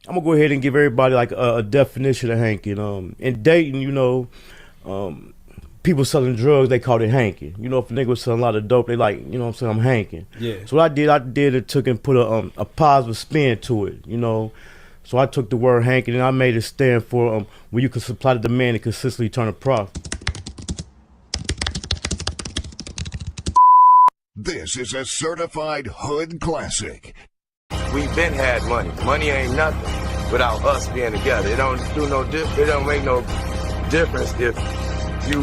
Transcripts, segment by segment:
I'm gonna go ahead and give everybody like a definition of hanking. In Dayton, um, people selling drugs, they called it hanking. If a nigga was selling a lot of dope, they like, what I'm saying, I'm hanking. Yeah. So what I did it took and put a positive spin to it. So I took the word hanking and I made it stand for when you can supply the demand and consistently turn a profit. This is a certified hood classic. We've been had money. Money ain't nothing without us being together. It don't make no difference if you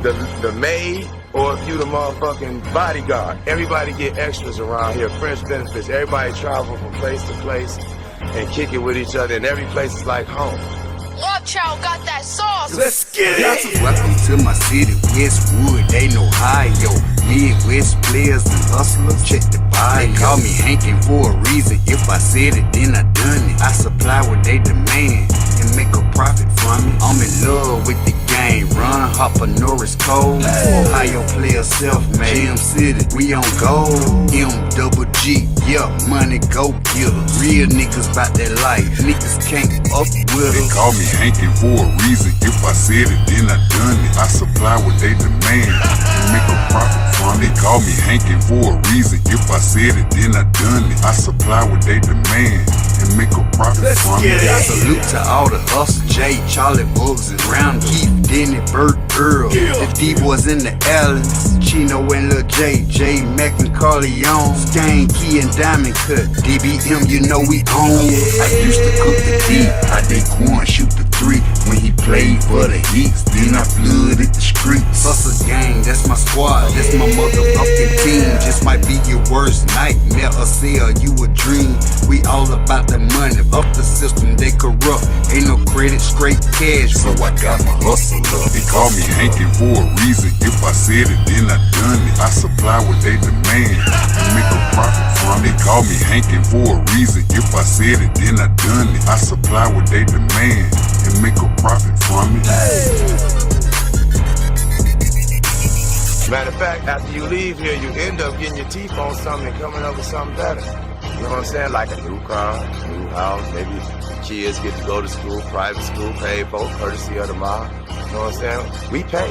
the maid or if you the motherfucking bodyguard. Everybody get extras around here, friends benefits. Everybody travel from place to place and kick it with each other, and every place is like home. Watch out, got that sauce. Let's get it. Welcome to my city, Westwood, they know Ohio. Midwest players and hustlers, check the bio. They call me Hankin for a reason. If I said it, then I done it. I supply what they demand and make a profit from it. I'm in love with the game. Run, Hopper, Norris, Cole. Ohio player self-made. Jam City, we on gold. M-double-G, yeah, money go killers. Real niggas bout that life. Niggas can't up with us. They call me Hankin for a reason. If I said it, then I done it. I supply what they demand and make a profit from it. They call me Hankin for a reason. If I said it, then I done it. I supply what they demand and make a profit from it. Salute to all the hustle, Jay, Charlie, Bugs, and Round Keith, Denny, Bert, Earl, the D-boys in the alleys, Chino and Lil J, J, Mac and Carleon, Skane, Key and Diamond Cut, DBM, you know we own. I used to cook the D, I did corn, shoot the 3, when he played for the Heats, then I flooded the streets. Hustle gang, that's my squad, that's my motherfucking team, just might be your worst nightmare or sell you a dream. We all about the money, up the system, they corrupt, ain't no credit, straight cash, So I got my hustle up. They call me Hankin for a reason. If I said it, then I done it. I supply what they demand and make a profit from it. They call me Hankin for a reason. If I said it, then I done it. I supply what they demand and make a profit from it. Matter of fact, after you leave here, you end up getting your teeth on something and coming up with something better. You know what I'm saying? Like a new car, new house, maybe kids get to go to school, private school, paid for, courtesy of the mom. You know what I'm saying? We pay.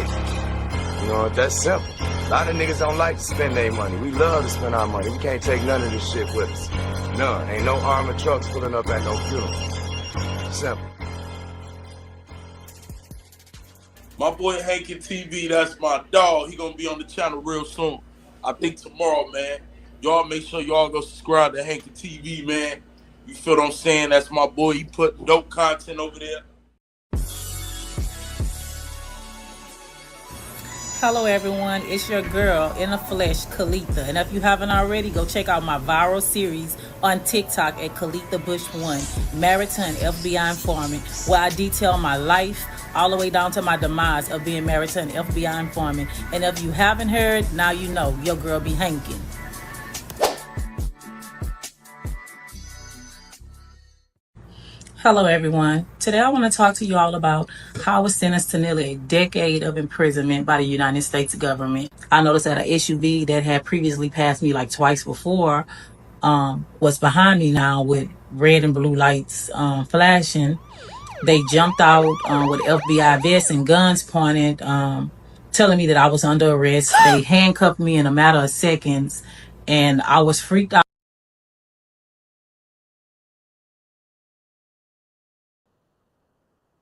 You know, that's simple. A lot of niggas don't like to spend their money. We love to spend our money. We can't take none of this shit with us. None. Ain't no armored trucks pulling up at no funeral. Simple. My boy Hankin TV, that's my dog. He gonna be on the channel real soon. I think tomorrow, man. Y'all make sure y'all go subscribe to Hankin TV, man. You feel what I'm saying? That's my boy. He put dope content over there. Hello everyone, it's your girl in the flesh, Chhyld. And if you haven't already, go check out my viral series on TikTok at Chhyld Bush 1, Married to an FBI Informant, where I detail my life all the way down to my demise of being married to an FBI informant. And if you haven't heard, now you know, your girl be hanking. Hello everyone. Today I want to talk to you all about how I was sentenced to nearly a decade of imprisonment by the United States government. I noticed that an SUV that had previously passed me like twice before was behind me now with red and blue lights flashing. They jumped out with FBI vests and guns pointed, telling me that I was under arrest. They handcuffed me in a matter of seconds and I was freaked out.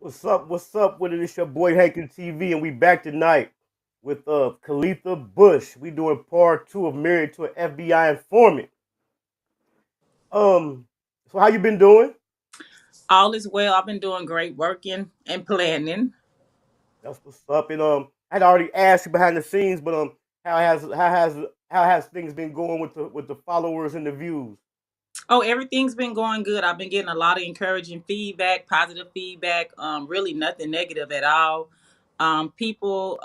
What's up with it? It's your boy Hankin TV, and we back tonight with Chhyld Bush. We doing part 2 of Married to an FBI Informant. So how you been doing? All is well. I've been doing great, working and planning. That's what's up. And I'd already asked you behind the scenes, but how has things been going with the followers and the views? Oh, everything's been going good. I've been getting a lot of encouraging feedback, positive feedback, really nothing negative at all. People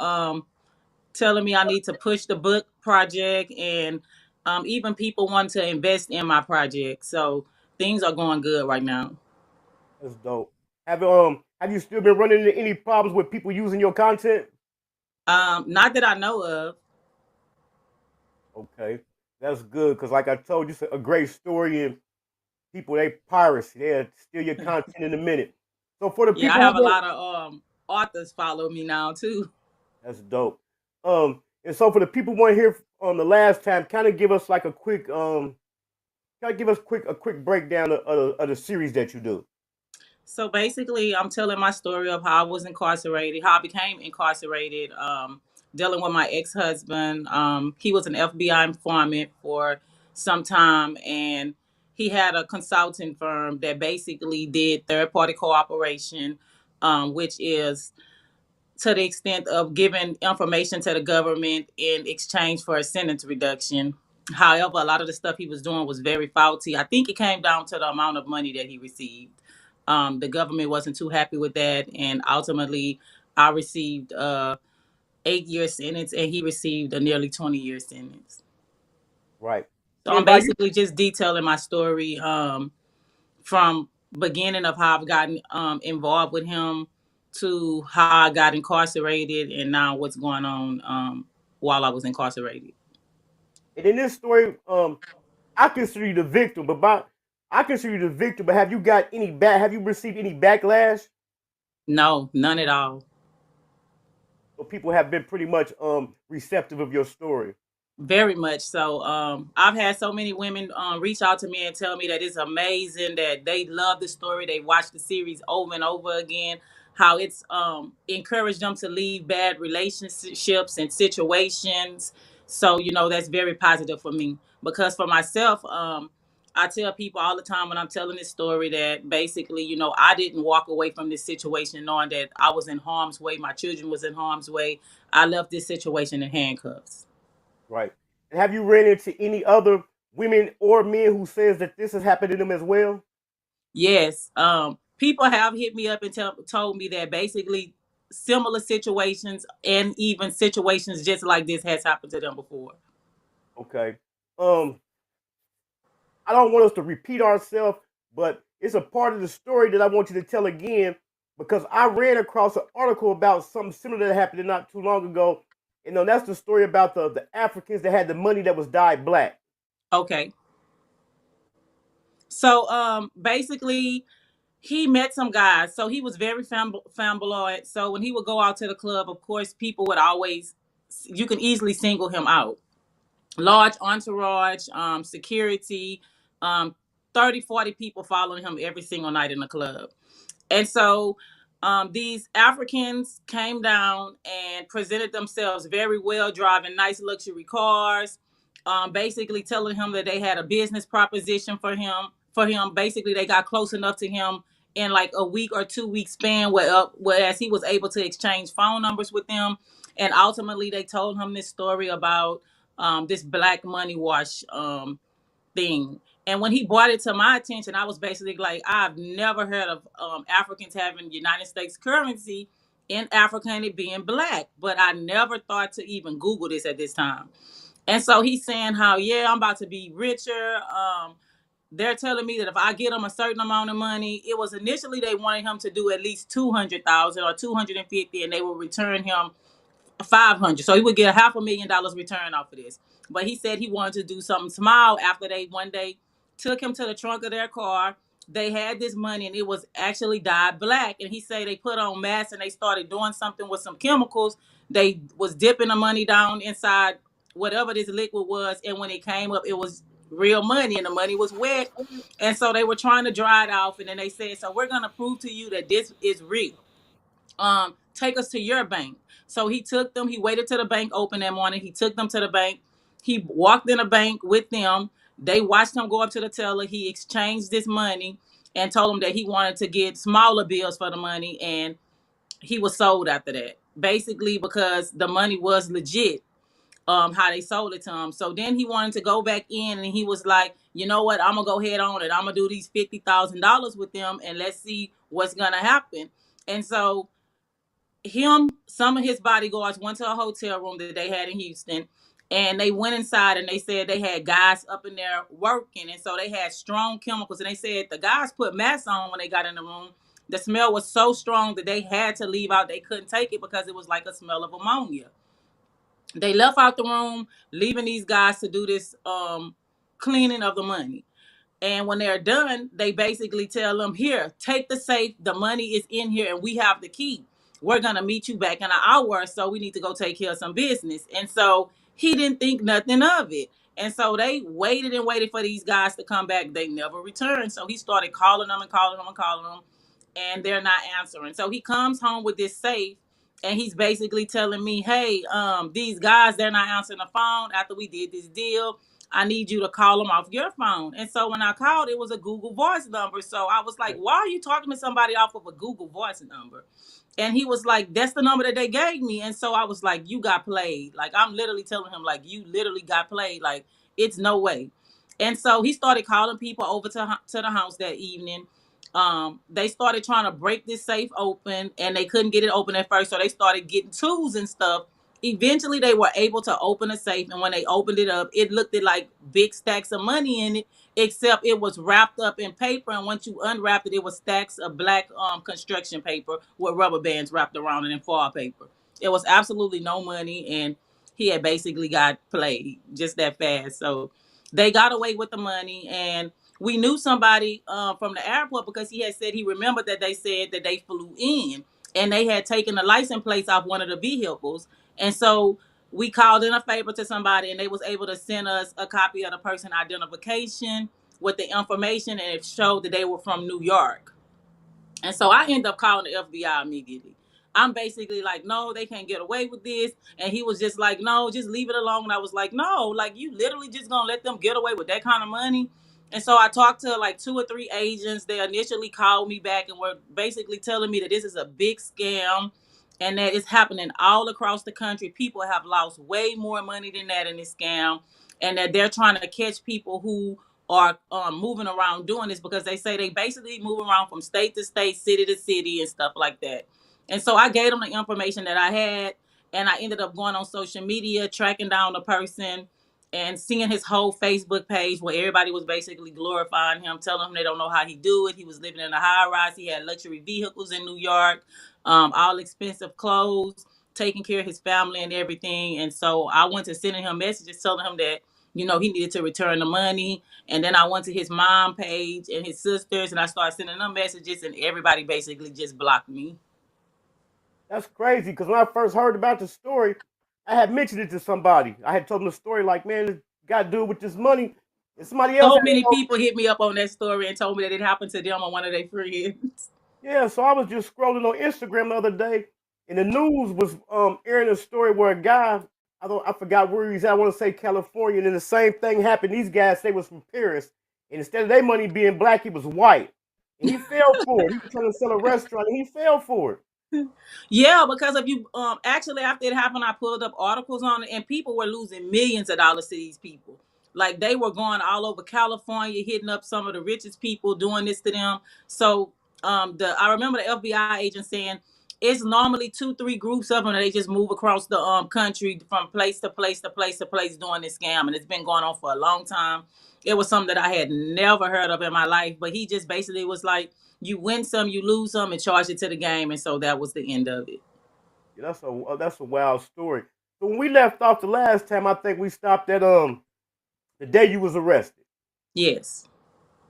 telling me I need to push the book project and even people want to invest in my project. So things are going good right now. That's dope. Have you still been running into any problems with people using your content? Not that I know of. Okay, that's good because like I told you, it's a great story and people, they piracy. They'll steal your content in a minute. So for the Yeah, I people who have a want, lot of authors follow me now too. that's dope. And so for the people who want to hear on the last time, kind of give us like a quick kind of give us a quick breakdown of the series that you do. So basically, I'm telling my story of how I was incarcerated, how I became incarcerated, dealing with my ex husband. He was an FBI informant for some time, and he had a consulting firm that basically did third party cooperation, which is to the extent of giving information to the government in exchange for a sentence reduction. However, a lot of the stuff he was doing was very faulty. I think it came down to the amount of money that he received. The government wasn't too happy with that, and ultimately, I received a 8 year sentence, and he received a nearly 20 year sentence. Right. So I'm And by you, basically just detailing my story from beginning of how I've gotten involved with him to how I got incarcerated and now what's going on while I was incarcerated. and in this story, I consider you the victim, I consider you the victim. But have you got any back? Have you received any backlash? No, none at all. So people have been pretty much receptive of your story. Very much so. I've had so many women reach out to me and tell me that it's amazing, that they love the story. They watch the series over and over again. How it's encouraged them to leave bad relationships and situations. So that's very positive for me, because for myself, I tell people all the time when I'm telling this story that basically, I didn't walk away from this situation knowing that I was in harm's way. My children was in harm's way. I left this situation in handcuffs. Right. And have you ran into any other women or men who says that this has happened to them as well? Yes. People have hit me up and told me that basically similar situations and even situations just like this has happened to them before. Okay. Um, I don't want us to repeat ourselves, but it's a part of the story that I want you to tell again, because I ran across an article about something similar that happened not too long ago. And that's the story about the Africans that had the money that was dyed black. Okay. So basically he met some guys. So he was very flamboyant. So when he would go out to the club, of course, people would always, you can easily single him out. Large entourage, security, um, 30, 40 people following him every single night in the club. And so these Africans came down and presented themselves very well, driving nice luxury cars, basically telling him that they had a business proposition for him. Basically, they got close enough to him in like a week or 2 week span, whereas he was able to exchange phone numbers with them. And ultimately, they told him this story about this black money wash thing. And when he brought it to my attention, I was basically like, I've never heard of Africans having United States currency in Africa and it being black. But I never thought to even Google this at this time. And so he's saying how, yeah, I'm about to be richer. They're telling me that if I get them a certain amount of money, it was initially they wanted him to do at least 200,000 or 250, and they will return him 500. So he would get $500,000 return off of this. But he said he wanted to do something small after they one day took him to the trunk of their car. They had this money and it was actually dyed black. And he said they put on masks and they started doing something with some chemicals. They was dipping the money down inside whatever this liquid was. And when it came up, it was real money and the money was wet. And so they were trying to dry it off. And then they said, so we're going to prove to you that this is real. Take us to your bank. So he took them, he waited till the bank opened that morning. He took them to the bank. He walked in the bank with them. They watched him go up to the teller. He exchanged this money and told him that he wanted to get smaller bills for the money. And he was sold after that. Basically, because the money was legit, how they sold it to him. So then he wanted to go back in and he was like, you know what, I'm gonna go ahead on it. I'm gonna do these $50,000 with them and let's see what's gonna happen. And so some of his bodyguards went to a hotel room that they had in Houston, and they went inside and they said they had guys up in there working, and so they had strong chemicals, and they said the guys put masks on when they got in the room. The smell was so strong that they had to leave out. They couldn't take it because it was like a smell of ammonia. They left out the room, leaving these guys to do this cleaning of the money. And when they're done, they basically tell them, here, take the safe. The money is in here and we have the key. We're going to meet you back in an hour or so. We need to go take care of some business. And so he didn't think nothing of it. And so they waited and waited for these guys to come back. They never returned. So he started calling them and calling them and calling them, and they're not answering. So he comes home with this safe, and he's basically telling me, hey, these guys, they're not answering the phone after we did this deal. I need you to call them off your phone. And so when I called, it was a Google Voice number. So I was like, why are you talking to somebody off of a Google Voice number? And he was like, that's the number that they gave me. And so I was like, you got played. Like, I'm literally telling him, like, you literally got played. Like, it's no way. And so he started calling people over to the house that evening. They started trying to break this safe open, and they couldn't get it open at first. So they started getting tools and stuff. Eventually, they were able to open a safe. And when they opened it up, it looked like big stacks of money in it, except it was wrapped up in paper. And once you unwrapped it, it was stacks of black construction paper with rubber bands wrapped around it in foil paper. It was absolutely no money, and he had basically got played just that fast. So they got away with the money, and we knew somebody from the airport because he had said he remembered that they said that they flew in and they had taken the license plates off one of the vehicles. And so we called in a favor to somebody, and they was able to send us a copy of the person identification with the information, and it showed that they were from New York. And so I ended up calling the FBI immediately. I'm basically like, no, they can't get away with this. And he was just like, no, just leave it alone. And I was like, no, like, you literally just gonna let them get away with that kind of money? And so I talked to like 2 or 3 agents. They initially called me back and were basically telling me that this is a big scam and that it's happening all across the country. People have lost way more money than that in this scam, and that they're trying to catch people who are moving around doing this, because they say they basically move around from state to state, city to city, and stuff like that. And so I gave them the information that I had, and I ended up going on social media, tracking down the person, and seeing his whole Facebook page where everybody was basically glorifying him, telling him they don't know how he do it. He was living in a high rise. He had luxury vehicles in New York, all expensive clothes, taking care of his family and everything. And so I went to sending him messages telling him that, you know, he needed to return the money. And then I went to his mom page and his sisters, and I started sending them messages, and everybody basically just blocked me. That's crazy, because when I first heard about the story, I had mentioned it to somebody. I had told them the story, like, man, this got to do it with this money. And somebody else. So many people hit me up on that story and told me that it happened to them or one of their friends. Yeah, so I was just scrolling on Instagram the other day, and the news was airing a story where a guy, I forgot where he's at, I want to say California, and then the same thing happened. These guys, they was from Paris, and instead of their money being black, he was white. And he fell for it. He was trying to sell a restaurant, and he fell for it. Yeah, because if you actually after it happened, I pulled up articles on it, and people were losing millions of dollars to these people. Like, they were going all over California, hitting up some of the richest people, doing this to them. So I remember the FBI agent saying it's normally 2-3 groups of them, and they just move across the country from place to place to place to place doing this scam, and it's been going on for a long time. It was something that I had never heard of in my life, but he just basically was like, you win some, you lose some, and charge it to the game. And so that was the end of it. Yeah, that's a wild story. So when we left off the last time, I think we stopped at the day you was arrested. Yes.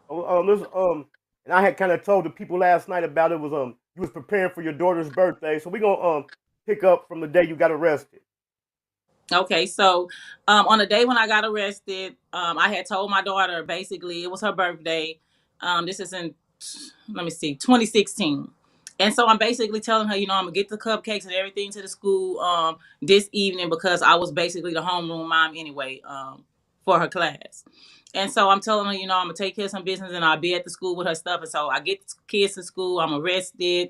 And I had kind of told the people last night about it, was you was preparing for your daughter's birthday. So we gonna pick up from the day you got arrested. Okay, so on the day when I got arrested, I had told my daughter, basically it was her birthday. This is in, let me see, 2016. And so I'm basically telling her, you know, I'm gonna get the cupcakes and everything to the school this evening, because I was basically the homeroom mom anyway for her class. And so I'm telling her, you know, I'm gonna take care of some business and I'll be at the school with her stuff. And so I get the kids to school, I'm arrested.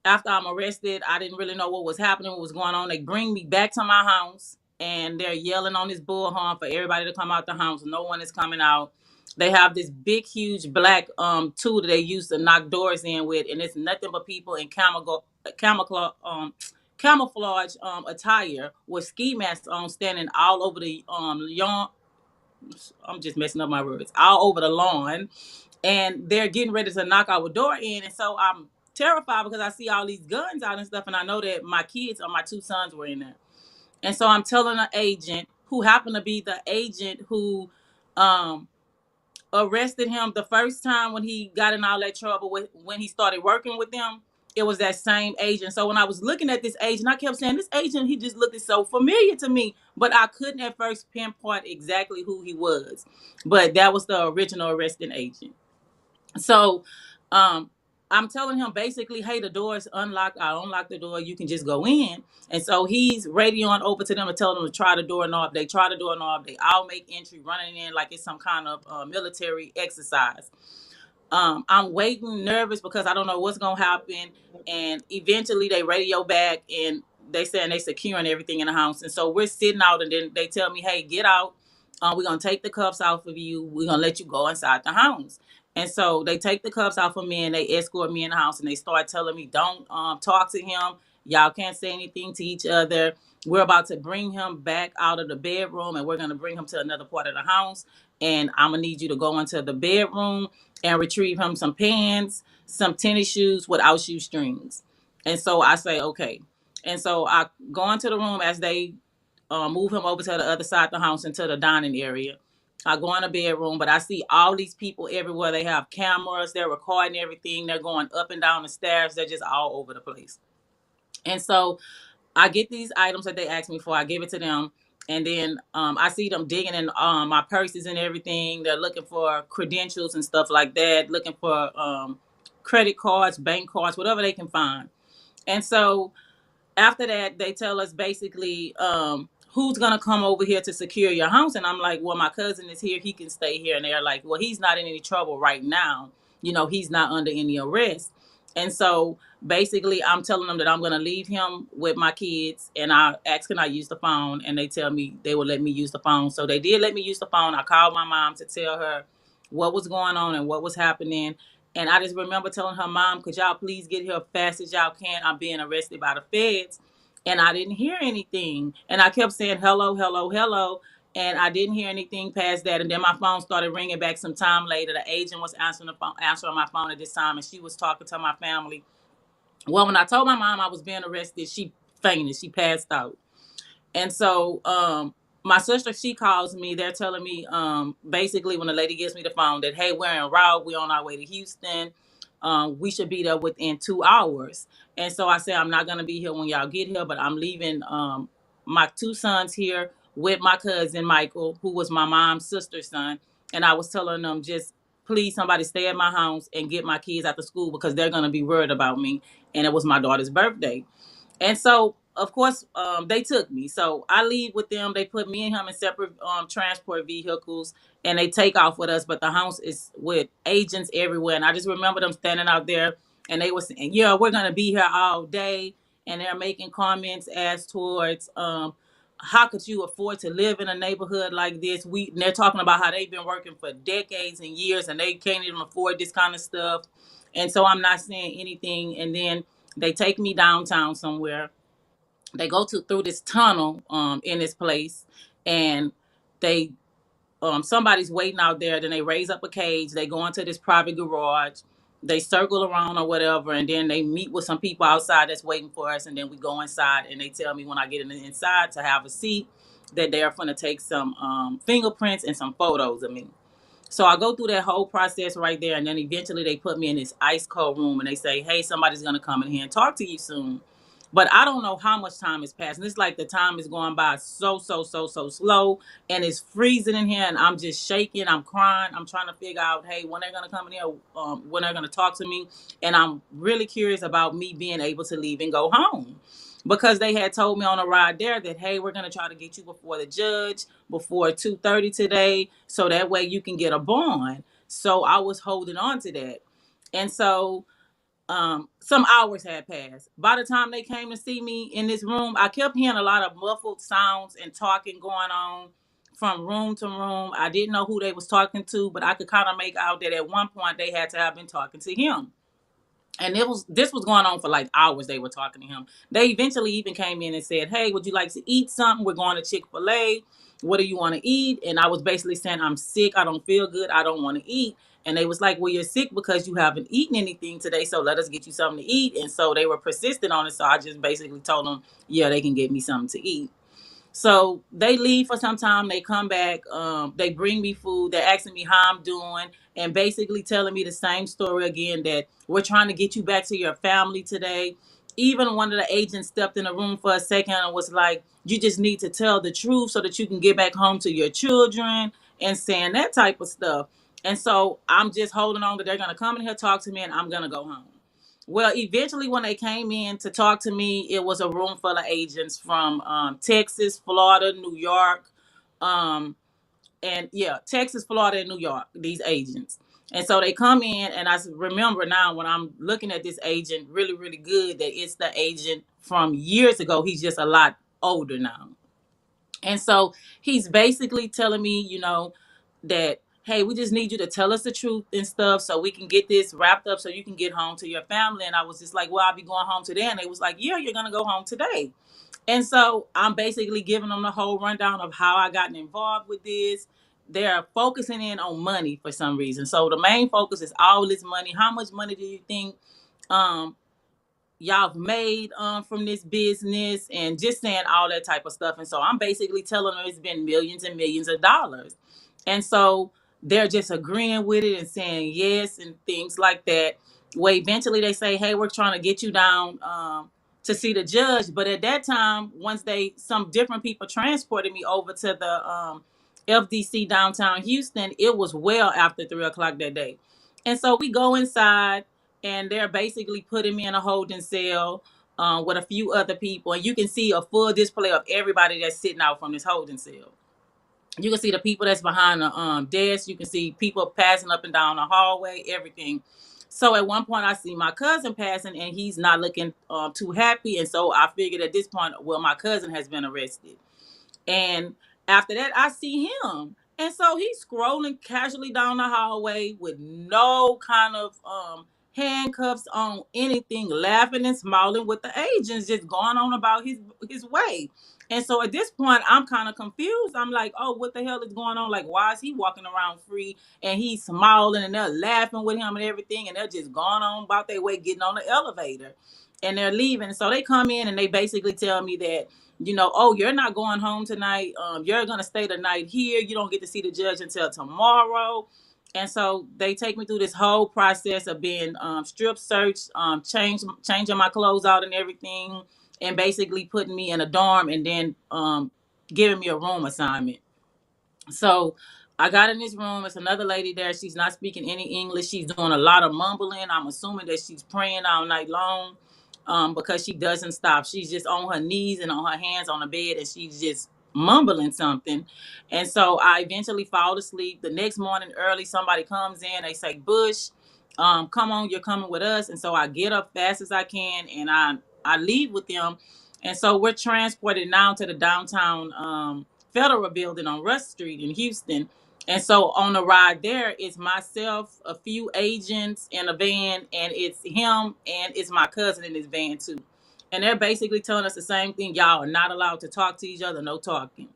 After I'm arrested, I didn't really know what was happening, what was going on. They bring me back to my house, and they're yelling on this bullhorn for everybody to come out the house. No one is coming out. They have this big, huge black tool that they use to knock doors in with, and it's nothing but people in camouflage attire with ski masks on, standing all over the lawn. I'm just messing up my words. All over the lawn, and they're getting ready to knock our door in, and so I'm terrified because I see all these guns out and stuff, and I know that my kids or my 2 sons were in there. And so I'm telling an agent, who happened to be the agent who arrested him the first time when he got in all that trouble when he started working with them. It was that same agent. So when I was looking at this agent, I kept saying, this agent, he just looked so familiar to me. But I couldn't at first pinpoint exactly who he was. But that was the original arresting agent. So I'm telling him basically, hey, the door is unlocked. I unlock the door. You can just go in. And so he's radioing over to them and telling them to try the doorknob. They try the doorknob. They all make entry, running in like it's some kind of military exercise. I'm waiting, nervous because I don't know what's gonna happen. And eventually they radio back and they saying they securing everything in the house. And so we're sitting out, and then they tell me, hey, get out. We're gonna take the cuffs off of you. We're gonna let you go inside the house. And so they take the cuffs off of me and they escort me in the house, and they start telling me, don't talk to him. Y'all can't say anything to each other. We're about to bring him back out of the bedroom, and we're gonna bring him to another part of the house. And I'm gonna need you to go into the bedroom and retrieve him some pants, some tennis shoes without shoestrings. And so I say, okay. And so I go into the room as they move him over to the other side of the house into the dining area. I go in the bedroom, but I see all these people everywhere. They have cameras, they're recording everything, they're going up and down the stairs, they're just all over the place. And so I get these items that they asked me for, I give it to them. And then I see them digging in my purses and everything. They're looking for credentials and stuff like that, looking for credit cards, bank cards, whatever they can find. And so after that, they tell us basically who's going to come over here to secure your house. And I'm like, well, my cousin is here. He can stay here. And they're like, well, he's not in any trouble right now. You know, he's not under any arrest. And so basically, I'm telling them that I'm going to leave him with my kids. And I ask, can I use the phone? And they tell me they will let me use the phone. So they did let me use the phone. I called my mom to tell her what was going on and what was happening. And I just remember telling her, Mom, could y'all please get here fast as y'all can? I'm being arrested by the feds. And I didn't hear anything. And I kept saying, hello, hello, hello. And I didn't hear anything past that. And then my phone started ringing back some time later. The agent was answering my phone at this time, and she was talking to my family. Well, when I told my mom I was being arrested, she fainted. She passed out. And so my sister, she calls me. They're telling me basically when the lady gives me the phone that, hey, we're en route. We're on our way to Houston. We should be there within 2 hours. And so I said, I'm not going to be here when y'all get here, but I'm leaving my two sons here with my cousin, Michael, who was my mom's sister's son. And I was telling them, just please, somebody stay at my house and get my kids out of school because they're going to be worried about me. And it was my daughter's birthday. And so, of course, they took me. So I leave with them. They put me and him in separate transport vehicles, and they take off with us. But the house is with agents everywhere. And I just remember them standing out there, and they were saying, yeah, we're going to be here all day. And they're making comments as towards, how could you afford to live in a neighborhood like this? And they're talking about how they've been working for decades and years, and they can't even afford this kind of stuff. And so I'm not saying anything. And then they take me downtown somewhere. They go through this tunnel in this place, and they somebody's waiting out there. Then they raise up a cage. They go into this private garage. They circle around or whatever, and then they meet with some people outside that's waiting for us. And then we go inside, and they tell me when I get inside to have a seat that they're going to take some fingerprints and some photos of me. So I go through that whole process right there, and then eventually they put me in this ice cold room, and they say, hey, somebody's going to come in here and talk to you soon. But I don't know how much time has passed. And it's like the time is going by so slow, and it's freezing in here, and I'm just shaking. I'm crying. I'm trying to figure out, hey, when they're going to come in here, when they're going to talk to me. And I'm really curious about me being able to leave and go home. Because they had told me on a ride there that, hey, we're going to try to get you before the judge before 2:30 today, so that way you can get a bond. So I was holding on to that. And so some hours had passed. By the time they came to see me in this room, I kept hearing a lot of muffled sounds and talking going on from room to room. I didn't know who they was talking to, but I could kind of make out that at one point they had to have been talking to him. And this was going on for like hours. They were talking to him. They eventually even came in and said, hey, would you like to eat something? We're going to Chick-fil-A. What do you want to eat? And I was basically saying, I'm sick. I don't feel good. I don't want to eat. And they was like, well, you're sick because you haven't eaten anything today. So let us get you something to eat. And so they were persistent on it. So I just basically told them, yeah, they can get me something to eat. So they leave for some time. They come back. They bring me food. They're asking me how I'm doing, and basically telling me the same story again, that we're trying to get you back to your family today. Even one of the agents stepped in the room for a second and was like, "You just need to tell the truth so that you can get back home to your children," and saying that type of stuff. And so I'm just holding on that they're gonna come in here, talk to me, and I'm gonna go home. Well, eventually, when they came in to talk to me, it was a room full of agents from Texas, Florida, New York, um, and yeah, Texas, Florida, and New York. These agents, and so they come in, and remember now when I'm looking at this agent really, really good, that it's the agent from years ago. He's just a lot older now. And so he's basically telling me, that, hey, we just need you to tell us the truth and stuff so we can get this wrapped up so you can get home to your family. And I was just like, well, I'll be going home today. And they was like, yeah, you're going to go home today. And so I'm basically giving them the whole rundown of how I gotten involved with this. They're focusing in on money for some reason. So the main focus is all this money. How much money do you think um, y'all have made from this business, and just saying all that type of stuff. And so I'm basically telling them it's been millions and millions of dollars. And so they're just agreeing with it and saying yes and things like that. Well, eventually they say, hey, we're trying to get you down to see the judge. But at that time, once some different people transported me over to the FDC downtown Houston, it was well after 3 o'clock that day. And so we go inside, and they're basically putting me in a holding cell with a few other people. And you can see a full display of everybody that's sitting out from this holding cell. You can see the people that's behind the desk. You can see people passing up and down the hallway, everything. So at one point, I see my cousin passing, and he's not looking too happy. And so I figured at this point, well, my cousin has been arrested. And after that, I see him. And so he's scrolling casually down the hallway with no kind of handcuffs on, anything, laughing and smiling with the agents, just going on about his way. And so at this point, I'm kind of confused. I'm like, oh, what the hell is going on? Like, why is he walking around free and he's smiling and they're laughing with him and everything? And they're just going on about their way, getting on the elevator and they're leaving. So they come in and they basically tell me that, oh, you're not going home tonight. You're going to stay the night here. You don't get to see the judge until tomorrow. And so they take me through this whole process of being strip searched, changing my clothes out and everything, and basically putting me in a dorm and then giving me a room assignment. So I got in this room. It's another lady there. She's not speaking any English. She's doing a lot of mumbling. I'm assuming that she's praying all night long because she doesn't stop. She's just on her knees and on her hands on the bed, and she's just mumbling something. And so I eventually fall asleep. The next morning early, somebody comes in. They say, Bush, come on, you're coming with us. And so I get up fast as I can, and I leave with them. And so we're transported now to the downtown Federal Building on Rush Street in Houston. And so on the ride there, it's myself, a few agents in a van, and it's him and it's my cousin in his van too. And they're basically telling us the same thing. Y'all are not allowed to talk to each other, no talking.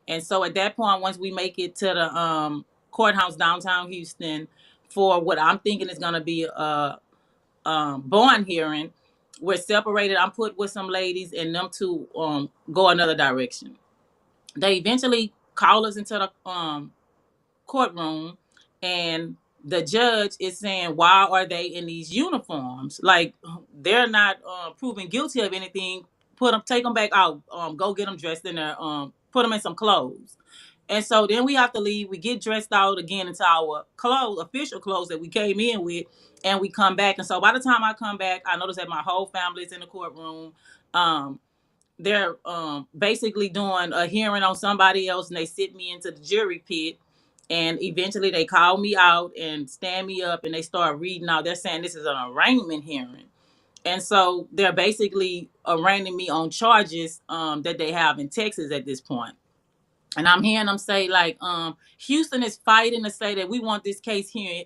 And so at that point, once we make it to the courthouse downtown Houston for what I'm thinking is going to be a bond hearing, we're separated. I'm put with some ladies and them two go another direction. They eventually call us into the courtroom, and the judge is saying, why are they in these uniforms? Like, they're not proven guilty of anything. Take them back out. Go get them dressed in their put them in some clothes. And so then we have to leave. We get dressed out again into our clothes, official clothes that we came in with, and we come back. And so by the time I come back, I notice that my whole family is in the courtroom. They're basically doing a hearing on somebody else, and they sit me into the jury pit. And eventually they call me out and stand me up, and they start reading out. They're saying this is an arraignment hearing. And so they're basically arraigning me on charges that they have in Texas at this point. And I'm hearing them say, like, Houston is fighting to say that we want this case here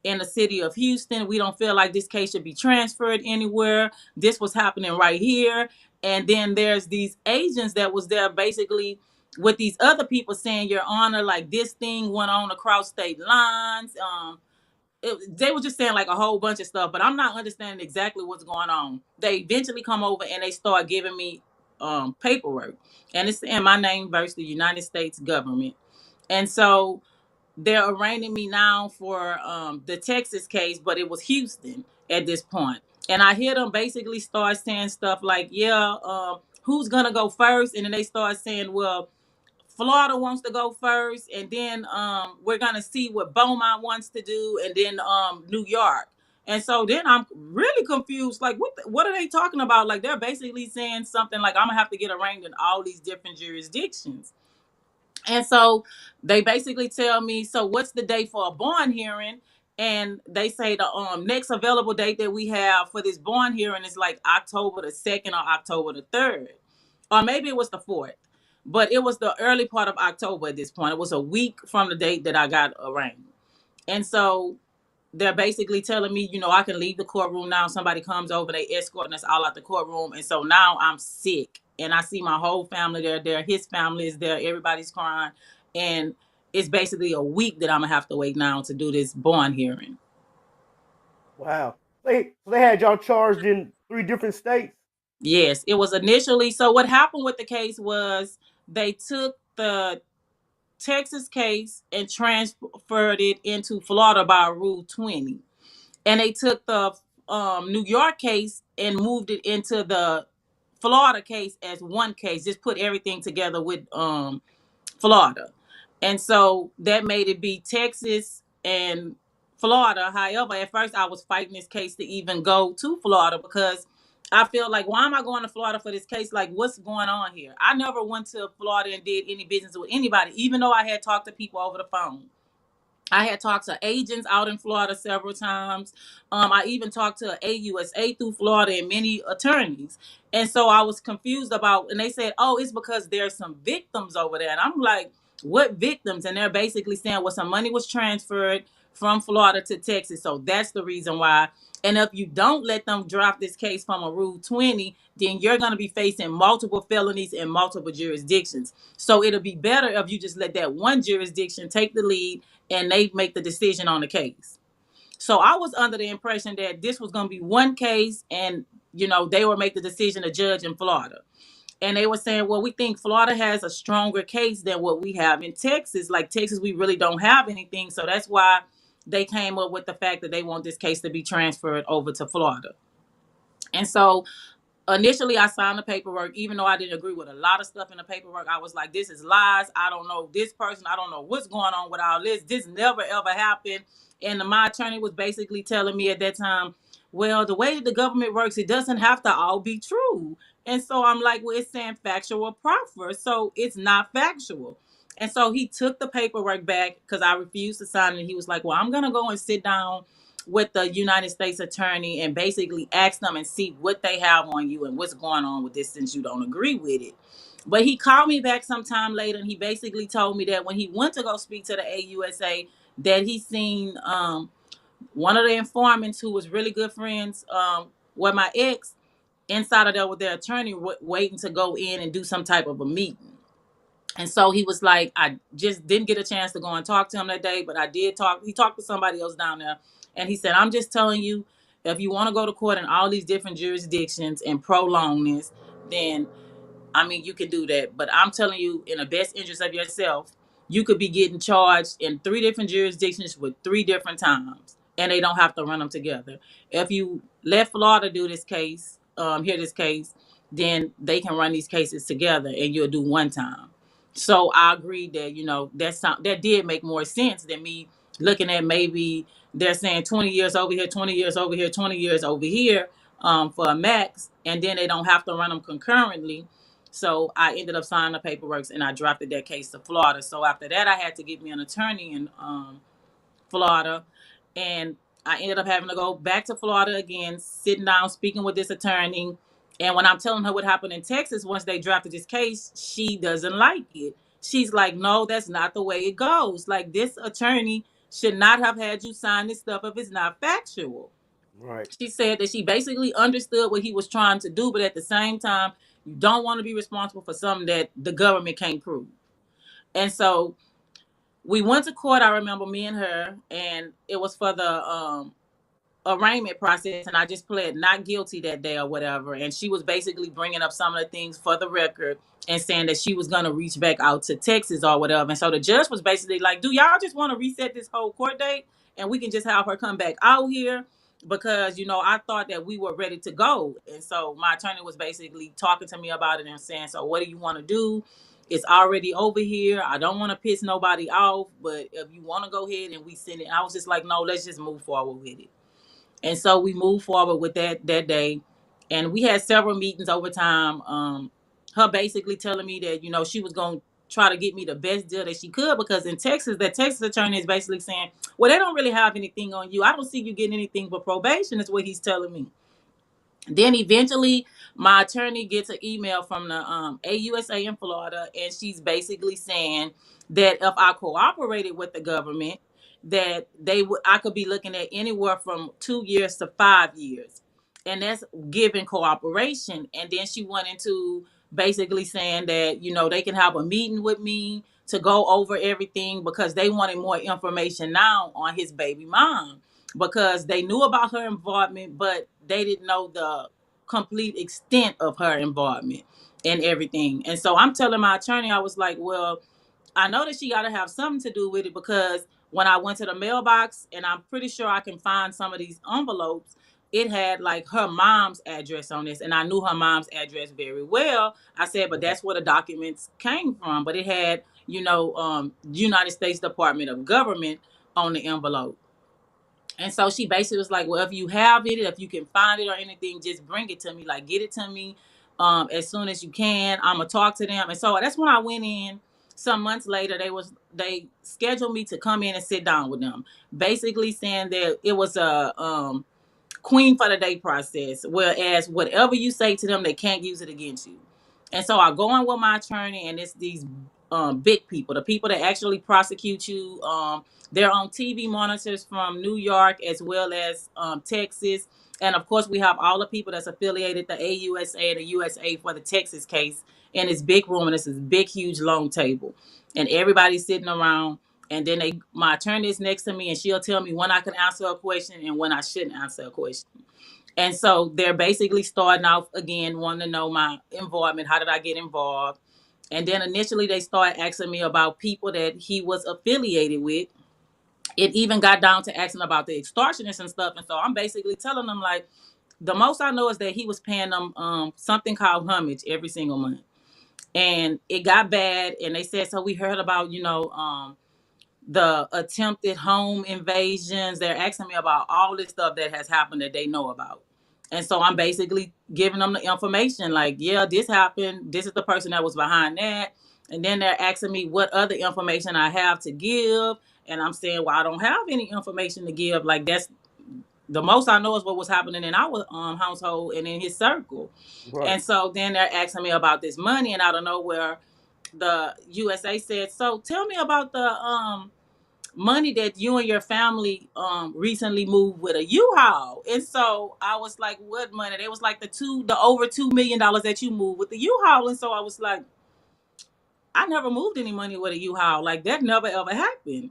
in the city of Houston. We don't feel like this case should be transferred anywhere. This was happening right here. And then there's these agents that was there basically with these other people saying, Your Honor, like, this thing went on across state lines. They were just saying like a whole bunch of stuff, but I'm not understanding exactly what's going on. They eventually come over and they start giving me paperwork, and it's in my name versus the United States government. And so they're arraigning me now for the Texas case, but it was Houston at this point. And I hear them basically start saying stuff like, yeah, who's gonna go first? And then they start saying, well, Florida wants to go first, and then we're gonna see what Beaumont wants to do, and then New York. And so then I'm really confused. Like, what are they talking about? Like, they're basically saying something like I'm gonna have to get arraigned in all these different jurisdictions. And so they basically tell me, so what's the date for a bond hearing? And they say the next available date that we have for this bond hearing is like October the 2nd or October the 3rd. Or maybe it was the 4th. But it was the early part of October at this point. It was a week from the date that I got arraigned. And so they're basically telling me, I can leave the courtroom now. Somebody comes over, they escorting us all out the courtroom. And so now I'm sick. And I see my whole family there. His family is there. Everybody's crying. And it's basically a week that I'm going to have to wait now to do this bond hearing. Wow. So they had y'all charged in 3 different states? Yes, it was initially. So what happened with the case was they took the Texas case and transferred it into Florida by Rule 20. And they took the New York case and moved it into the Florida case as one case. Just put everything together with Florida. And so that made it be Texas and Florida. However, at first I was fighting this case to even go to Florida because I feel like, why am I going to Florida for this case? Like, what's going on here? I never went to Florida and did any business with anybody, even though I had talked to people over the phone. I had talked to agents out in Florida several times. I even talked to AUSA through Florida and many attorneys. And so I was confused about, and they said, oh, it's because there's some victims over there. And I'm like, what victims? And they're basically saying, well, some money was transferred from Florida to Texas. So that's the reason why. And if you don't let them drop this case from a Rule 20, then you're going to be facing multiple felonies in multiple jurisdictions. So it'll be better if you just let that one jurisdiction take the lead and they make the decision on the case. So I was under the impression that this was going to be one case and, they would make the decision to judge in Florida. And they were saying, well, we think Florida has a stronger case than what we have in Texas. Like Texas, we really don't have anything. So that's why they came up with the fact that they want this case to be transferred over to Florida. And so initially I signed the paperwork, even though I didn't agree with a lot of stuff in the paperwork. I was like, this is lies. I don't know this person. I don't know what's going on with all this. This never, ever happened. And my attorney was basically telling me at that time, well, the way that the government works, it doesn't have to all be true. And so I'm like, well, it's saying factual proffer. So it's not factual. And so he took the paperwork back because I refused to sign it. He was like, well, I'm going to go and sit down with the United States attorney and basically ask them and see what they have on you and what's going on with this since you don't agree with it. But he called me back sometime later and he basically told me that when he went to go speak to the AUSA, that he seen one of the informants who was really good friends with my ex inside of there with their attorney waiting to go in and do some type of a meeting. And so he was like, I just didn't get a chance to go and talk to him that day, but I did talk. He talked to somebody else down there. And he said, I'm just telling you, if you want to go to court in all these different jurisdictions and prolong this, then, you can do that. But I'm telling you, in the best interest of yourself, you could be getting charged in 3 different jurisdictions with 3 different times. And they don't have to run them together. If you let Florida do this case, hear this case, then they can run these cases together and you'll do one time. So I agreed that, that did make more sense than me looking at maybe they're saying 20 years over here, 20 years over here, 20 years over here for a max, and then they don't have to run them concurrently. So I ended up signing the paperwork and I drafted that case to Florida. So after that, I had to get me an attorney in Florida, and I ended up having to go back to Florida again, sitting down, speaking with this attorney. And when I'm telling her what happened in Texas, once they drafted this case, she doesn't like it. She's like, no, that's not the way it goes. Like, this attorney should not have had you sign this stuff if it's not factual. Right. She said that she basically understood what he was trying to do, but at the same time, you don't want to be responsible for something that the government can't prove. And so we went to court, I remember, me and her, and it was for the arraignment process, and I just pled not guilty that day or whatever. And she was basically bringing up some of the things for the record and saying that she was going to reach back out to Texas or whatever. And so the judge was basically like, do y'all just want to reset this whole court date and we can just have her come back out here? Because, you know, I thought that we were ready to go. And so my attorney was basically talking to me about it and saying, so what do you want to do? It's already over here. I don't want to piss nobody off, but if you want to go ahead and we send it. And I was just like, no, let's just move forward with it. And so we moved forward with that day. And we had several meetings over time. Her basically telling me that, you know, she was going to try to get me the best deal that she could, because in Texas, the Texas attorney is basically saying, well, they don't really have anything on you. I don't see you getting anything but probation, is what he's telling me. Then eventually my attorney gets an email from the AUSA in Florida, and she's basically saying that if I cooperated with the government, that I could be looking at anywhere from 2 years to 5 years. And that's given cooperation. And then she went into basically saying that, you know, they can have a meeting with me to go over everything, because they wanted more information now on his baby mom, because they knew about her involvement, but they didn't know the complete extent of her involvement and everything. And so I'm telling my attorney, I was like, well, I know that she got to have something to do with it, because when I went to the mailbox, and I'm pretty sure I can find some of these envelopes, it had like her mom's address on this, and I knew her mom's address very well. I said, but that's where the documents came from. But it had, you know, United States Department of Government on the envelope. And so she basically was like, well, if you have it, if you can find it or anything, just bring it to me. Like, get it to me as soon as you can. I'm going to talk to them. And so that's when I went in. Some months later, they scheduled me to come in and sit down with them, basically saying that it was a queen for the day process, whereas whatever you say to them, they can't use it against you. And so I go in with my attorney, and it's these big people, the people that actually prosecute you. They're on TV monitors from New York as well as Texas. And of course, we have all the people that's affiliated, the AUSA and the USA for the Texas case, in this big room. And it's this big, huge, long table. And everybody's sitting around. And then my attorney is next to me, and she'll tell me when I can answer a question and when I shouldn't answer a question. And so they're basically starting off again, wanting to know my involvement. How did I get involved? And then initially they started asking me about people that he was affiliated with. It even got down to asking about the extortionists and stuff. And so I'm basically telling them, like, the most I know is that he was paying them something called homage every single month. And it got bad. And they said, so we heard about, you know, the attempted home invasions. They're asking me about all this stuff that has happened that they know about. And so I'm basically giving them the information, like, yeah, this happened. This is the person that was behind that. And then they're asking me what other information I have to give. And I'm saying, well, I don't have any information to give. Like, that's the most I know is what was happening in our household and in his circle. Right. And so then they're asking me about this money, and out of nowhere, the USA said, so tell me about the money that you and your family recently moved with a U-Haul. And so I was like, what money? They was like the over $2 million that you moved with the U-Haul. And so I was like, I never moved any money with a U-Haul. Like, that never ever happened.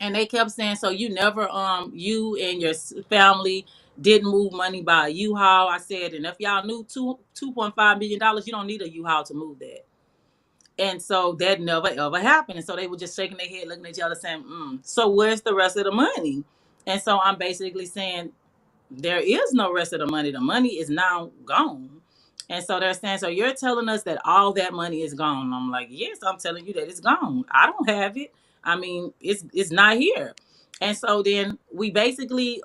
And they kept saying, so you never you and your family didn't move money by a U-Haul. I said, and if y'all knew $2.5 million, you don't need a U-Haul to move that. And so that never ever happened. And so they were just shaking their head, looking at each other, saying, so where's the rest of the money? And so I'm basically saying, there is no rest of the money. The money is now gone. And so they're saying, so you're telling us that all that money is gone? I'm like, yes, I'm telling you that it's gone. I don't have it. I mean, it's not here. And so then we basically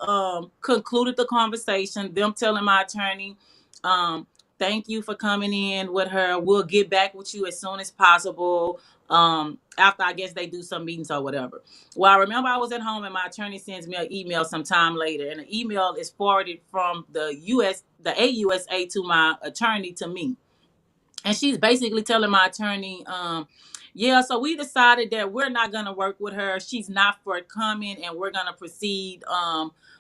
concluded the conversation, them telling my attorney, thank you for coming in with her. We'll get back with you as soon as possible. After, I guess, they do some meetings or whatever. Well, I remember I was at home, and my attorney sends me an email sometime later, and the email is forwarded from the AUSA to my attorney to me. And she's basically telling my attorney, yeah, so we decided that we're not going to work with her. She's not forthcoming, and we're going to proceed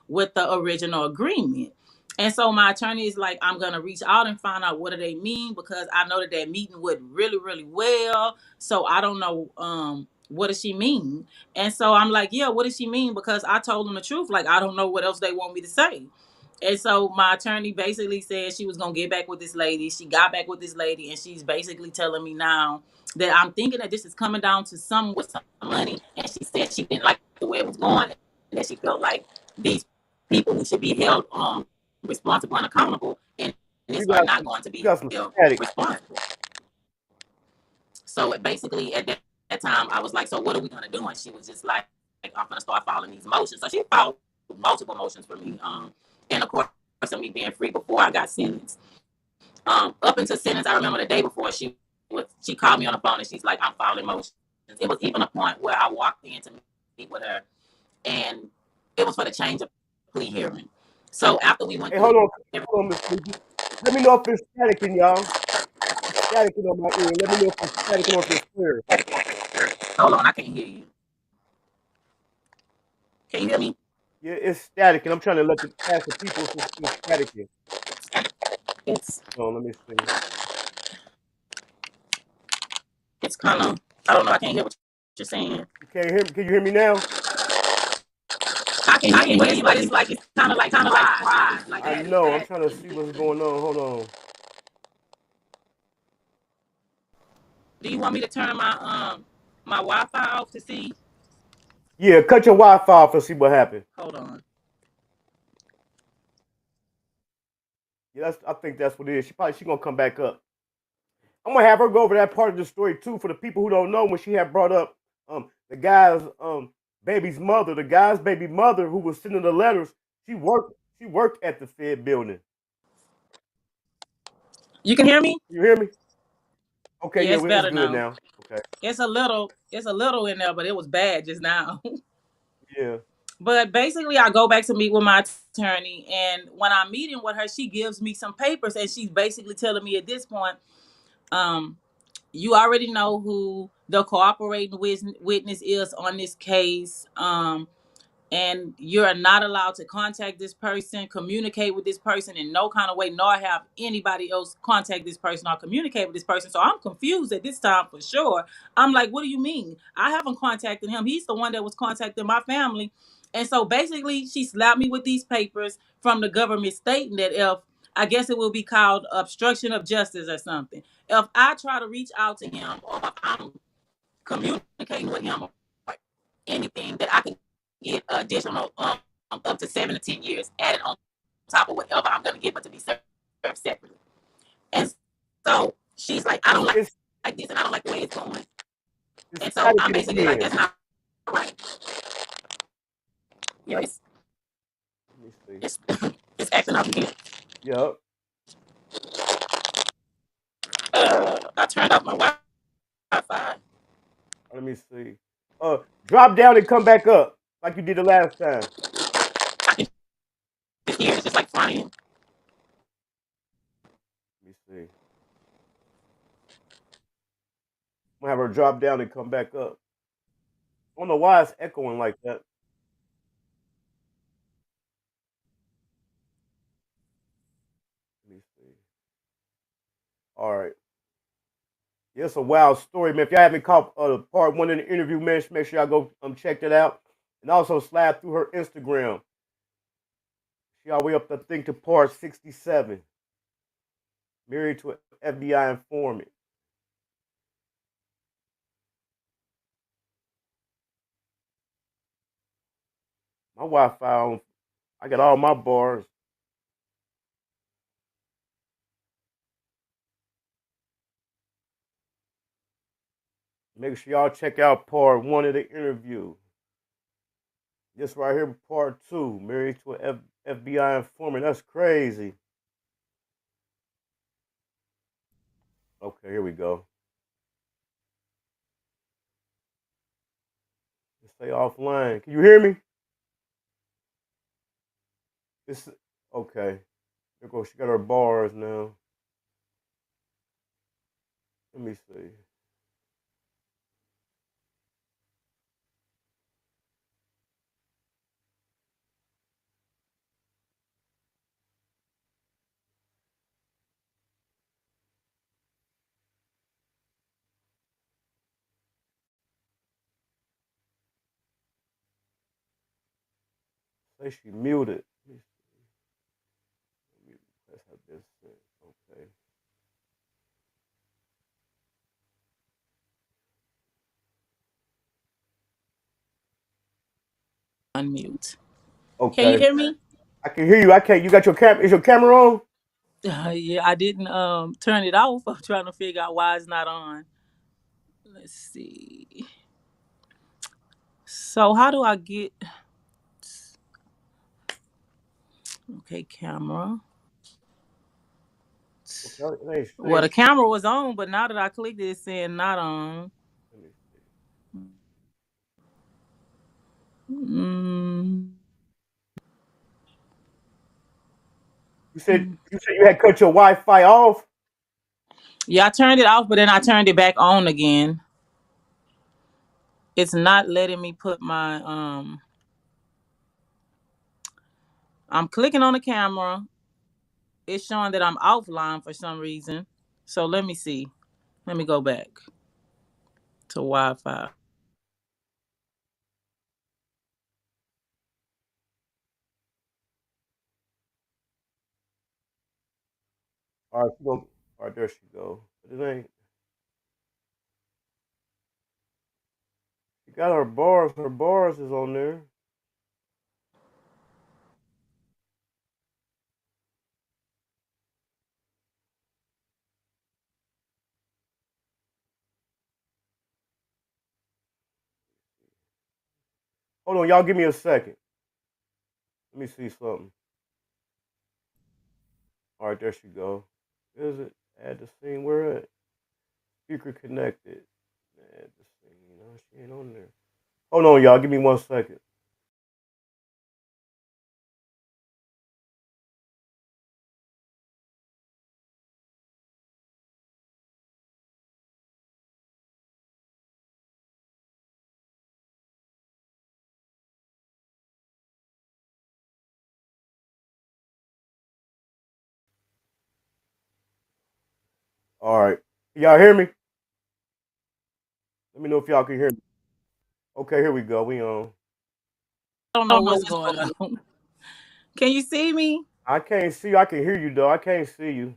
with the original agreement. And so my attorney is like, I'm going to reach out and find out what do they mean, because I know that meeting went really, really well. So I don't know what does she mean? And so I'm like, yeah, what does she mean? Because I told them the truth. Like, I don't know what else they want me to say. And so my attorney basically said she was gonna get back with this lady. She got back with this lady, and she's basically telling me now that I'm thinking that this is coming down to some with some money. And she said she didn't like the way it was going, and that she felt like these people who should be held responsible and accountable, and You this are got not some, going to you be got some held static. responsible. So it basically at that time I was like, so what are we gonna do? And she was just like I'm gonna start following these motions. So she followed multiple motions for me. And of course of me being free before I got sentenced. Up until sentence, I remember the day before she called me on the phone and she's like, I'm following motions. It was even a point where I walked in to meet with her, and it was for the change of plea hearing. So after we went Hey, through hold on, Miss Lizzie. Let me know if it's staticking, y'all. It's staticking on my end. Let me know if it's staticking or if it's clear. hold on, I can't hear you. Can you hear me? Yeah, it's static, and I'm trying to ask the people if it's still staticking. It's So let me see. it's kind of, I don't know, I can't hear what you're saying. You can't hear me? Can you hear me now? I can hear you, but it's like it's kind of like quiet, like I that. know. I'm trying to see what's going on. Hold on. Do you want me to turn my Wi-Fi off to see? Yeah, cut your Wi-Fi off and see what happens. Hold on. Yeah, I think that's what it is. She gonna come back up. I'm gonna have her go over that part of the story too for the people who don't know when she had brought up the guy's the guy's baby mother who was sending the letters. She worked at the Fed building. You can hear me? You hear me? Okay, Yeah, yeah, it's well, it's better good now. now. Okay. It's a little in there, but it was bad just now. Yeah. But basically, I go back to meet with my attorney, and when I'm meeting with her, she gives me some papers, and she's basically telling me at this point, um, you already know who the cooperating witness is on this case. And you're not allowed to contact this person, communicate with this person in no kind of way, nor have anybody else contact this person or communicate with this person. So I'm confused at this time for sure. I'm like, what do you mean? I haven't contacted him. He's the one that was contacting my family. And so basically, she slapped me with these papers from the government stating that if I guess it will be called obstruction of justice or something. If I try to reach out to him or if I'm communicating with him or anything, that I can get additional up to 7 to 10 years added on top of whatever I'm going to get, but to be served separately. And so she's like, I don't like this, and I don't like the way it's going. It's And so I'm staticking basically like, again. that's not right. You know, Let me see. it's, it's acting up again. Yep. I turned off my Wi-Fi. Let me see. Drop down and come back up like you did the last time. I can just hear it's just like flying. Let me see. I'm gonna have her drop down and come back up. I don't know why it's echoing like that. Let me see. All right. Yeah, it's a wild story, man. If y'all haven't caught part one of the interview, man, make sure y'all go check that out. And also slide through her Instagram. She all the way up, I think, to part 67. Married to an FBI informant. My Wi-Fi, I got all my bars. Make sure y'all check out part one of the interview. This right here, part two. Married to an FBI informant. That's crazy. Okay, here we go. Stay offline. Can you hear me? It's okay. There goes. She got her bars now. Let me see. Say she muted. That's how this okay. Unmute. Can you Okay. hear me? I can hear you. I can't. You got your camera? Is your camera on? Yeah, I didn't turn it off. I'm trying to figure out why it's not on. Let's see. So how do I get? Okay, camera. Okay, it ain't Well, the saying. camera was on, but now that I clicked it, it's saying not on. Let me see. Mm. You said you had cut your Wi-Fi off. Yeah, I turned it off, but then I turned it back on again. It's not letting me put my I'm clicking on the camera. It's showing that I'm offline for some reason. So let me see. Let me go back to Wi-Fi. All right, all right, there she go. But it ain't. She got her bars. Her bars is on there. Hold on, y'all. Give me a second. Let me see something. All right, there she go. Is it? Add the scene. Where at? Speaker connected. Add the scene. No, she ain't on there. Hold on, y'all. Give me 1 second. All right. Y'all hear me? Let me know if y'all can hear me. Okay, here we go. We on. I don't know what's going on. Can you see me? I can't see you. I can hear you though. I can't see you.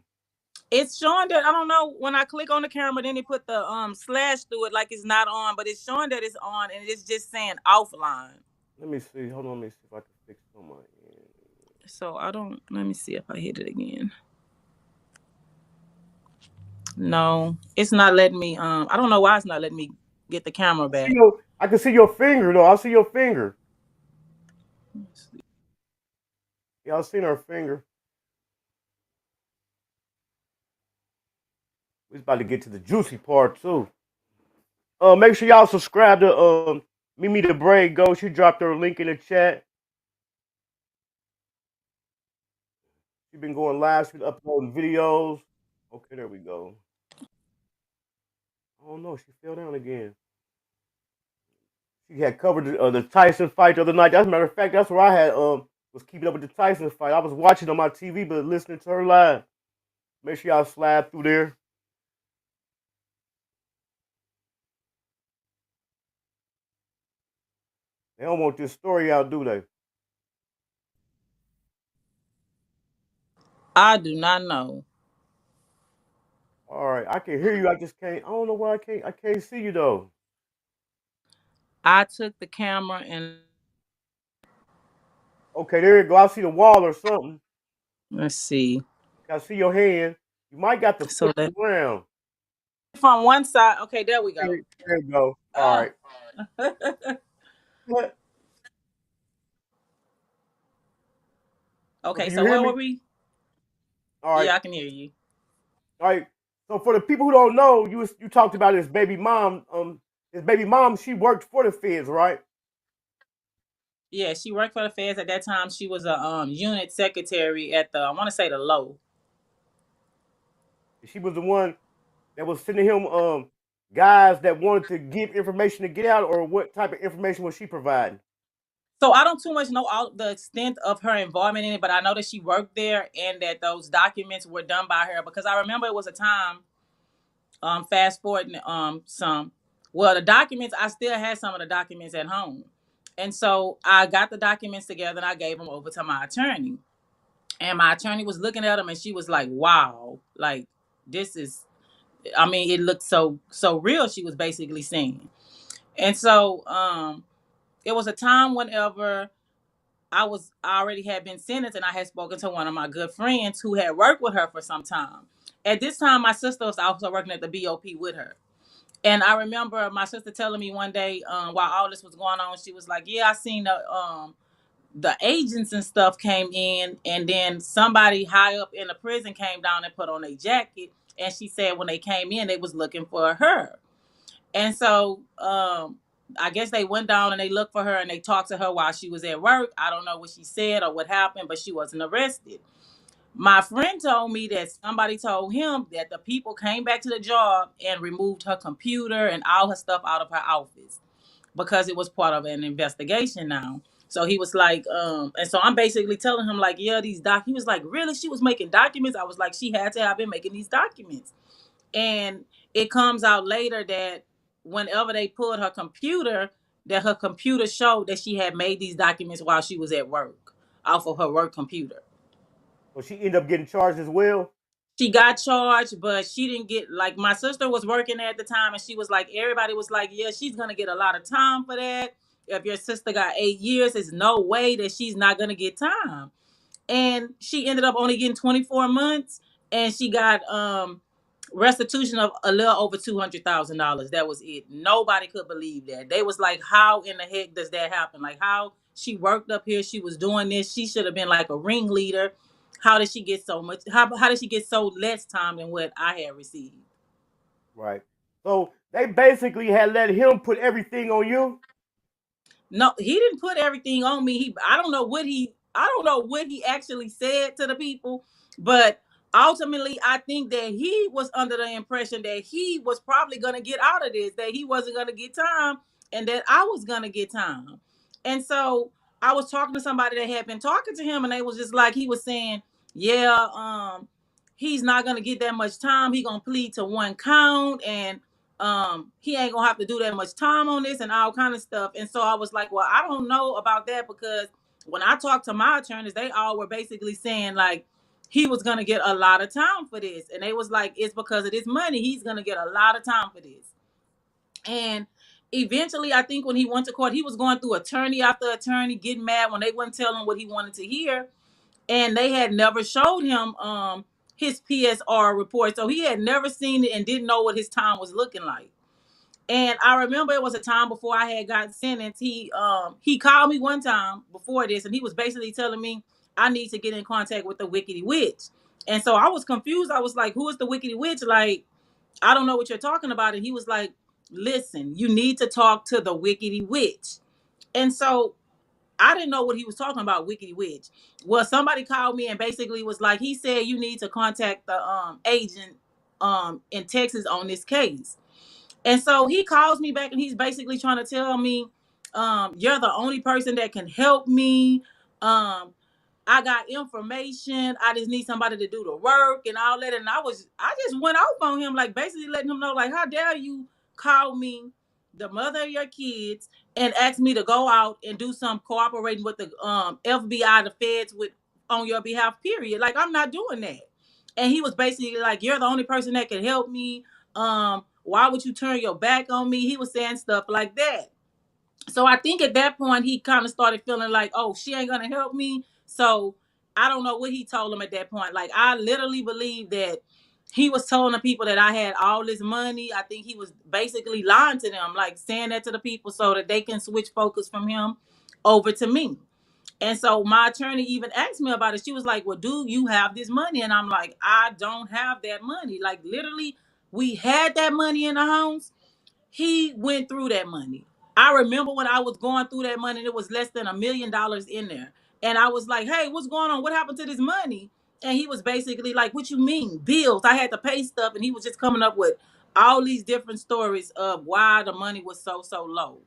It's showing that I don't know when I click on the camera, then they put the slash through it like it's not on, but it's showing that it's on and it's just saying offline. Let me see. Hold on. Let me see if I can fix it on my end. So I don't. Let me see if I hit it again. No, it's not letting me. I don't know why it's not letting me get the camera back. I can see your finger though. I see your finger. Yeah, I seen her finger. We about to get to the juicy part too. Make sure y'all subscribe to Mimi the Braid Go. She dropped her link in the chat. She been going live. She's uploading videos. Okay, there we go. Oh no, she fell down again. She had covered the Tyson fight the other night. As a matter of fact, that's where I had was keeping up with the Tyson fight. I was watching on my TV, but listening to her live. Make sure y'all slide through there. They don't want this story out, do they? I do not know. All right, I can hear you. I just can't. I don't know why I can't. I can't see you though. I took the camera and Okay, there you go. I see the wall or something. let's see. I see your hand. You might got to So flip that it around. from one side. Okay, there we go. There you go. All Oh. right. What? So Okay, can you so hear where me? were we? All right. Yeah, I can hear you. All right. So for the people who don't know, you talked about his baby mom. His baby mom, she worked for the feds, right? Yeah, she worked for the feds at that time. She was a unit secretary at the I want to say the low. She was the one that was sending him guys that wanted to give information to get out, or what type of information was she providing? So I don't too much know all the extent of her involvement in it, but I know that she worked there and that those documents were done by her because I remember it was a time, fast forward some. Well, the documents I still had some of the documents at home, And so I got the documents together and I gave them over to my attorney. And my attorney was looking at them and she was like, wow, like this is, I mean, it looked so real, she was basically saying. And so it was a time whenever I already had been sentenced and I had spoken to one of my good friends who had worked with her for some time. At this time, my sister was also working at the BOP with her. And I remember my sister telling me one day, while all this was going on, she was like, yeah, I seen the agents and stuff came in, and then somebody high up in the prison came down and put on a jacket. And she said when they came in, they was looking for her. And so I guess they went down and they looked for her and they talked to her while she was at work. I don't know what she said or what happened, but she wasn't arrested. My friend told me that somebody told him that the people came back to the job and removed her computer and all her stuff out of her office because it was part of an investigation now. So he was like, and so I'm basically telling him, like, yeah, he was like, really? She was making documents? I was like, she had to have been making these documents. And it comes out later that whenever they pulled her computer, that her computer showed that she had made these documents while she was at work off of her work computer. Well, she ended up getting charged as well. She got charged, but she didn't get, like, my sister was working there at the time and she was like, everybody was like, yeah, she's gonna get a lot of time for that. If your sister got 8 years, there's no way that she's not gonna get time. And she ended up only getting 24 months, and she got restitution of a little over $200,000. That was it. Nobody could believe that. They was like, how in the heck does that happen? Like, how she worked up here, she was doing this, she should have been like a ringleader. How did she get so much? How did she get so less time than what I had received? Right. So they basically had let him put everything on you. No, he didn't put everything on me. I don't know what he actually said to the people, but ultimately I think that he was under the impression that he was probably going to get out of this, that he wasn't going to get time and that I was going to get time. And so I was talking to somebody that had been talking to him and they was just like, he was saying, yeah, he's not going to get that much time. He going to plead to one count and he ain't gonna have to do that much time on this and all kind of stuff. And so I was like, well, I don't know about that, because when I talked to my attorneys, they all were basically saying like he was gonna get a lot of time for this, and they was like, it's because of this money, he's gonna get a lot of time for this. And eventually I think when he went to court, he was going through attorney after attorney, getting mad when they wouldn't tell him what he wanted to hear, and they had never showed him his PSR report, so he had never seen it and didn't know what his time was looking like. And I remember it was a time before I had got sentenced. He called me one time before this, and he was basically telling me I need to get in contact with the Wickedy Witch. And so I was confused. I was like, who is the Wickedy Witch? Like, I don't know what you're talking about. And he was like, listen, you need to talk to the Wickedy Witch. And so I didn't know what he was talking about, Wickedy Witch. Well, somebody called me and basically was like, he said you need to contact the agent in Texas on this case. And so he calls me back and he's basically trying to tell me, you're the only person that can help me. I got information. I just need somebody to do the work and all that. And I just went off on him, like basically letting him know, like, how dare you call me, the mother of your kids, and ask me to go out and do some cooperating with the FBI, the feds, with on your behalf, period. Like, I'm not doing that. And he was basically like, you're the only person that can help me. Why would you turn your back on me? He was saying stuff like that. So I think at that point he kind of started feeling like, oh, she ain't gonna help me. So I don't know what he told him at that point. Like, I literally believe that he was telling the people that I had all this money. I think he was basically lying to them, like saying that to the people so that they can switch focus from him over to me. And so my attorney even asked me about it. She was like, well, do you have this money? And I'm like, I don't have that money. Like, literally, we had that money in the house. He went through that money. I remember when I was going through that money, it was less than $1 million in there. And I was like, hey, what's going on? What happened to this money? And he was basically like, what you mean? Bills. I had to pay stuff. And he was just coming up with all these different stories of why the money was so low.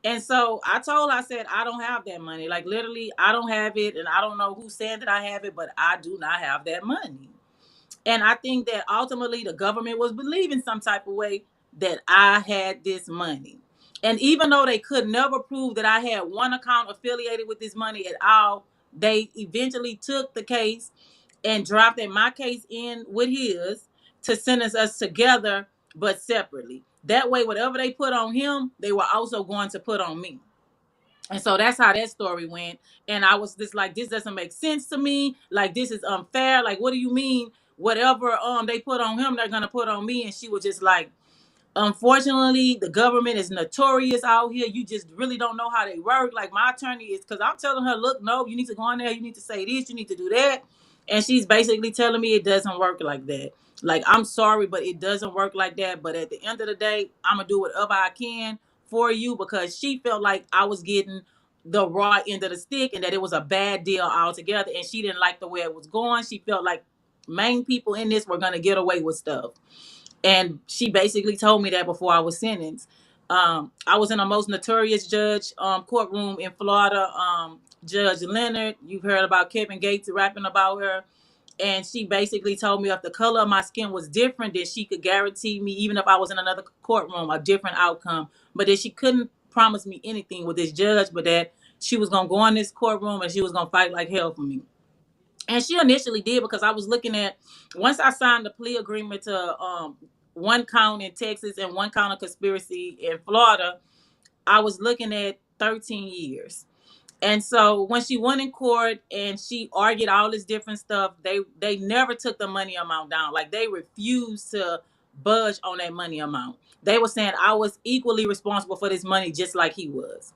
And so I said, I don't have that money. Like, literally, I don't have it. And I don't know who said that I have it, but I do not have that money. And I think that ultimately the government was believing some type of way that I had this money. And even though they could never prove that I had one account affiliated with this money at all, they eventually took the case and dropped my case in with his to sentence us together, but separately. That way, whatever they put on him, they were also going to put on me. And so that's how that story went. And I was just like, this doesn't make sense to me. Like, this is unfair. Like, what do you mean? Whatever they put on him, they're gonna put on me. And she was just like, unfortunately, the government is notorious out here. You just really don't know how they work. Like, my attorney is, because I'm telling her, look, no, you need to go in there. You need to say this. You need to do that. And she's basically telling me it doesn't work like that. Like, I'm sorry, but it doesn't work like that. But at the end of the day, I'm going to do whatever I can for you, because she felt like I was getting the raw end of the stick and that it was a bad deal altogether. And she didn't like the way it was going. She felt like main people in this were going to get away with stuff. And she basically told me that before I was sentenced. I was in a most notorious judge courtroom in Florida. Judge Leonard, you've heard about Kevin Gates rapping about her. And she basically told me if the color of my skin was different, then she could guarantee me, even if I was in another courtroom, a different outcome. But that she couldn't promise me anything with this judge, but that she was going to go in this courtroom and she was going to fight like hell for me. And she initially did, because I was looking at, once I signed the plea agreement to one count in Texas and one count of conspiracy in Florida, I was looking at 13 years. And so when she went in court and she argued all this different stuff, they never took the money amount down. Like, they refused to budge on that money amount. They were saying I was equally responsible for this money, just like he was.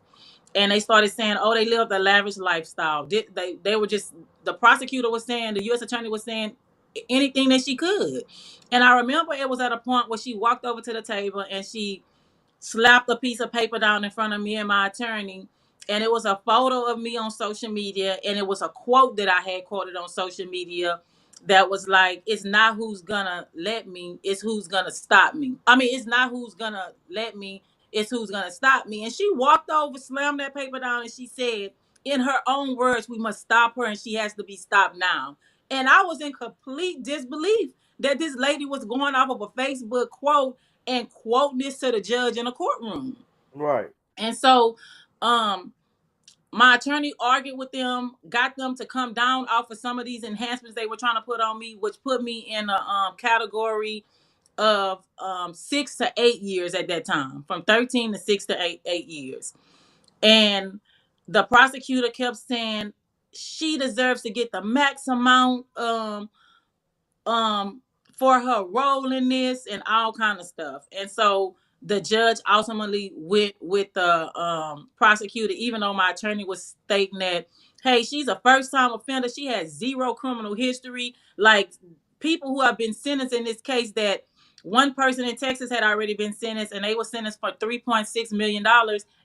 And they started saying, oh, they lived a lavish lifestyle. They were just, the prosecutor was saying, the U.S. attorney was saying anything that she could. And I remember it was at a point where she walked over to the table and she slapped a piece of paper down in front of me and my attorney. And it was a photo of me on social media. And it was a quote that I had quoted on social media that was like, it's not who's gonna let me, it's who's gonna stop me. I mean, it's not who's gonna let me, it's who's gonna stop me. And she walked over, slammed that paper down, and she said, in her own words, we must stop her and she has to be stopped now. And I was in complete disbelief that this lady was going off of a Facebook quote and quoting this to the judge in a courtroom. Right. And so my attorney argued with them, got them to come down off of some of these enhancements they were trying to put on me, which put me in a category of 6 to 8 years at that time, from 13 to 6 to 8 years. And the prosecutor kept saying she deserves to get the max amount for her role in this and all kind of stuff. And so the judge ultimately went with the prosecutor, even though my attorney was stating that, hey, she's a first-time offender. She has zero criminal history. Like, people who have been sentenced in this case, that one person in Texas had already been sentenced, and they were sentenced for $3.6 million,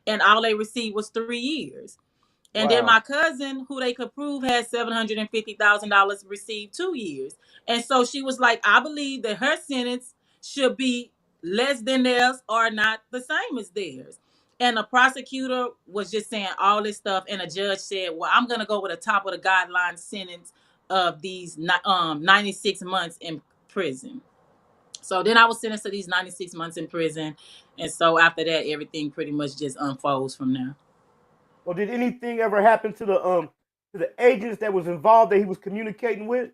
and all they received was 3 years. And then my cousin, who they could prove had $750,000, received 2 years. And so she was like, I believe that her sentence should be less than theirs or not the same as theirs. And the prosecutor was just saying all this stuff. And the judge said, well, I'm going to go with the top of the guideline sentence of these 96 months in prison. So then I was sentenced to these 96 months in prison. And so after that, everything pretty much just unfolds from there. Well, did anything ever happen to the agents that was involved that he was communicating with?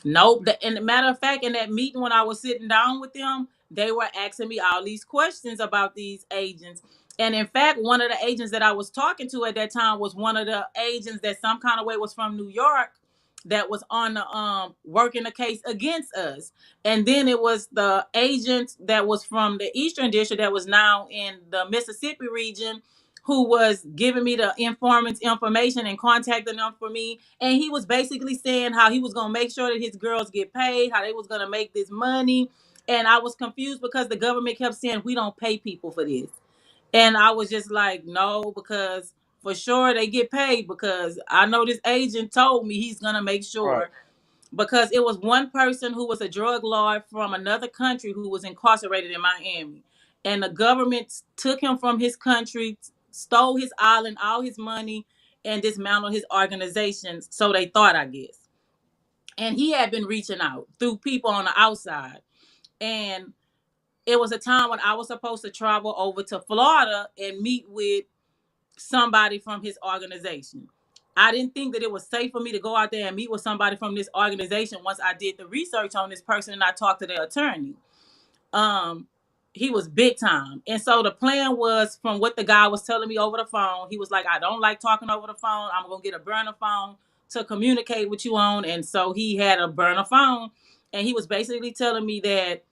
Nope. And matter of fact, in that meeting when I was sitting down with them, they were asking me all these questions about these agents. And in fact, one of the agents that I was talking to at that time was one of the agents that some kind of way was from New York, that was on the working the case against us. And then it was the agent that was from the Eastern District that was now in the Mississippi region, who was giving me the informant's information and contacting them for me. And he was basically saying how he was going to make sure that his girls get paid, how they was going to make this money. And I was confused because the government kept saying, we don't pay people for this. And I was just like, no, because for sure they get paid, because I know this agent told me he's going to make sure. Right. Because it was one person who was a drug lord from another country who was incarcerated in Miami. And the government took him from his country, stole his island, all his money, and dismantled his organizations. So they thought, I guess. And he had been reaching out through people on the outside. And it was a time when I was supposed to travel over to Florida and meet with somebody from his organization. I didn't think that it was safe for me to go out there and meet with somebody from this organization once I did the research on this person and I talked to their attorney. Um, he was big time. And so the plan was, from what the guy was telling me over the phone, he was like, I don't like talking over the phone. I'm going to get a burner phone to communicate with you on. And so he had a burner phone. And he was basically telling me that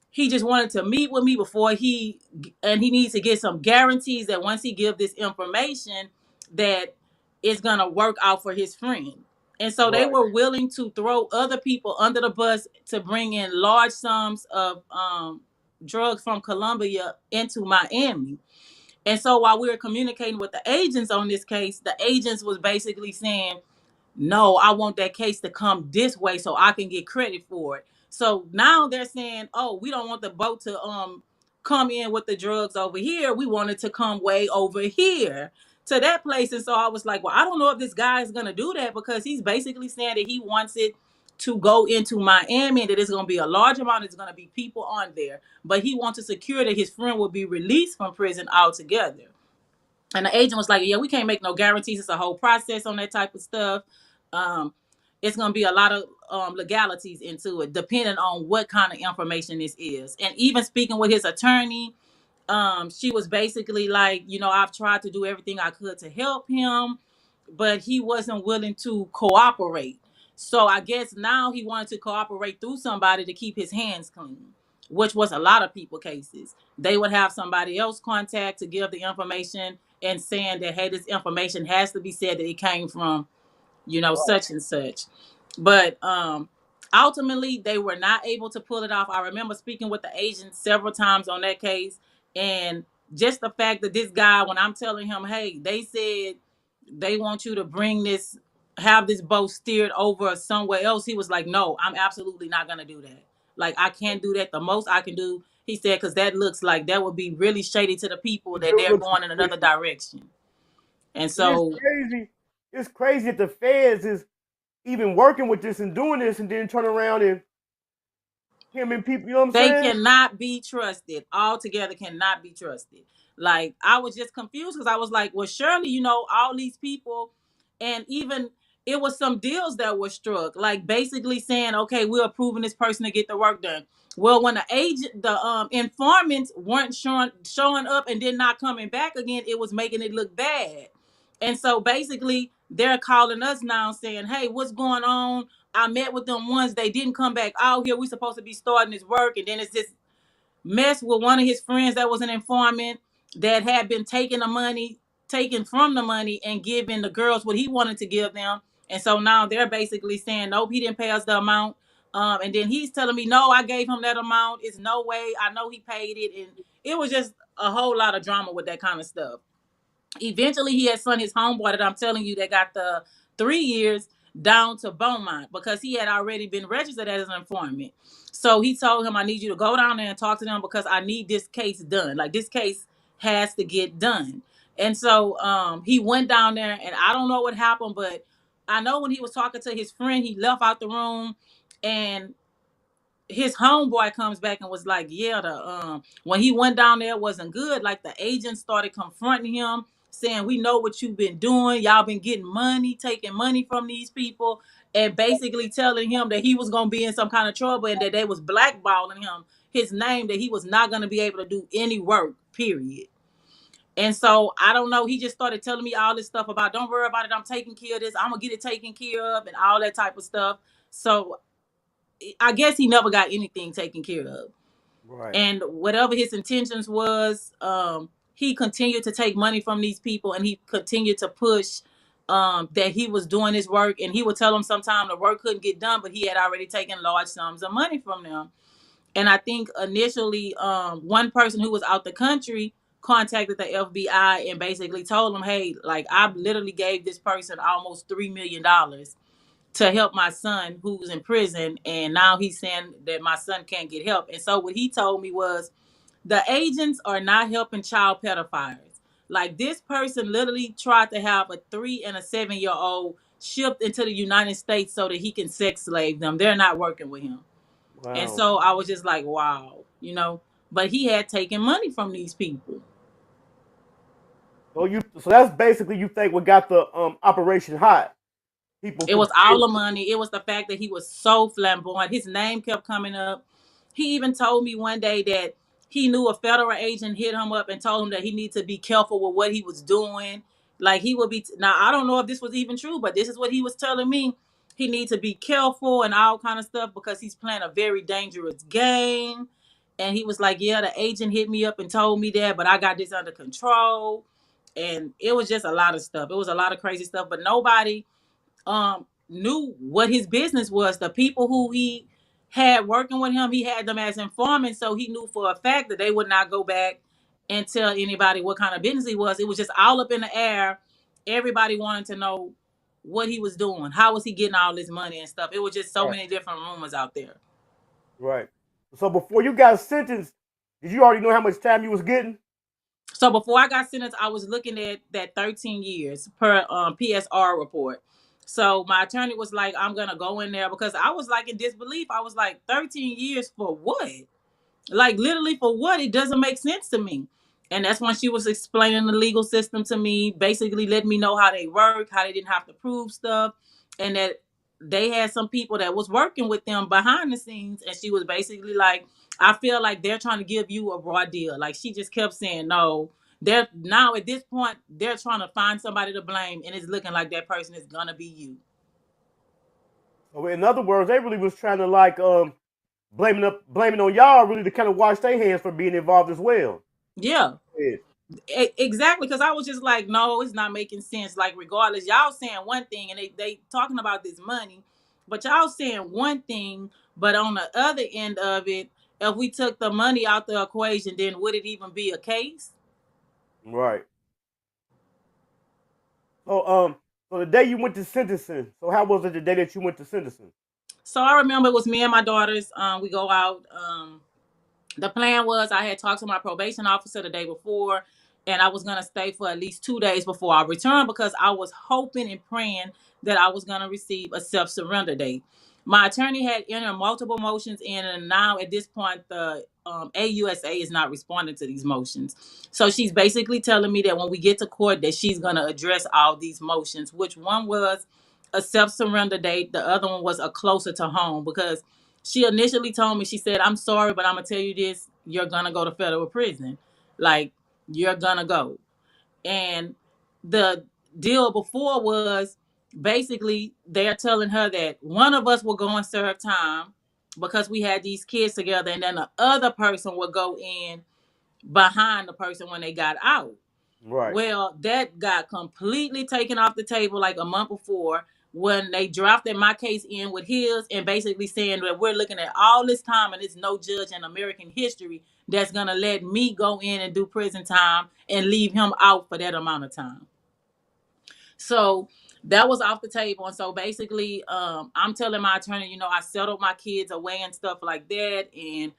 he just wanted to meet with me before he needs to get some guarantees that once he give this information that it's gonna work out for his friend. And so they Right. were willing to throw other people under the bus to bring in large sums of drugs from Colombia into Miami. And so while we were communicating with the agents on this case, the agents was basically saying, no, I want that case to come this way so I can get credit for it. So now they're saying, oh, we don't want the boat to come in with the drugs over here. We want it to come way over here to that place. And so I was like, well, I don't know if this guy is gonna do that, because he's basically saying that he wants it to go into Miami and that it's gonna be a large amount, it's gonna be people on there. But he wants to secure that his friend will be released from prison altogether. And the agent was like, yeah, we can't make no guarantees. It's a whole process on that type of stuff. Um, it's going to be a lot of legalities into it, depending on what kind of information this is. And even speaking with his attorney, she was basically like, I've tried to do everything I could to help him, but he wasn't willing to cooperate. So I guess now he wanted to cooperate through somebody to keep his hands clean, which was a lot of people cases. They would have somebody else contact to give the information and saying that, hey, this information has to be said that it came from, such and such. But ultimately, they were not able to pull it off. I remember speaking with the agent several times on that case. And just the fact that this guy, when I'm telling him, hey, they said they want you to have this boat steered over somewhere else, he was like, no, I'm absolutely not going to do that. Like, I can't do that. The most I can do, he said, because that looks like that would be really shady to the people that they're going in another direction. And so it's crazy. It's crazy that the feds is even working with this and doing this, and then turn around and him and people. You know what I'm they saying? cannot be trusted. Altogether cannot be trusted. Like, I was just confused because I was like, well, surely, all these people, and even it was some deals that were struck, like basically saying, okay, we're approving this person to get the work done. Well, when the informants weren't showing up and then not coming back again, it was making it look bad. And so basically they're calling us now saying, hey, what's going on? I met with them once. They didn't come back out here. We supposed to be starting this work. And then it's this mess with one of his friends that was an informant that had been taken from the money and giving the girls what he wanted to give them. And so now they're basically saying, nope, he didn't pay us the amount. And then he's telling me, no, I gave him that amount. It's no way. I know he paid it. And it was just a whole lot of drama with that kind of stuff. Eventually, he had sent his homeboy that I'm telling you that got the 3 years down to Beaumont because he had already been registered as an informant. So he told him, I need you to go down there and talk to them because I need this case done. Like, this case has to get done. And so he went down there, and I don't know what happened, but I know when he was talking to his friend, he left out the room, and his homeboy comes back and was like, yeah, the when he went down there, it wasn't good. Like, the agent started confronting him, saying, we know what you've been doing. Y'all been getting money, taking money from these people, and basically telling him that he was going to be in some kind of trouble and that they was blackballing him, his name, that he was not going to be able to do any work, period. And so I don't know. He just started telling me all this stuff about, don't worry about it. I'm taking care of this. I'm going to get it taken care of and all that type of stuff. So I guess he never got anything taken care of. Right. And whatever his intentions was, he continued to take money from these people, and he continued to push that he was doing his work. And he would tell them sometime the work couldn't get done, but he had already taken large sums of money from them. And I think initially, one person who was out the country contacted the FBI and basically told them, hey, like, I literally gave this person almost $3 million to help my son who's in prison, and now he's saying that my son can't get help. And so what he told me was, the agents are not helping child pedophiles. Like, this person literally tried to have a 3 and a 7-year-old shipped into the United States so that he can sex slave them. They're not working with him. Wow. And so I was just like, wow, but he had taken money from these people. So that's basically you think what got the operation hot. People It was all compared. the money. It was the fact that he was so flamboyant. His name kept coming up. He even told me one day that he knew a federal agent hit him up and told him that he needed to be careful with what he was doing. Like he would be now. I don't know if this was even true, but this is what he was telling me. He needs to be careful and all kind of stuff because he's playing a very dangerous game. And he was like, "Yeah, the agent hit me up and told me that, but I got this under control." And it was just a lot of stuff. It was a lot of crazy stuff, but nobody knew what his business was. The people who he had working with him, he had them as informants, so he knew for a fact that they would not go back and tell anybody what kind of business he was. It was just all up in the air. Everybody wanted to know what he was doing. How was he getting all this money and stuff? It was just so Right. many different rumors out there. Right. So before you got sentenced, did you already know how much time you was getting? So before I got sentenced, I was looking at that 13 years per PSR report. So my attorney was like, I'm going to go in there because I was like in disbelief. I was like, 13 years for what? Like literally for what? It doesn't make sense to me. And that's when she was explaining the legal system to me, basically letting me know how they work, how they didn't have to prove stuff, and that they had some people that was working with them behind the scenes. And she was basically like, I feel like they're trying to give you a raw deal. Like she just kept saying, no, they're now at this point, they're trying to find somebody to blame, and it's looking like that person is gonna be you. So in other words, they really was trying to like blaming on y'all really to kind of wash their hands for being involved as well. Yeah. Yeah. Exactly, because I was just like, no, it's not making sense. Like, regardless, y'all saying one thing and they talking about this money, but y'all saying one thing, but on the other end of it, if we took the money out the equation, then would it even be a case? Right. So so the day you went to sentencing, so how was it the day that you went to sentencing? So I remember it was me and my daughters. We go out. The plan was I had talked to my probation officer the day before, and I was going to stay for at least 2 days before I returned because I was hoping and praying that I was going to receive a self-surrender date. My attorney had entered multiple motions in, and now at this point, the AUSA is not responding to these motions. So she's basically telling me that when we get to court, that she's going to address all these motions, which one was a self-surrender date. The other one was a closer to home because she initially told me, she said, I'm sorry, but I'm going to tell you this. You're going to go to federal prison. Like, you're going to go. And the deal before was basically they're telling her that one of us will go and serve time because we had these kids together. And then the other person will go in behind the person when they got out. Right. Well, that got completely taken off the table like a month before when they drafted my case in with his and basically saying that we're looking at all this time and there's no judge in American history that's going to let me go in and do prison time and leave him out for that amount of time. So that was off the table. And so basically, I'm telling my attorney, I settled my kids away and stuff like that. And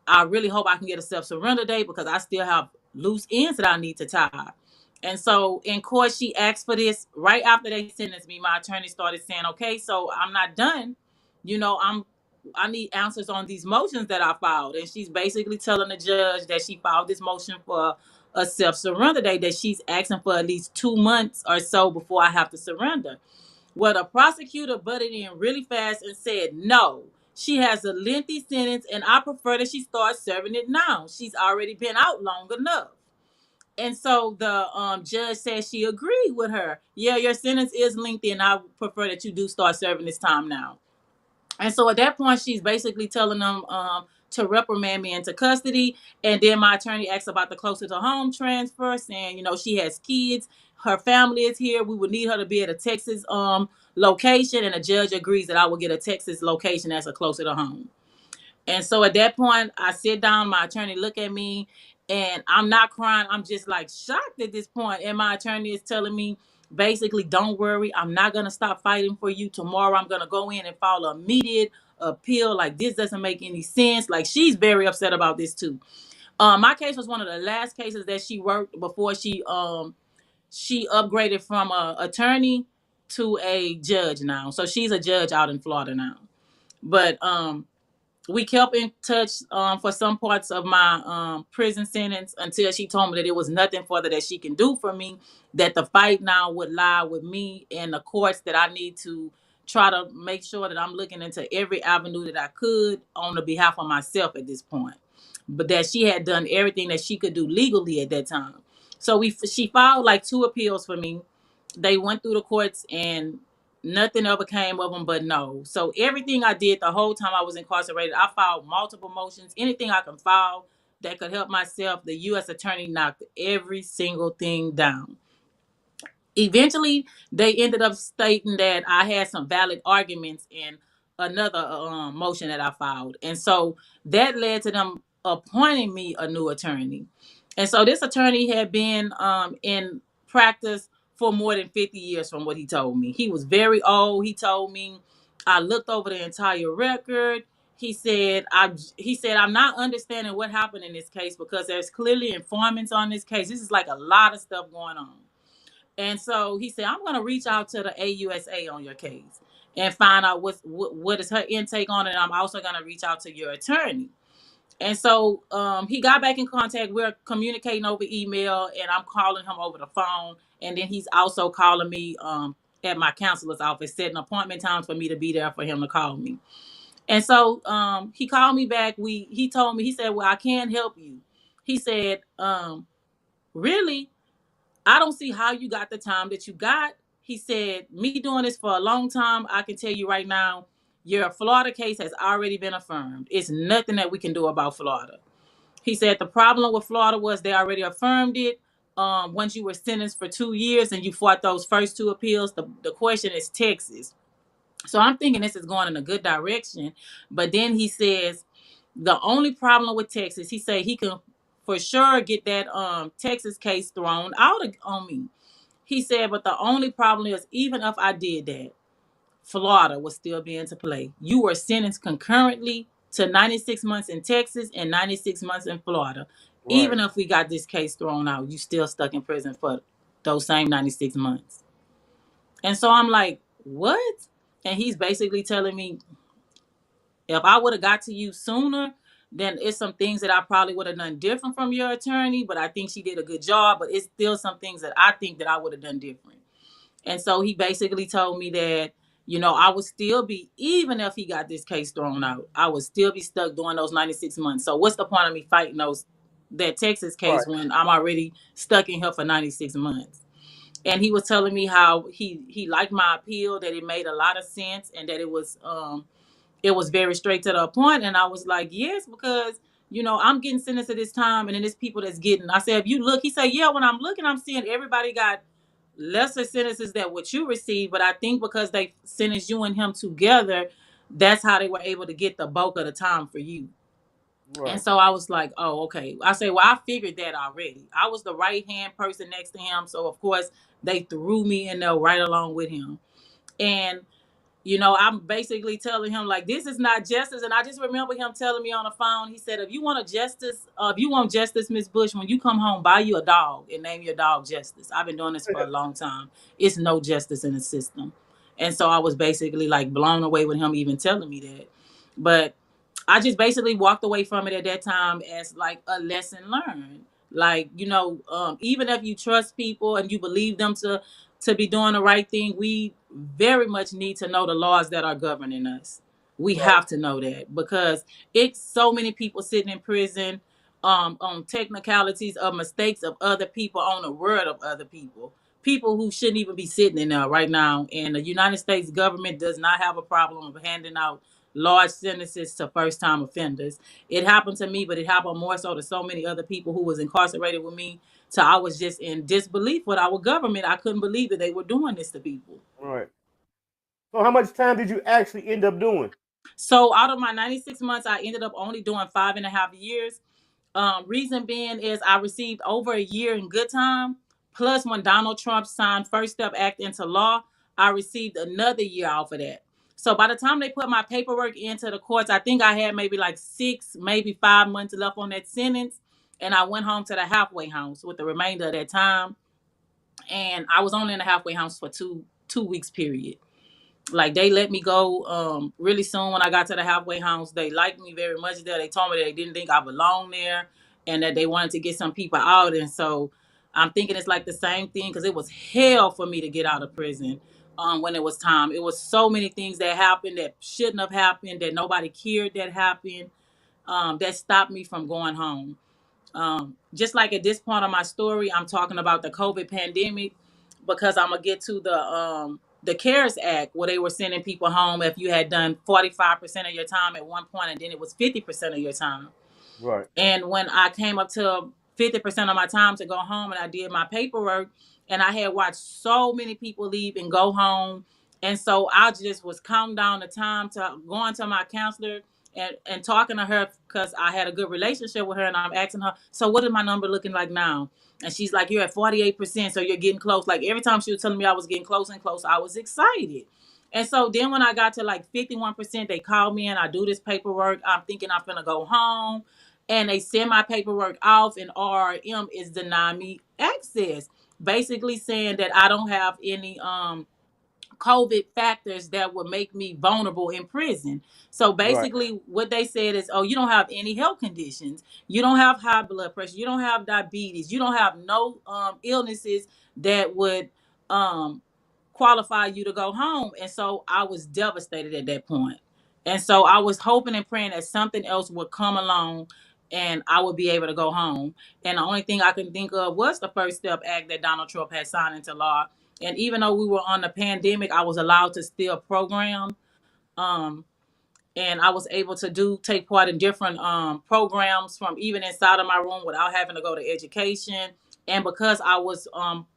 I really hope I can get a self-surrender date because I still have loose ends that I need to tie. And so in court, she asked for this right after they sentenced me. My attorney started saying, okay, so I'm not done. I need answers on these motions that I filed. And she's basically telling the judge that she filed this motion for a self-surrender date, that she's asking for at least 2 months or so before I have to surrender. Well, the prosecutor butted in really fast and said, no, she has a lengthy sentence and I prefer that she starts serving it now. She's already been out long enough. And so the judge said she agreed with her. Yeah, your sentence is lengthy and I prefer that you do start serving this time now. And so at that point, she's basically telling them to reprimand me into custody. And then my attorney asked about the closer to home transfer, saying, she has kids, her family is here. We would need her to be at a Texas location. And the judge agrees that I will get a Texas location as a closer to home. And so at that point, I sit down, my attorney look at me, and I'm not crying. I'm just like shocked at this point. And my attorney is telling me, basically, don't worry. I'm not going to stop fighting for you. Tomorrow, I'm going to go in and file an immediate appeal. Like, this doesn't make any sense. Like, she's very upset about this, too. My case was one of the last cases that she worked before she upgraded from a attorney to a judge now. So she's a judge out in Florida now. But we kept in touch for some parts of my prison sentence until she told me that it was nothing further that she can do for me, that the fight now would lie with me and the courts, that I need to try to make sure that I'm looking into every avenue that I could on the behalf of myself at this point. But that she had done everything that she could do legally at that time. So she filed like 2 appeals for me. They went through the courts and nothing ever came of them but no. So everything I did the whole time I was incarcerated, I filed multiple motions, anything I can file that could help myself. The U.S. attorney knocked every single thing down. Eventually, they ended up stating that I had some valid arguments in another motion that I filed. And so that led to them appointing me a new attorney. And so this attorney had been in practice for more than 50 years from what he told me. He was very old. He told me, I looked over the entire record. He said I'm not understanding what happened in this case because there's clearly informants on this case. This is like a lot of stuff going on. And so he said, I'm going to reach out to the AUSA on your case and find out what is her intake on it. And I'm also going to reach out to your attorney. And so he got back in contact. We're communicating over email, and I'm calling him over the phone. And then he's also calling me at my counselor's office, setting appointment times for me to be there for him to call me. And so he called me back. He told me, he said, well, I can't help you. He said, really? I don't see how you got the time that you got. He said, me doing this for a long time, I can tell you right now, your Florida case has already been affirmed. It's nothing that we can do about Florida. He said the problem with Florida was they already affirmed it. Once you were sentenced for 2 years and you fought those first 2 appeals, the question is Texas. So I'm thinking this is going in a good direction. But then he says the only problem with Texas, he said he can for sure get that Texas case thrown out on me. He said, but the only problem is even if I did that, Florida would still be into play. You were sentenced concurrently to 96 months in Texas and 96 months in Florida. Right. Even if we got this case thrown out, you still stuck in prison for those same 96 months. And so I'm like, what? And he's basically telling me, if I would have got to you sooner, then it's some things that I probably would have done different from your attorney, but I think she did a good job, but it's still some things that I think that I would have done different. And so he basically told me that, I would still be, even if he got this case thrown out, I would still be stuck doing those 96 months. So what's the point of me fighting that Texas case when I'm already stuck in here for 96 months? And he was telling me how he liked my appeal, that it made a lot of sense, and that it was very straight to the point. And I was like, yes, because, I'm getting sentenced at this time. And then there's people that's getting, I said, if you look, he said, yeah, when I'm looking, I'm seeing everybody got lesser sentences than what you received. But I think because they sentenced you and him together, that's how they were able to get the bulk of the time for you. Right. And so I was like, oh, okay. I said, well, I figured that already. I was the right-hand person next to him. So, of course, they threw me in there right along with him. And I'm basically telling him, like, this is not justice. And I just remember him telling me on the phone, he said, if you want justice, Miss Bush, when you come home, buy you a dog and name your dog Justice. I've been doing this for a long time. It's no justice in the system. And so I was basically like blown away with him even telling me that. But I just basically walked away from it at that time as like a lesson learned. Like, even if you trust people and you believe them to be doing the right thing, we very much need to know the laws that are governing us. We have to know that, because it's so many people sitting in prison on technicalities of mistakes of other people, on the word of other people who shouldn't even be sitting in there right now. And the United States government does not have a problem of handing out large sentences to first-time offenders. It happened to me, but it happened more so to so many other people who was incarcerated with me. So I was just in disbelief with our government. I couldn't believe that they were doing this to people. All right. So how much time did you actually end up doing? So out of my 96 months, I ended up only doing 5.5 years. Reason being is I received over a year in good time. Plus, when Donald Trump signed First Step Act into law, I received another year off of that. So by the time they put my paperwork into the courts, I think I had maybe like 6, maybe 5 months left on that sentence. And I went home to the halfway house with the remainder of that time. And I was only in the halfway house for two weeks period. Like they let me go really soon when I got to the halfway house. They liked me very much there. They told me that they didn't think I belonged there and that they wanted to get some people out. And so I'm thinking it's like the same thing because it was hell for me to get out of prison when it was time. It was so many things that happened that shouldn't have happened, that nobody cared that happened, that stopped me from going home. Just like at this point of my story, I'm talking about the COVID pandemic because I'm gonna get to the CARES Act where they were sending people home if you had done 45% of your time at one point and then it was 50% of your time. Right. And when I came up to 50% of my time to go home and I did my paperwork and I had watched so many people leave and go home. And so I just was counting down the time to going to my counselor and talking to her because I had a good relationship with her and I'm asking her, so what is my number looking like now? And she's like, you're at 48%, so you're getting close. Like every time she was telling me I was getting close and close, I was excited. And so then when I got to like 51%, they called me and I do this paperwork. I'm thinking I'm gonna go home and they send my paperwork off and RM is denying me access, basically saying that I don't have any COVID factors that would make me vulnerable in prison. So Right. basically what they said is, oh, you don't have any health conditions, you don't have high blood pressure, you don't have diabetes, you don't have no illnesses that would um qualify you to go home. And so I was devastated at that point. And so I was hoping and praying that something else would come along and I would be able to go home. And the only thing I can think of was the First Step Act that Donald Trump had signed into law. And even though we were on the pandemic, I was allowed to still program. Um, and I was able to take part in different programs from even inside of my room without having to go to education. And because I was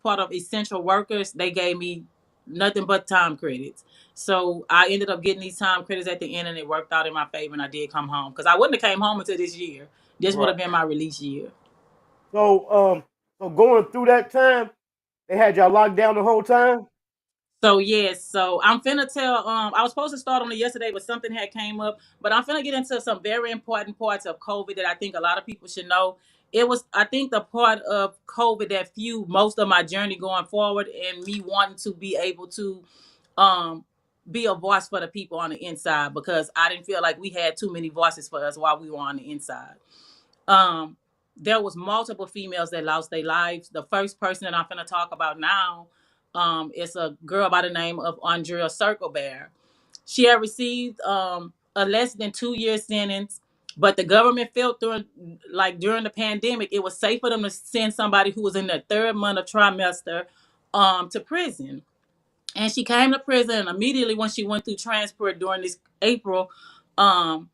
part of essential workers, they gave me nothing but time credits. So I ended up getting these time credits at the end, and it worked out in my favor. And I did come home because I wouldn't have came home until this year. This would Right. have been my release year. So going through that time, they had y'all locked down the whole time. So yes, so I'm finna tell. I was supposed to start on it yesterday, but something had came up. But I'm finna get into some very important parts of COVID that I think a lot of people should know. It was, I think, the part of COVID that fueled most of my journey going forward, and me wanting to be able to, um, be a voice for the people on the inside because I didn't feel like we had too many voices for us while we were on the inside. Um, there was multiple females that lost their lives. The first person that I'm going to talk about now is a girl by the name of Andrea Circlebear. She had received a less than 2 year sentence, but the government felt during the pandemic, it was safe for them to send somebody who was in their third month of trimester to prison. And she came to prison, and immediately when she went through transport during this April, um,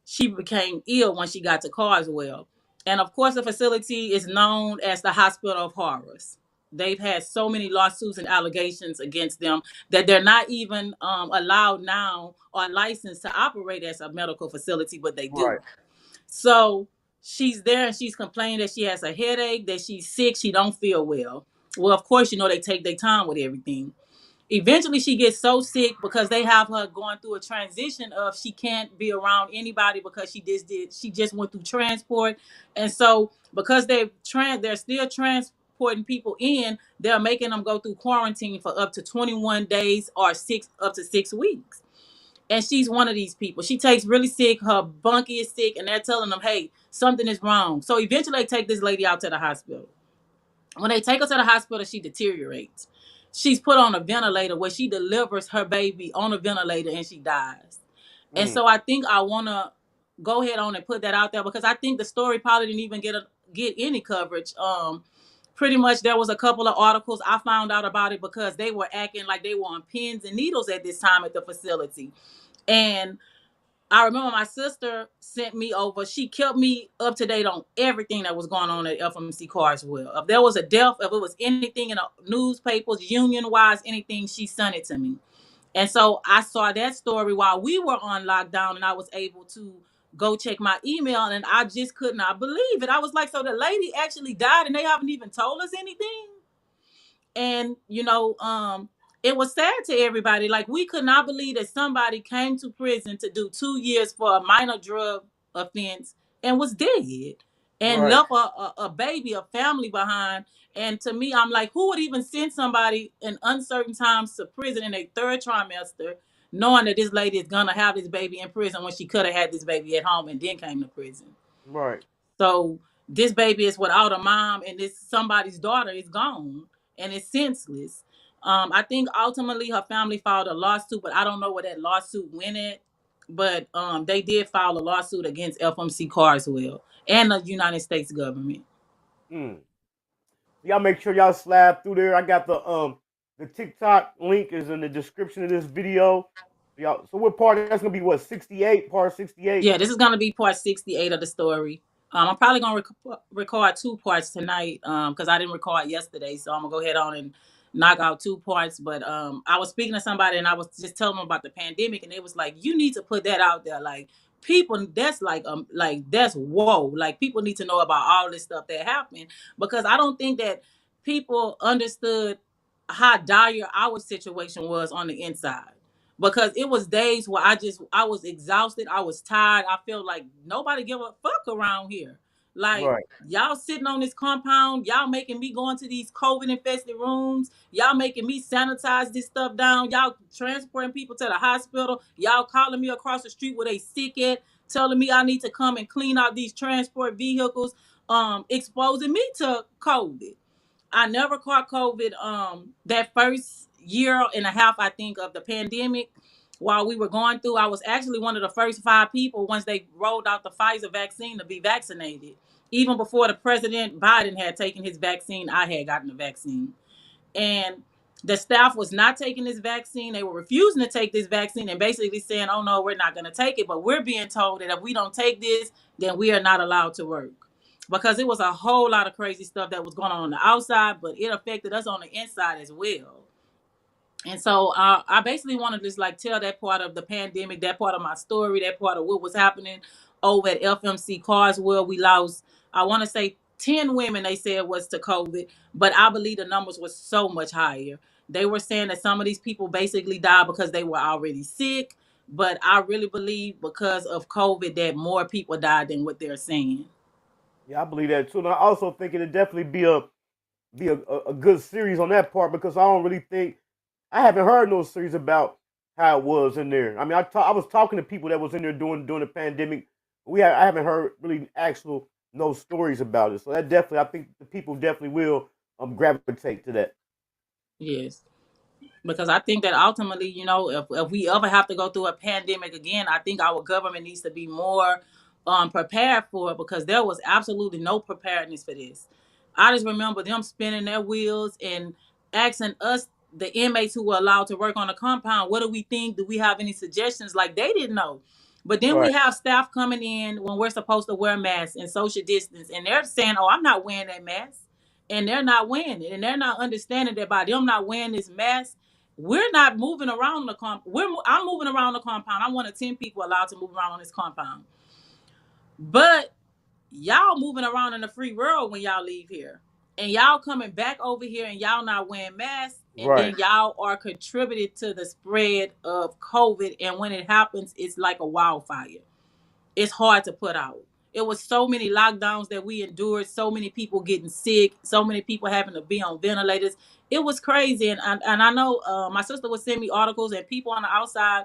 she became ill when she got to Carswell. And of course, the facility is known as the Hospital of Horrors. They've had so many lawsuits and allegations against them that they're not even allowed now or licensed to operate as a medical facility, but they do. Right. So she's there and she's complaining that she has a headache, that she's sick, she don't feel well. Well, of course, they take their time with everything. Eventually she gets so sick because they have her going through a transition of she can't be around anybody because she just went through transport. And so because they're still transporting people in, they're making them go through quarantine for up to 21 days or up to 6 weeks. And she's one of these people. She takes really sick, her bunkie is sick, and they're telling them, hey, something is wrong. So eventually they take this lady out to the hospital. When they take her to the hospital, she deteriorates. She's put on a ventilator where she delivers her baby on a ventilator and she dies. And Mm. so I think I want to go ahead on and put that out there because I think the story probably didn't even get any coverage. Pretty much there was a couple of articles I found out about it because they were acting like they were on pins and needles at this time at the facility. And I remember my sister sent me over. She kept me up to date on everything that was going on at FMC Carswell. If there was a death, if it was anything in the newspapers, union-wise, anything, she sent it to me. And so I saw that story while we were on lockdown, and I was able to go check my email, and I just could not believe it. I was like, so the lady actually died, and they haven't even told us anything? And it was sad to everybody. Like, we could not believe that somebody came to prison to do 2 years for a minor drug offense and was dead and Right. left a baby, a family behind. And to me, I'm like, who would even send somebody in uncertain times to prison in a third trimester, knowing that this lady is gonna have this baby in prison when she could have had this baby at home and then came to prison? Right. So this baby is without a mom, and this somebody's daughter is gone, and it's senseless. I think ultimately her family filed a lawsuit, but I don't know where that lawsuit went at. But they did file a lawsuit against FMC Carswell and the United States government. Mm. Y'all make sure y'all slide through there. I got the TikTok link is in the description of this video. Y'all, so what part that's gonna be? What 68? Part 68. Yeah, this is gonna be part 68 of the story. I'm probably gonna record two parts tonight because I didn't record yesterday, so I'm gonna go ahead on and knock out two parts. But I was speaking to somebody and I was just telling them about the pandemic, and they was like, "You need to put that out there, like people. That's like that's whoa. Like people need to know about all this stuff that happened because I don't think that people understood how dire our situation was on the inside." Because it was days where I was exhausted, I was tired, I felt like nobody give a fuck around here. Like Right. y'all sitting on this compound, y'all making me go into these COVID infested rooms, y'all making me sanitize this stuff down, y'all transporting people to the hospital, y'all calling me across the street where they sick at, telling me I need to come and clean out these transport vehicles, exposing me to COVID. I never caught COVID that first year and a half, I think, of the pandemic. While we were going through, I was actually one of the first 5 people once they rolled out the Pfizer vaccine to be vaccinated. Even before the President Biden had taken his vaccine, I had gotten the vaccine. And the staff was not taking this vaccine. They were refusing to take this vaccine and basically saying, oh no, we're not going to take it. But we're being told that if we don't take this, then we are not allowed to work. Because it was a whole lot of crazy stuff that was going on the outside, but it affected us on the inside as well. And so I basically want to just like tell that part of the pandemic, that part of my story, that part of what was happening over at FMC Carswell. We lost, I want to say 10 women, they said was to COVID, but I believe the numbers were so much higher. They were saying that some of these people basically died because they were already sick, but I really believe because of COVID that more people died than what they're saying. Yeah, I believe that too. And I also think it'd definitely be a good series on that part because I don't really think I haven't heard no series about how it was in there. I mean, I was talking to people that was in there during the pandemic. I haven't heard really actual no stories about it. So that definitely, I think the people definitely will gravitate to that. Yes. Because I think that ultimately, if we ever have to go through a pandemic again, I think our government needs to be more prepared for it because there was absolutely no preparedness for this. I just remember them spinning their wheels and asking us, the inmates who were allowed to work on the compound, what do we think? Do we have any suggestions? Like they didn't know. But then we Right, have staff coming in when we're supposed to wear masks and social distance, and they're saying, "Oh, I'm not wearing that mask," and they're not wearing it, and they're not understanding that by them not wearing this mask, we're not moving around the comp. I'm moving around the compound. I'm one of 10 people allowed to move around on this compound. But y'all moving around in the free world when y'all leave here. And y'all coming back over here and y'all not wearing masks. And right, then y'all are contributed to the spread of COVID. And when it happens, it's like a wildfire. It's hard to put out. It was so many lockdowns that we endured, so many people getting sick, so many people having to be on ventilators. It was crazy. And I know my sister would send me articles and people on the outside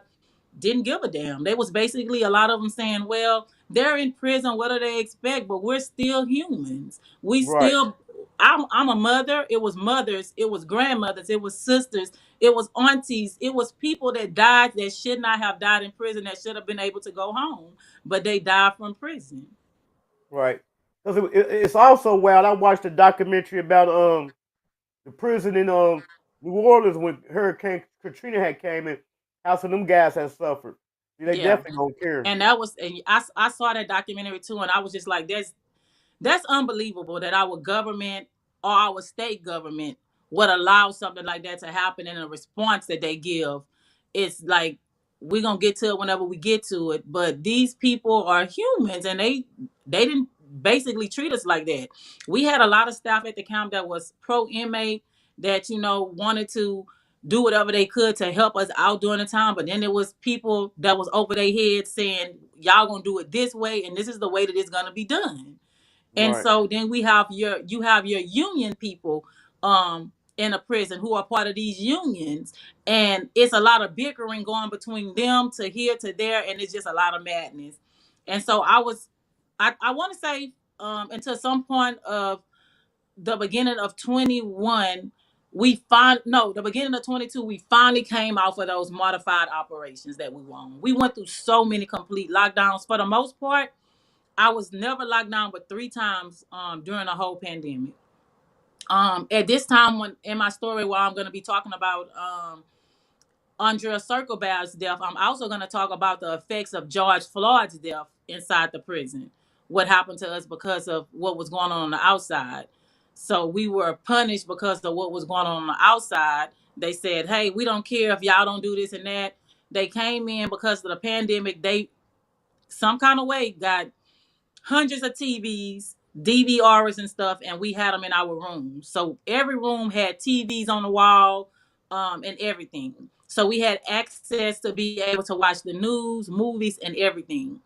didn't give a damn. They was basically a lot of them saying, well, they're in prison. What do they expect? But we're still humans. We right, still, I'm a mother. It was mothers. It was grandmothers. It was sisters. It was aunties. It was people that died that should not have died in prison that should have been able to go home, but they died from prison. right. Because it's also wild. I watched a documentary about the prison in New Orleans when Hurricane Katrina had came in. How some of them guys had suffered. See, they Yeah. definitely don't care. And that was, and I saw that documentary too, and I was just like, that's unbelievable that our government or our state government would allow something like that to happen, and a response that they give. It's like we're gonna get to it whenever we get to it. But these people are humans and they didn't basically treat us like that. We had a lot of staff at the camp that was pro inmate that wanted to do whatever they could to help us out during the time. But then there was people that was over their heads saying, y'all gonna do it this way and this is the way that it's gonna be done. And Right. so then you have your union people in a prison who are part of these unions, and it's a lot of bickering going between them to here to there, and it's just a lot of madness. And so I want to say until some point of the beginning of 21, the beginning of 22, we finally came out for those modified operations that we won. We went through so many complete lockdowns. For the most part, I was never locked down but 3 times during the whole pandemic. At this time, when in my story, where I'm going to be talking about Andrea Circlebare's death, I'm also going to talk about the effects of George Floyd's death inside the prison. What happened to us because of what was going on the outside. So we were punished because of what was going on the outside. They said, "Hey, we don't care if y'all don't do this and that." They came in because of the pandemic. They some kind of way got hundreds of TVs, DVRs and stuff, and we had them in our rooms. So every room had TVs on the wall, and everything. So we had access to be able to watch the news, movies, and everything.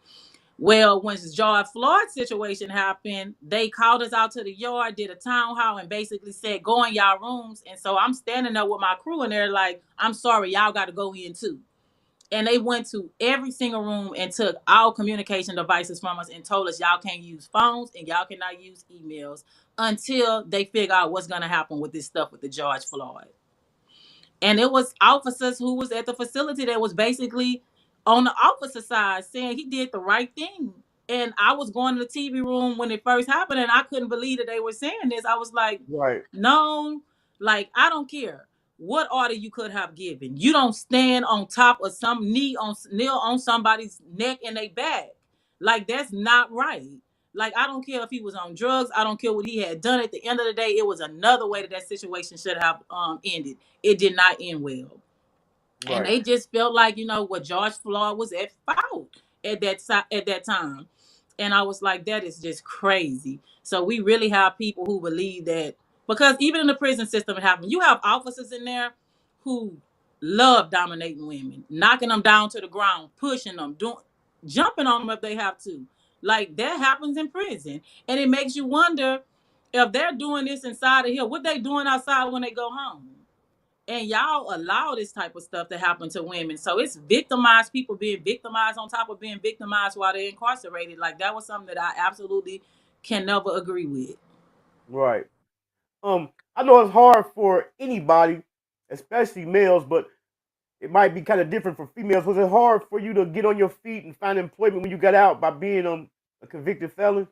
Well, when George Floyd situation happened, they called us out to the yard, did a town hall, and basically said, "Go in y'all rooms." And so I'm standing there with my crew, and they're like, "I'm sorry, y'all got to go in too." And they went to every single room and took our communication devices from us and told us y'all can't use phones and y'all cannot use emails until they figure out what's going to happen with this stuff with the George Floyd. And it was officers who was at the facility that was basically on the officer side saying he did the right thing. And I was going to the TV room when it first happened, and I couldn't believe that they were saying this. I was like, Right. no, like, I don't care what order you could have given. You don't stand on top of some kneel on somebody's neck and they back. Like, that's not right. Like, I don't care if he was on drugs. I don't care what he had done. At the end of the day, it was another way that situation should have ended. It did not end well. And Right. they just felt like, what George Floyd was at fault at that time. And I was like, that is just crazy. So we really have people who believe that, because even in the prison system it happened. You have officers in there who love dominating women, knocking them down to the ground, pushing them, jumping on them if they have to. Like, that happens in prison. And it makes you wonder, if they're doing this inside of here, what they doing outside when they go home? And y'all allow this type of stuff to happen to women. So it's victimized, people being victimized on top of being victimized while they're incarcerated. Like, that was something that I absolutely can never agree with. Right. I know it's hard for anybody, especially males, but it might be kind of different for females. Was it hard for you to get on your feet and find employment when you got out by being a convicted felon?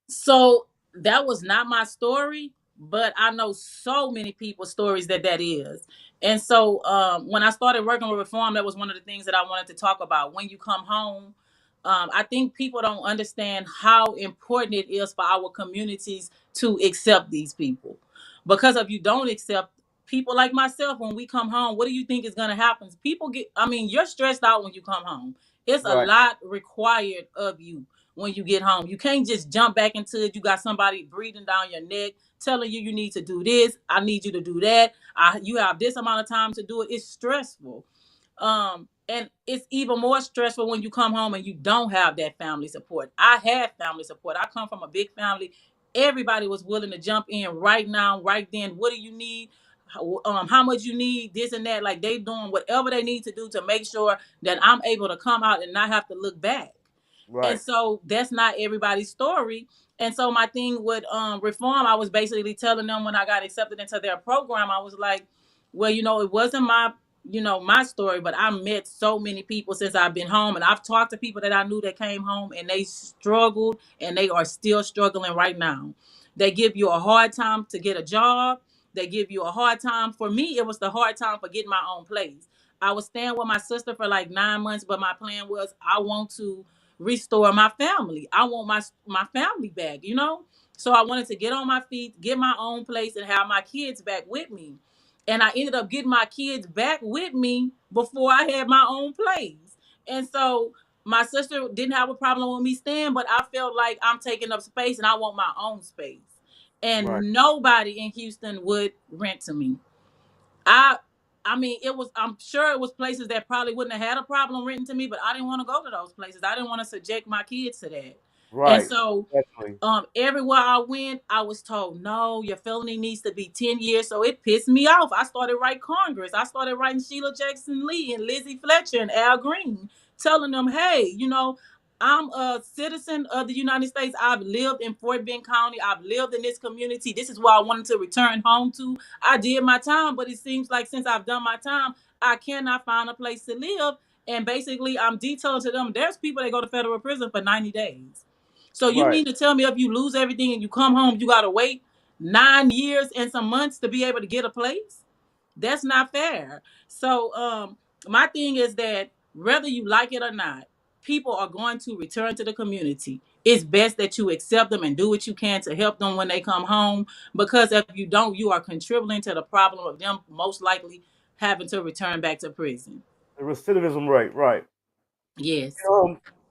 So that was not my story, but I know so many people's stories that is. And so when I started working with Reform, that was one of the things that I wanted to talk about. When you come home, I think people don't understand how important it is for our communities to accept these people. Because if you don't accept people like myself, when we come home, what do you think is going to happen? You're stressed out when you come home. It's a Right. lot required of you when you get home. You can't just jump back into it. You got somebody breathing down your neck, telling you need to do this. I need you to do that. You have this amount of time to do it. It's stressful. And it's even more stressful when you come home and you don't have that family support. I had family support. I come from a big family. Everybody was willing to jump in right now, right then. What do you need? How much you need, this and that. Like, they doing whatever they need to do to make sure that I'm able to come out and not have to look back. And Right. so that's not everybody's story. And so my thing with Reform, I was basically telling them when I got accepted into their program, I was like, well, it wasn't my story, but I met so many people since I've been home, and I've talked to people that I knew that came home and they struggled, and they are still struggling right now. They give you a hard time to get a job. They give you a hard time. For me, it was the hard time for getting my own place. I was staying with my sister for like 9 months, but my plan was I want to restore my family. I want my family back. So I wanted to get on my feet, get my own place, and have my kids back with me. And I ended up getting my kids back with me before I had my own place. And so my sister didn't have a problem with me staying, but I felt like I'm taking up space and I want my own space. Right. And nobody in Houston would rent to me. I I'm sure it was places that probably wouldn't have had a problem renting to me, but I didn't want to go to those places. I didn't want to subject my kids to that. And Right. so Definitely. everywhere I went, I was told, no, your felony needs to be 10 years. So it pissed me off. I started writing Congress. I started writing Sheila Jackson Lee and Lizzie Fletcher and Al Green, telling them, hey, I'm a citizen of the United States. I've lived in Fort Bend County. I've lived in this community. This is where I wanted to return home to. I did my time, but it seems like since I've done my time, I cannot find a place to live. And basically, I'm detailing to them, there's people that go to federal prison for 90 days. So you Right. mean to tell me if you lose everything and you come home, you gotta wait 9 years and some months to be able to get a place? That's not fair. So my thing is that whether you like it or not, people are going to return to the community. It's best that you accept them and do what you can to help them when they come home. Because if you don't, you are contributing to the problem of them most likely having to return back to prison. The recidivism rate. Right. Yes.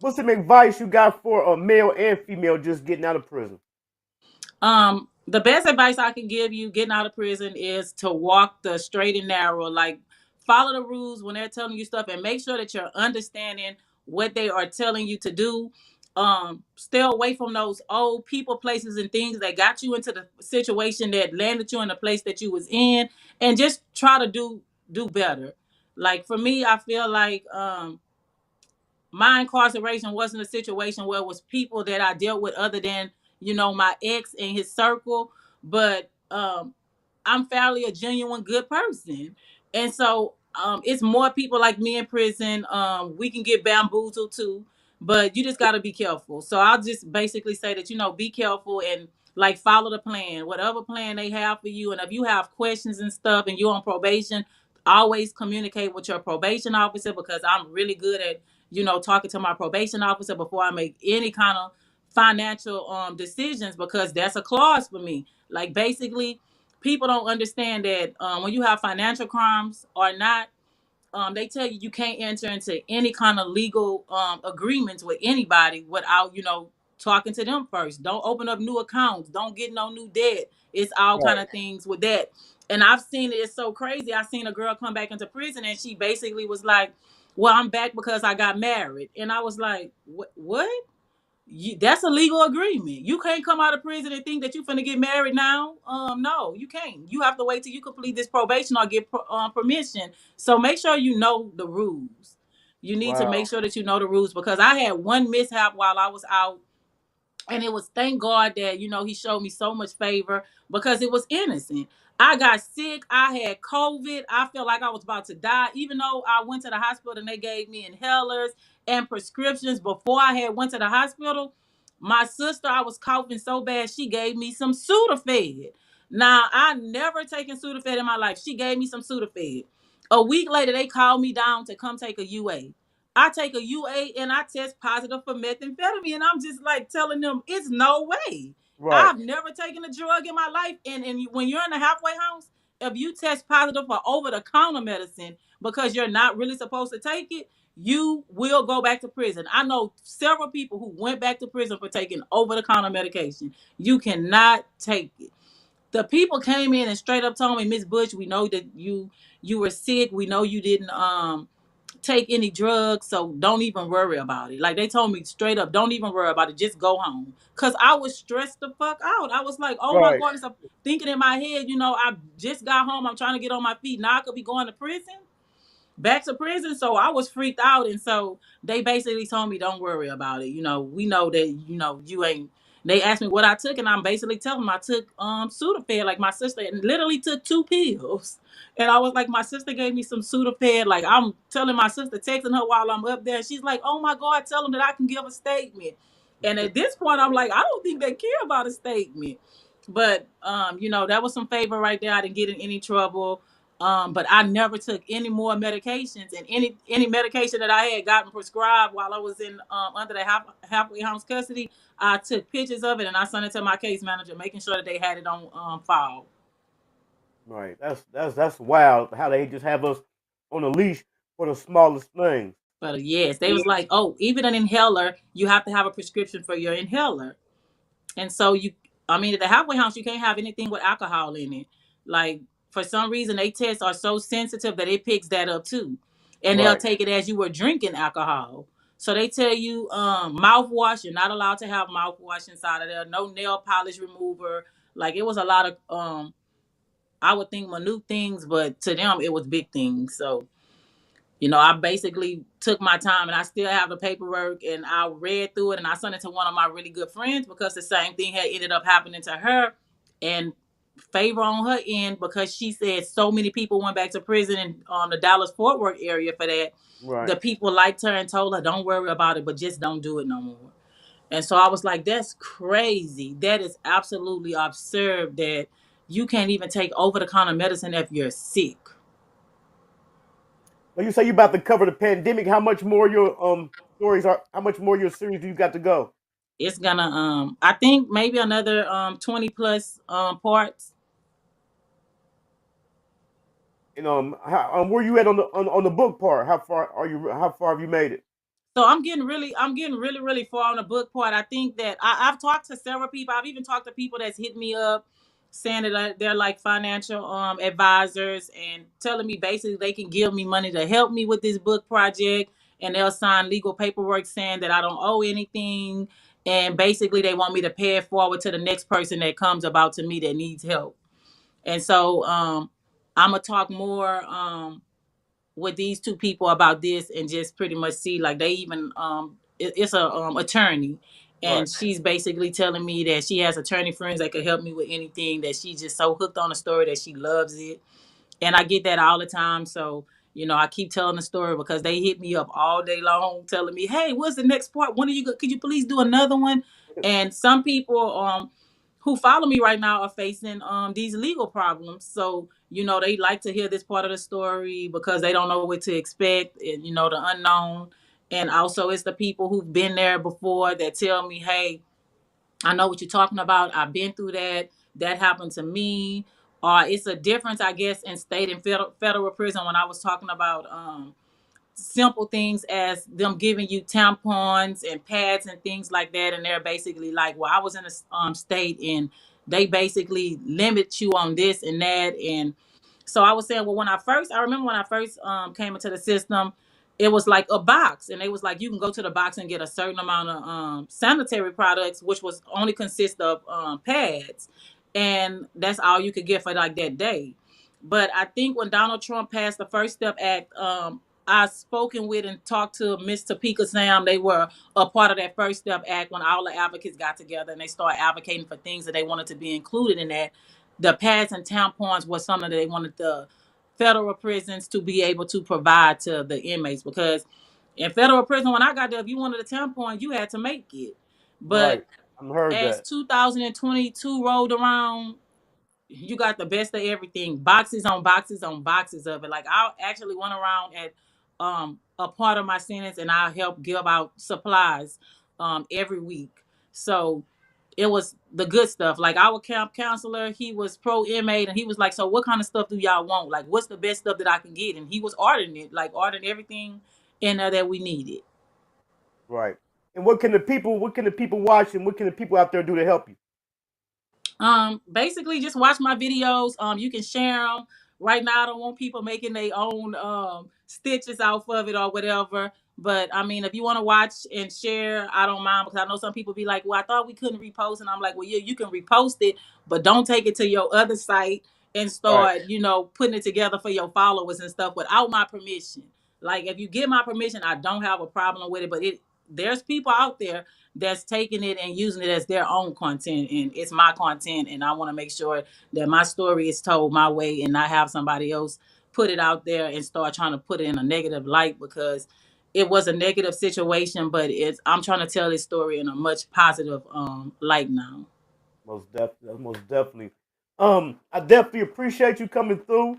What's some advice you got for a male and female just getting out of prison? The best advice I can give you getting out of prison is to walk the straight and narrow, like follow the rules when they're telling you stuff and make sure that you're understanding what they are telling you to do. Stay away from those old people, places, and things that got you into the situation that landed you in the place that you was in, and just try to do better. Like for me, I feel like my incarceration wasn't a situation where it was people that I dealt with other than my ex and his circle, but I'm fairly a genuine good person, and so it's more people like me in prison. We can get bamboozled too, but you just got to be careful. So I'll just basically say that be careful and like follow the plan, whatever plan they have for you, and if you have questions and stuff and you're on probation, always communicate with your probation officer because I'm really good at talking to my probation officer before I make any kind of financial decisions because that's a clause for me. Like basically, people don't understand that when you have financial crimes or not, they tell you can't enter into any kind of legal agreements with anybody without talking to them first. Don't open up new accounts. Don't get no new debt. It's all kind Right. of things with that. And I've seen it. It's so crazy. I seen a girl come back into prison and she basically was like, "Well, I'm back because I got married." And I was like, "What? What? That's a legal agreement. You can't come out of prison and think that you're finna get married now. No, you can't. You have to wait till you complete this probation or get permission. So make sure you know the rules. You need to make Wow. sure that you know the rules because I had one mishap while I was out and it was thank God that he showed me so much favor because it was innocent. I got sick. I had COVID. I felt like I was about to die, even though I went to the hospital and they gave me inhalers and prescriptions before I had went to the hospital. My sister, I was coughing so bad, she gave me some Sudafed. Now I never taken Sudafed in my life. She gave me some Sudafed. A week later, they called me down to come take a UA. I take a UA and I test positive for methamphetamine. And I'm just like telling them, it's no way. Right. I've never taken a drug in my life. And when you're in a halfway house, if you test positive for over the counter medicine because you're not really supposed to take it, you will go back to prison. I know several people who went back to prison for taking over the counter medication. You cannot take it. The people came in and straight up told me, Miss Bush, we know that you were sick. We know you didn't take any drugs, so don't even worry about it. Like they told me straight up, don't even worry about it. Just go home. Cause I was stressed the fuck out. I was like, oh my Right. God, I'm thinking in my head, I just got home. I'm trying to get on my feet. Now I could be going to prison, back to prison. So I was freaked out. And so they basically told me, don't worry about it. We know that, you ain't. They asked me what I took, and I'm basically telling them I took Sudafed. Like my sister literally took 2 pills. And I was like, my sister gave me some Sudafed. Like I'm telling my sister, texting her while I'm up there. She's like, oh my God, tell them that I can give a statement. And at this point, I'm like, I don't think they care about a statement. But that was some favor right there. I didn't get in any trouble. But I never took any more medications, and any medication that I had gotten prescribed while I was in under the halfway house custody, I took pictures of it and I sent it to my case manager, making sure that they had it on file. Right. That's wild how they just have us on a leash for the smallest things. But yes, they was like, oh, even an inhaler, you have to have a prescription for your inhaler. And so I mean, at the halfway house, you can't have anything with alcohol in it. Like for some reason, they tests are so sensitive that it picks that up too, and they'll Right. take it as you were drinking alcohol. So they tell you mouthwash, you're not allowed to have mouthwash inside of there. No nail polish remover. Like it was a lot of I would think minute things, but to them it was big things. So I basically took my time and I still have the paperwork and I read through it and I sent it to one of my really good friends because the same thing had ended up happening to her. And favor on her end because she said so many people went back to prison in the Dallas Fort Worth area for that. Right. The people liked her and told her, don't worry about it, but just don't do it no more. And so I was like, that's crazy. That is absolutely absurd that you can't even take over the counter medicine if you're sick. Well, you say you about to cover the pandemic. How much more your stories are? How much more your series do you got to go? It's gonna I think maybe another 20 plus parts. And where you at on the book part? How far are you? How far have you made it? So I'm getting really far on the book part. I think that I've talked to several people. I've even talked to people that's hit me up saying that they're like financial advisors and telling me basically they can give me money to help me with this book project, and they'll sign legal paperwork saying that I don't owe anything, and basically they want me to pay it forward to the next person that comes about to me that needs help. And so I'm gonna talk more with these two people about this and just pretty much see like they even it's a attorney, Right. and she's basically telling me that she has attorney friends that could help me with anything, that she's just so hooked on the story that she loves it. And I get that all the time. So, I keep telling the story because they hit me up all day long telling me, hey, what's the next part? When are you could you please do another one? And some people who follow me right now are facing these legal problems. So, they like to hear this part of the story because they don't know what to expect and the unknown. And also it's the people who've been there before that tell me, hey, I know what you're talking about. I've been through that. That happened to me. It's a difference, I guess, in state and federal prison when I was talking about simple things as them giving you tampons and pads and things like that. And they're basically like, well, I was in a state and they basically limit you on this and that. And so I was saying, well, I remember when I first came into the system, it was like a box, and they was like, you can go to the box and get a certain amount of sanitary products, which was only consist of pads, and that's all you could get for like that day. But I think when Donald Trump passed the First Step Act, I spoken with and talked to Miss Topeka Sam. They were a part of that First Step Act when all the advocates got together and they started advocating for things that they wanted to be included in that. The pads and tampons was something that they wanted the federal prisons to be able to provide to the inmates, because in federal prison when I got there, if you wanted a tampon, you had to make it. But Right. I've heard as that. 2022 rolled around, you got the best of everything, boxes on boxes on boxes of it. Like I actually went around at a part of my sentence and I helped give out supplies every week. So it was the good stuff. Like our camp counselor, he was pro inmate, and he was like, so what kind of stuff do y'all want? Like what's the best stuff that I can get? And he was ordering it, like ordering everything in there that we needed. Right. And what can the people watch and what can the people out there do to help you? Basically just watch my videos. You can share them. Right now I don't want people making their own stitches off of it or whatever, but I mean if you want to watch and share, I don't mind, because I know some people be like, well, I thought we couldn't repost, and I'm like, well, yeah, you can repost it, but don't take it to your other site and Right. start putting it together for your followers and stuff without my permission. Like if you get my permission, I don't have a problem with it, but there's people out there that's taking it and using it as their own content, and it's my content, and I want to make sure that my story is told my way and not have somebody else put it out there and start trying to put it in a negative light, because it was a negative situation, but I'm trying to tell this story in a much positive light now. Most definitely. Most definitely. I definitely appreciate you coming through.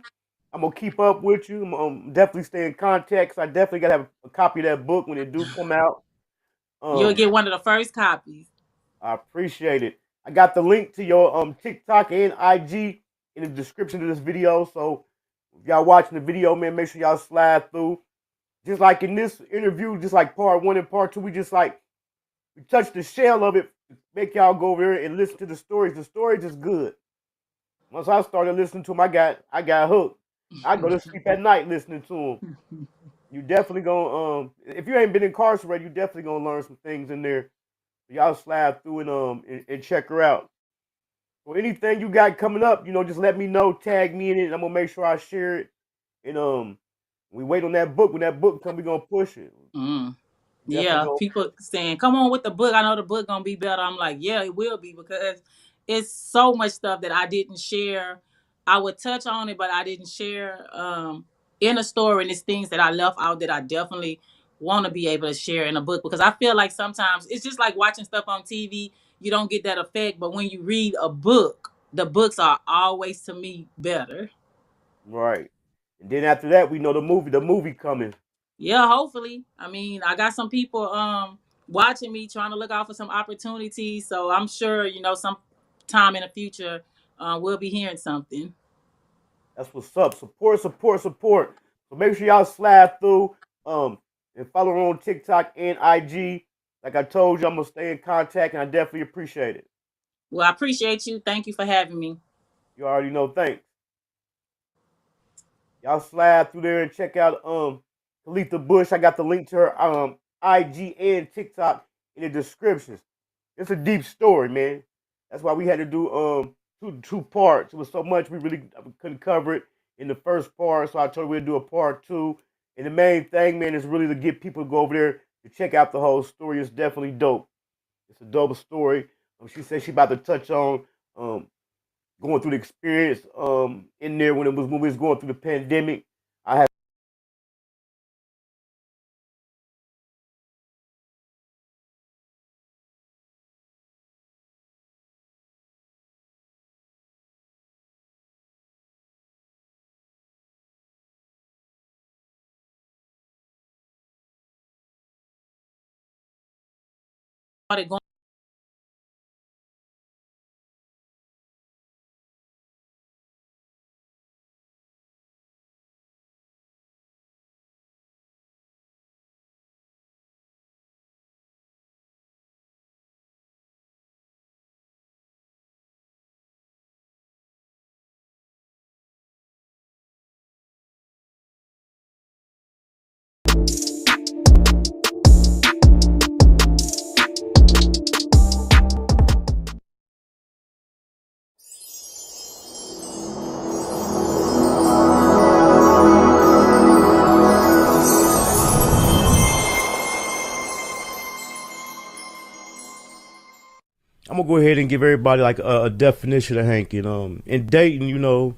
I'm gonna keep up with you. I'm definitely stay in contact. 'Cause I definitely gotta have a copy of that book when it do come out. You'll Um, get one of the first copies. I appreciate it. I got the link to your TikTok and IG in the description of this video. So if y'all watching the video, man, make sure y'all slide through. Just like in this interview, just like part 1 and part 2, we touched the shell of it. Make y'all go over there and listen to the stories. The stories is good. Once I started listening to them, I got hooked. I go to sleep at night listening to them. You definitely gonna if you ain't been incarcerated, you definitely gonna learn some things in there. Y'all slide through and check her out. So anything you got coming up, just let me know, tag me in it, and I'm gonna make sure I share it. And we wait on that book. When that book comes, we gonna push it. Definitely Yeah, gonna. people saying, "Come on with the book. I know the book gonna be better." I'm like, "Yeah, it will be because it's so much stuff that I didn't share. I would touch on it, but I didn't share in a story, and it's things that I left out that I definitely want to be able to share in a book because I feel like sometimes it's just like watching stuff on TV. You don't get that effect, but when you read a book, the books are always to me better. Right. And then after that, we know the movie coming. Yeah, hopefully. I mean, I got some people watching me trying to look out for some opportunities. So I'm sure, some time in the future we'll be hearing something. That's what's up. Support, support, support. So make sure y'all slide through and follow her on TikTok and IG. Like I told you, I'm gonna stay in contact, and I definitely appreciate it. Well, I appreciate you. Thank you for having me. You already know. Thanks. Y'all slide through there and check out Khalitha Bush. I got the link to her IG and TikTok in the descriptions. It's a deep story, man. That's why we had to do two parts. It was so much we really couldn't cover it in the first part, so I told her we'd do a part 2. And the main thing, man, is really to get people to go over there to check out the whole story. It's definitely dope. It's a dope story. She said she about to touch on going through the experience in there when we was going through the pandemic. I had Started going I'm gonna go ahead and give everybody like a definition of hanking. In Dayton,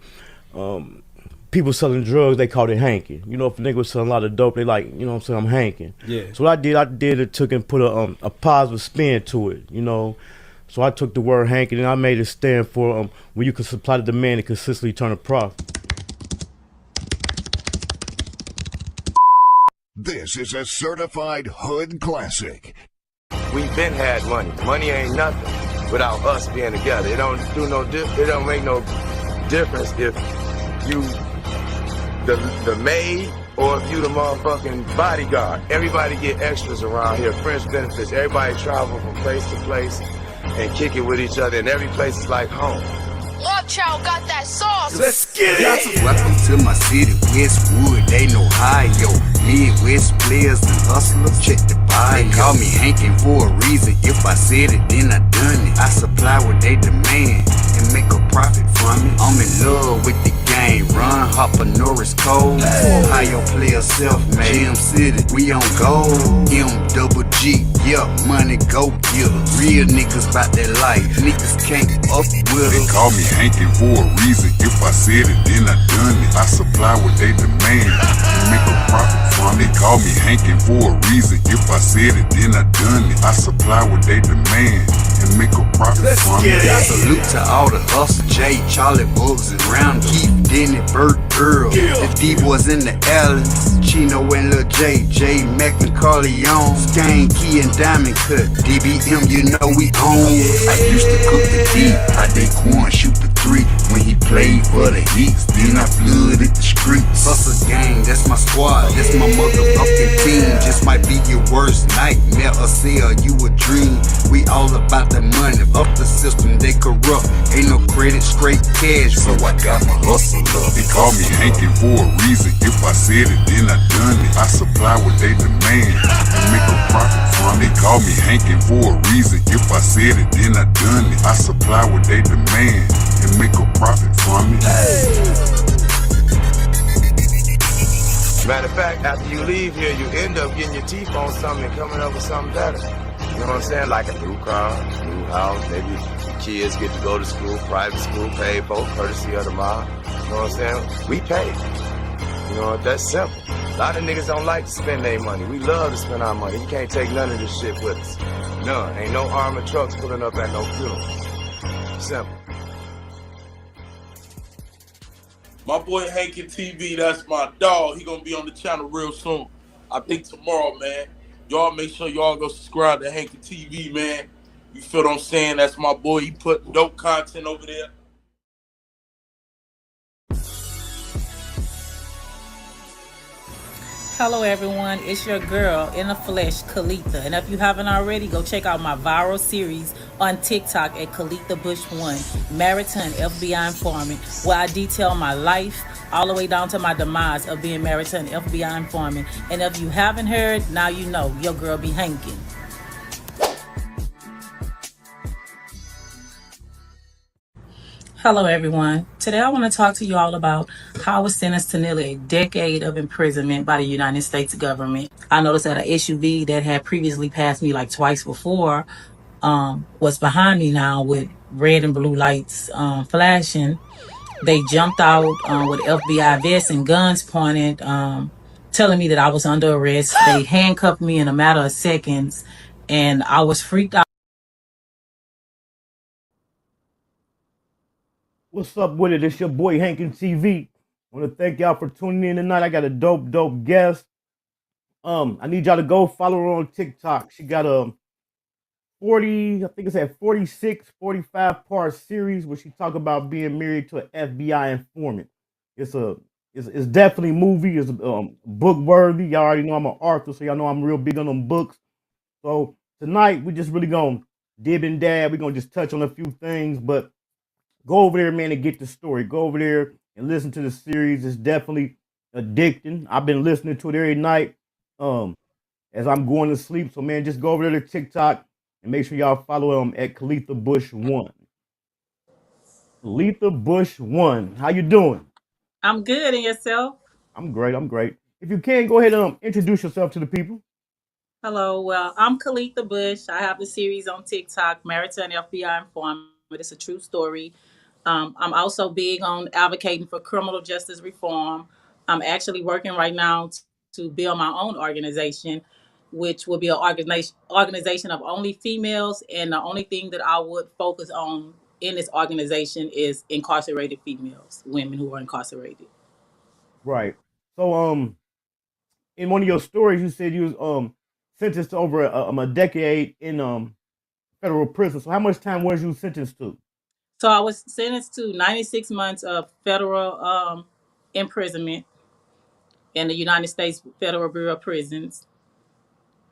people selling drugs, they call it hanking. If a nigga was selling a lot of dope, they like, what I'm saying, I'm hanking. Yeah. So what I did it took and put a positive spin to it, So I took the word hanking and I made it stand for when you can supply the demand and consistently turn a profit. This is a certified hood classic. We've been had money. Money ain't nothing without us being together. It don't make no difference if you the maid or if you the motherfucking bodyguard. Everybody get extras around here, friends benefits. Everybody travel from place to place and kick it with each other, and every place is like home. Watch out, got that sauce. Let's get it! Welcome to my city, Westwood, they know Ohio. Midwest players and hustlers, check the bio. They call me Hankin for a reason. If I said it, then I done it. I supply what they demand and make a profit from it. I'm in love with the game. Run, Hopper, Norris, Cole. Ohio player self-made. Gym City, we on gold. M-double-G, yeah, money go getter. Real niggas bout that life. Niggas can't up with They us. call me hanking for a reason. If I said it, then I done it. I supply what they demand and make a profit from it. They call me hanking for a reason. If I said it, then I done it. I supply what they demand and make a profit from it. Salute to all the hustle, Jay, Charlie, Bugs, and Round, Keith, Denny, Bert, Earl, the D-boys in the alleys, Chino and Lil J, J, Mac and Carleon, Skane, Key and Diamond Cut, DBM, you know we own. I used to cook the deep, I did corn, shoot the 3 when he played for the Heats. Then I flooded the streets. Hustle gang, that's my squad, that's my motherfucking team. Just might be your worst nightmare or sell you a dream. We all about the money, up the system, they corrupt. Ain't no credit, straight cash. So I got my hustle up. They call me Hankin for a reason. If I said it, then I done it. I supply what they demand and make a profit from it. They call me Hankin for a reason. If I said it, then I done it. I supply what they demand and make a profit from it. Matter of fact, after you leave here, you end up getting your teeth on something and coming up with something better. You know what I'm saying? Like a new car, new house, maybe kids get to go to school, private school, paid for, courtesy of the mom. You know what I'm saying? We pay. You know, that's simple. A lot of niggas don't like to spend their money. We love to spend our money. You can't take none of this shit with us. None. Ain't no armored trucks pulling up at no funeral. Simple. My boy Hankin TV, that's my dog. He gonna be on the channel real soon. I think tomorrow, man. Y'all make sure y'all go subscribe to Hankin TV, man. You feel what I'm saying? That's my boy. He put dope content over there. Hello everyone, it's your girl in the flesh, Chhyld. And if you haven't already, go check out my viral series on TikTok at Chhyld Bush 1, Married to an FBI Informant, where I detail my life all the way down to my demise of being married to an FBI informant. And if you haven't heard, now you know, your girl be hankin'. Hello everyone. Today I want to talk to you all about how I was sentenced to nearly a decade of imprisonment by the United States government. I noticed that an SUV that had previously passed me like twice before was behind me now with red and blue lights flashing. They jumped out with FBI vests and guns pointed, telling me that I was under arrest. They handcuffed me in a matter of seconds and I was freaked out. What's up with it? It's your boy Hankin TV. I want to thank y'all for tuning in tonight. I got a dope guest. I need y'all to go follow her on TikTok. She got a 40, I think it's at 46, 45 part series where she talk about being married to an FBI informant. It's definitely a movie. It's book worthy. Y'all already know I'm an author, so y'all know I'm real big on them books. So tonight we just really gonna dib and dab. We're gonna just touch on a few things, but go over there, man, and get the story. Go over there and listen to the series. It's definitely addicting. I've been listening to it every night as I'm going to sleep. So, man, just go over there to TikTok and make sure y'all follow him at Chhyld Bush 1. Chhyld Bush 1. How you doing? I'm good, and yourself? I'm great. If you can, go ahead and introduce yourself to the people. Hello, well, I'm Chhyld Bush. I have the series on TikTok, Married to an FBI Informant. It's a true story. I'm also big on advocating for criminal justice reform. I'm actually working right now to build my own organization, which will be an organization of only females. And the only thing that I would focus on in this organization is incarcerated females, women who are incarcerated. Right. So, in one of your stories, you said you was sentenced to over a decade in federal prison. So, how much time was you sentenced to? So I was sentenced to 96 months of federal imprisonment in the United States Federal Bureau of Prisons,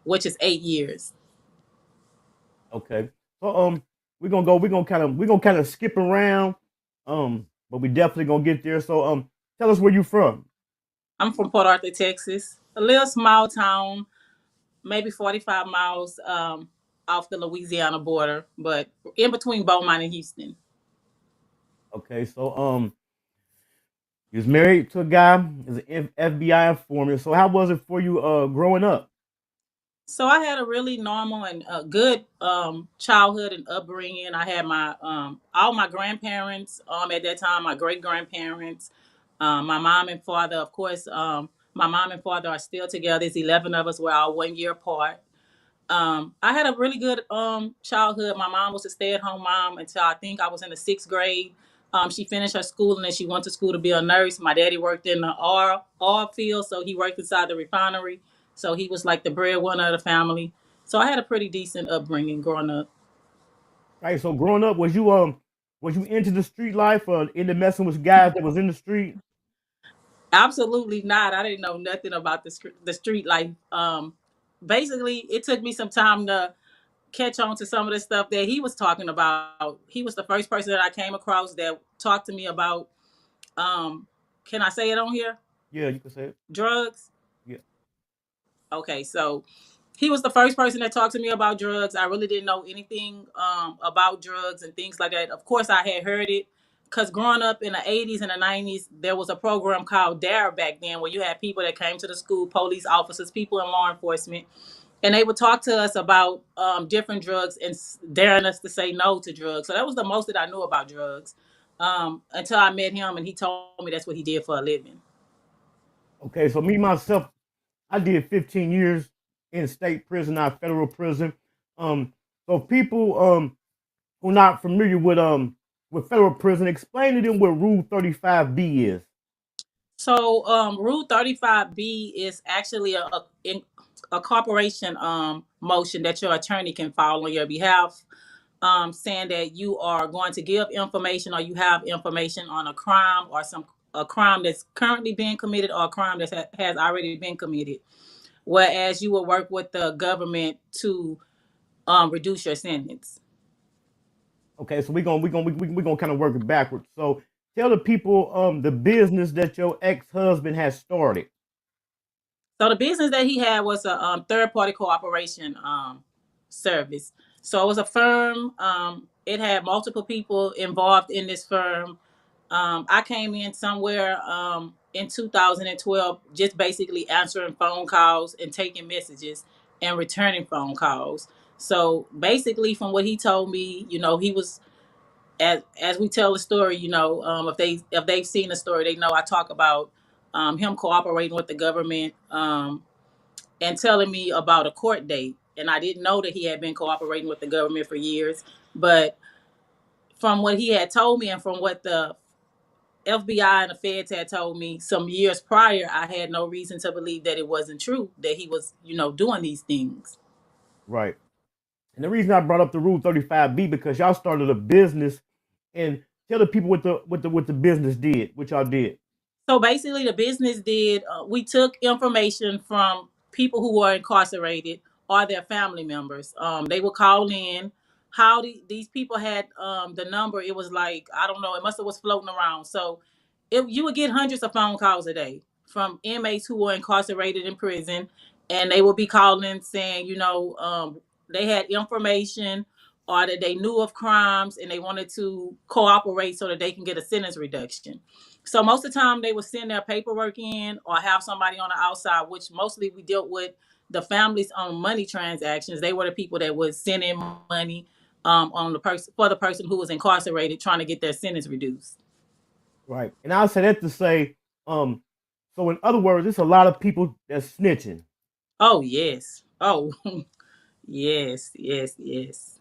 which is 8 years. Okay. So we're gonna kind of skip around. But we definitely gonna get there. So tell us where you from. I'm from Port Arthur, Texas, a little small town, maybe 45 miles off the Louisiana border, but in between Beaumont and Houston. Okay, so you was married to a guy as an FBI informant. So how was it for you growing up? So I had a really normal and good childhood and upbringing. I had my all my grandparents at that time, my great grandparents, my mom and father. Of course, my mom and father are still together. There's 11 of us. We're all 1 year apart. I had a really good childhood. My mom was a stay-at-home mom until I think I was in the 6th grade. She finished her school and then she went to school to be a nurse. My daddy worked in the oil field, so he worked inside the refinery. So he was like the breadwinner of the family. So I had a pretty decent upbringing growing up. Right. So growing up, was you Was you into the street life or into messing with guys that was in the street? Absolutely not. I didn't know nothing about the street life. Basically, it took me some time to catch on to some of the stuff that he was talking about. He was the first person that I came across that talked to me about. Um, can I say it on here? Yeah, you can say it. Drugs. Yeah. Okay, so he was the first person that talked to me about drugs. I really didn't know anything about drugs and things like that. Of course, I had heard it because growing up in the 80s and the 90s, there was a program called DARE back then where you had people that came to the school, police officers, people in law enforcement, and they would talk to us about different drugs and daring us to say no to drugs. So that was the most that I knew about drugs until I met him and he told me that's what he did for a living. Okay, so me myself, I did 15 years in state prison, not federal prison. So people who are not familiar with federal prison, explain to them what Rule 35B is. So Rule 35B is actually a corporation motion that your attorney can file on your behalf, saying that you are going to give information or you have information on a crime or a crime that's currently being committed or a crime that has already been committed. Whereas you will work with the government to reduce your sentence. Okay, so we're gonna kind of work it backwards. So tell the people the business that your ex-husband has started. So the business that he had was a third party cooperation service. So it was a firm. It had multiple people involved in this firm. I came in somewhere in 2012, just basically answering phone calls and taking messages and returning phone calls. So basically, from what he told me, he was as we tell the story. If they've seen the story, they know I talk about him cooperating with the government. And telling me about a court date. And I didn't know that he had been cooperating with the government for years. But from what he had told me and from what the FBI and the feds had told me some years prior, I had no reason to believe that it wasn't true, that he was, doing these things. Right. And the reason I brought up the Rule 35B because y'all started a business, and tell the people what the business did, what y'all did. So basically, the business did, we took information from people who were incarcerated or their family members. They would call in. How these people had the number, it was like, I don't know, it must have was floating around. So you would get hundreds of phone calls a day from inmates who were incarcerated in prison. And they would be calling saying, they had information or that they knew of crimes and they wanted to cooperate so that they can get a sentence reduction. So most of the time they would send their paperwork in or have somebody on the outside, which mostly we dealt with the families on money transactions. They were the people that would send in money on the person for the person who was incarcerated trying to get their sentence reduced. Right. And I'll say that to say, so in other words, there's a lot of people that's snitching. Oh yes. Oh yes, yes, yes.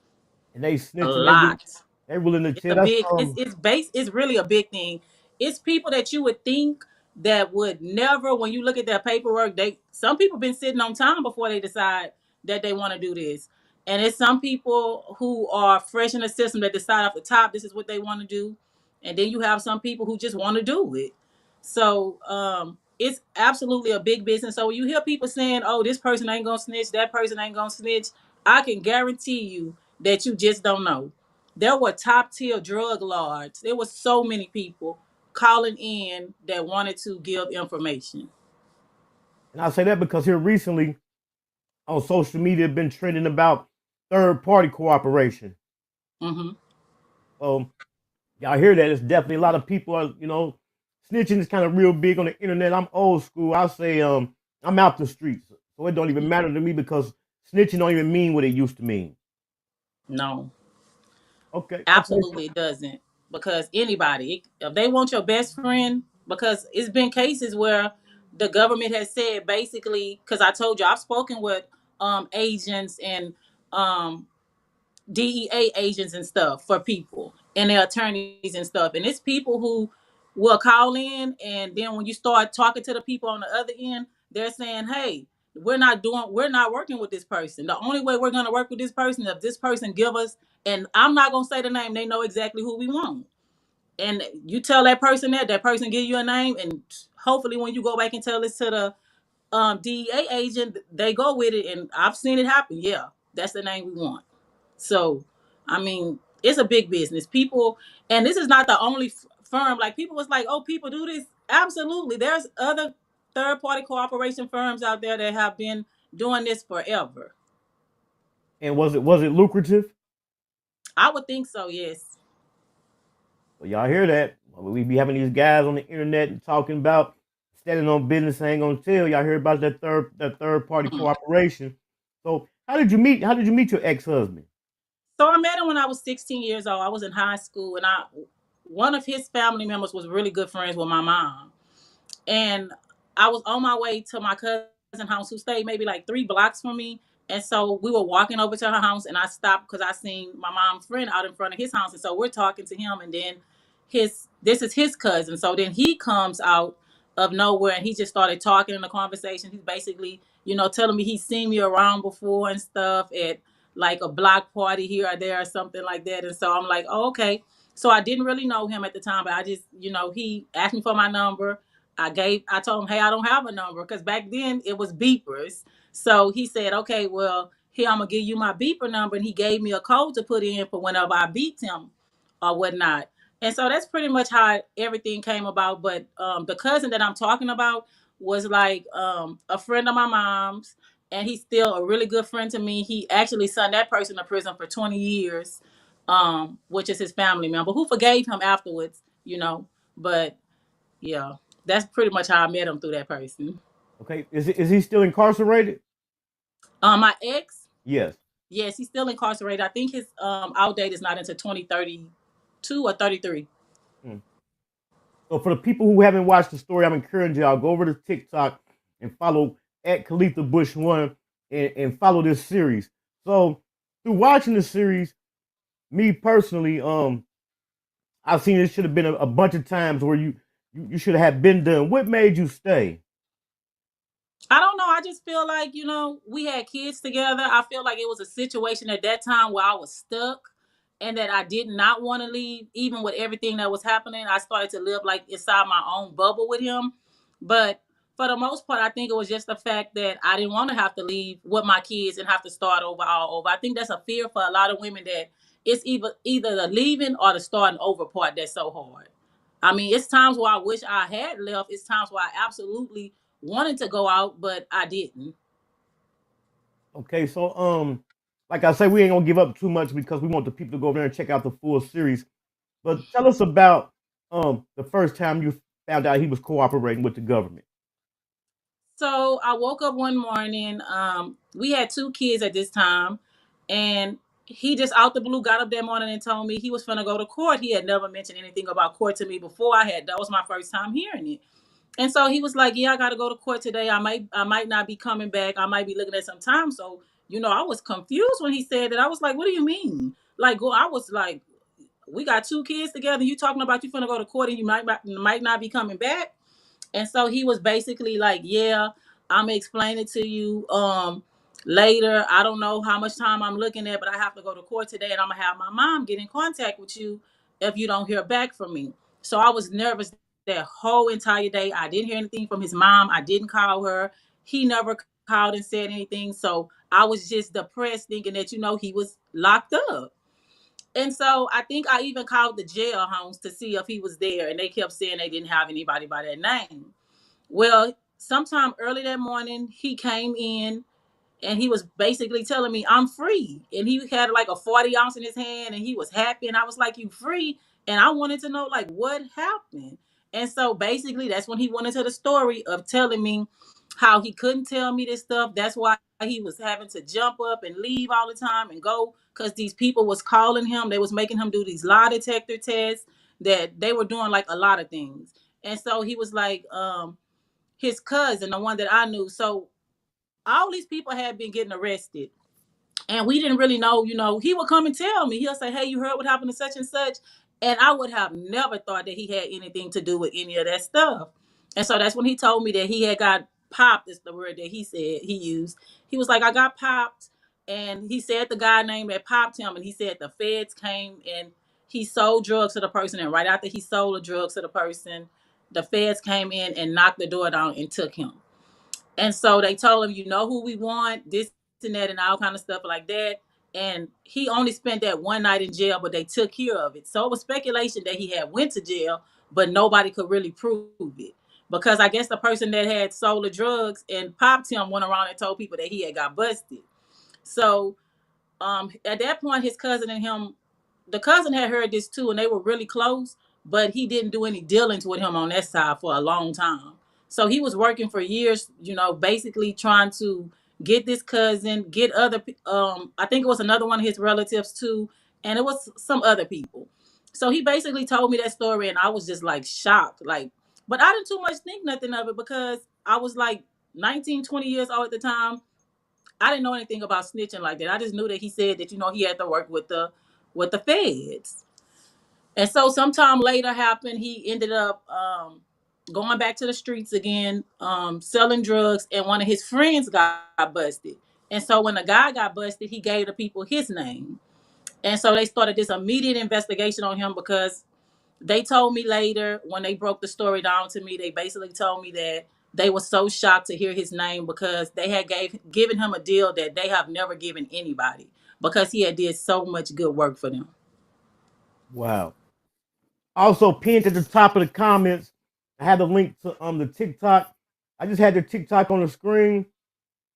And they A snitching, lot. they willing to It's tell a that's big. It's really a big thing. It's people that you would think that would never, when you look at their paperwork, some people been sitting on time before they decide that they want to do this, and it's some people who are fresh in the system that decide off the top this is what they want to do, and then you have some people who just want to do it. So it's absolutely a big business. So when you hear people saying, "Oh, this person ain't gonna snitch, that person ain't gonna snitch," I can guarantee you that you just don't know. There were top tier drug lords. There were so many people calling in that wanted to give information. And I say that because here recently on social media been trending about third party cooperation. Mm-hmm. Y'all hear that? It's definitely a lot of people are, snitching is kind of real big on the internet. I'm old school. I say I'm out the streets. So it don't even matter to me because snitching don't even mean what it used to mean. No, Okay. absolutely it doesn't. Because anybody, if they want your best friend, because it's been cases where the government has said basically, because I told you I've spoken with agents and um, DEA agents and stuff for people and their attorneys and stuff. And it's people who will call in, and then when you start talking to the people on the other end, they're saying, "Hey, we're not working with this person. The only way we're gonna work with this person is if this person give us, and I'm not gonna say the name, they know exactly who we want. And you tell that person that person give you a name, and hopefully when you go back and tell this to the DEA agent, they go with it. And I've seen it happen. Yeah, that's the name we want. So, I mean, it's a big business. People, and this is not the only firm. Like, people was like, oh, people do this. Absolutely. There's other third party cooperation firms out there that have been doing this forever. And was it lucrative? I would think so, yes. Well, y'all hear that? Well, we be having these guys on the internet and talking about standing on business. I ain't gonna tell y'all hear about that third party cooperation. So how did you meet your ex-husband? So I met him when I was 16 years old. I was in high school, and one of his family members was really good friends with my mom. And I was on my way to my cousin's house, who stayed maybe like 3 blocks from me. And so we were walking over to her house, and I stopped because I seen my mom's friend out in front of his house. And so we're talking to him, and then this is his cousin. So then he comes out of nowhere, and he just started talking in the conversation. He's basically, telling me he's seen me around before and stuff at like a block party here or there or something like that. And so I'm like, oh, okay. So I didn't really know him at the time, but I just, he asked me for my number. I told him, hey, I don't have a number, because back then it was beepers. So he said, okay, well, here, I'm gonna give you my beeper number. And he gave me a code to put in for whenever I beeped him or whatnot. And so that's pretty much how everything came about. But the cousin that I'm talking about was like a friend of my mom's, and he's still a really good friend to me. He actually sent that person to prison for 20 years, which is his family member, who forgave him afterwards, But yeah, that's pretty much how I met him, through that person. Okay, is he still incarcerated? My ex, Yes. yes, he's still incarcerated. I think his out date is not until 2032 or 33. Hmm. So for the people who haven't watched the story, I'm encouraging y'all, go over to TikTok and follow at Khalitha Bush One and follow this series. So through watching the series, me personally, I've seen it should have been a bunch of times where you should have been done. What made you stay? I don't know. I just feel like, we had kids together. I feel like it was a situation at that time where I was stuck, and that I did not want to leave, even with everything that was happening. I started to live like inside my own bubble with him. But for the most part, I think it was just the fact that I didn't want to have to leave with my kids and have to start over all over. I think that's a fear for a lot of women, that it's either the leaving or the starting over part that's so hard. I mean, it's times where I wish I had left. It's times where I absolutely wanted to go out, but I didn't. Okay, so like I say, we ain't gonna give up too much because we want the people to go over there and check out the full series. But tell us about the first time you found out he was cooperating with the government. So I woke up one morning. We had 2 kids at this time, and he just out the blue got up that morning and told me he was finna go to court. He had never mentioned anything about court to me before. That was my first time hearing it. And so he was like, "Yeah, I got to go to court today. I might not be coming back. I might be looking at some time." So, I was confused when he said that. I was like, "What do you mean?" Like, I was like, "We got 2 kids together. You talking about you finna go to court and you might not be coming back?" And so he was basically like, "Yeah, I'm gonna explain it to you later. I don't know how much time I'm looking at, but I have to go to court today, and I'm gonna have my mom get in contact with you if you don't hear back from me." So I was nervous that whole entire day. I didn't hear anything from his mom. I didn't call her. He never called and said anything. So I was just depressed, thinking that, he was locked up. And so I think I even called the jail homes to see if he was there, and they kept saying they didn't have anybody by that name. Well, sometime early that morning, he came in, and he was basically telling me I'm free. And he had like a 40 ounce in his hand, and he was happy. And I was like, "You free?" And I wanted to know, like, what happened. And so basically that's when he went into the story of telling me how he couldn't tell me this stuff. That's why he was having to jump up and leave all the time and go, because these people was calling him. They was making him do these lie detector tests, that they were doing like a lot of things. And so he was like, his cousin, the one that I knew. So all these people had been getting arrested, and we didn't really know. He would come and tell me. He'll say, "Hey, you heard what happened to such and such?" And I would have never thought that he had anything to do with any of that stuff. And so that's when he told me that he had got popped is the word that he said he used. He was like, I got popped. And he said the guy name that popped him, and he said the feds came and he sold drugs to the person. And right after he sold the drugs to the person, the feds came in and knocked the door down and took him. And so they told him, you know who we want, this and that, and all kind of stuff like that. And he only spent that one night in jail, but they took care of it. So it was speculation that he had went to jail, but nobody could really prove it. Because I guess the person that had sold the drugs and popped him went around and told people that he had got busted. So at that point, his cousin and him, the cousin had heard this too, and they were really close, but he didn't do any dealings with him on that side for a long time. So he was working for years, basically trying to get this cousin, get other, I think it was another one of his relatives too, and it was some other people. So he basically told me that story, and I was just like shocked, like, but I didn't too much think nothing of it because I was like 19, 20 years old at the time. I didn't know anything about snitching like that. I just knew that he said that he had to work with the feds. And so sometime later happened, he ended up going back to the streets again, selling drugs, and one of his friends got busted. And so when the guy got busted, he gave the people his name. And so they started this immediate investigation on him because they told me later when they broke the story down to me, they basically told me that they were so shocked to hear his name because they had given him a deal that they have never given anybody because he had did so much good work for them. Wow. Also pinned at the top of the comments, I had the link to the TikTok. I just had the TikTok on the screen.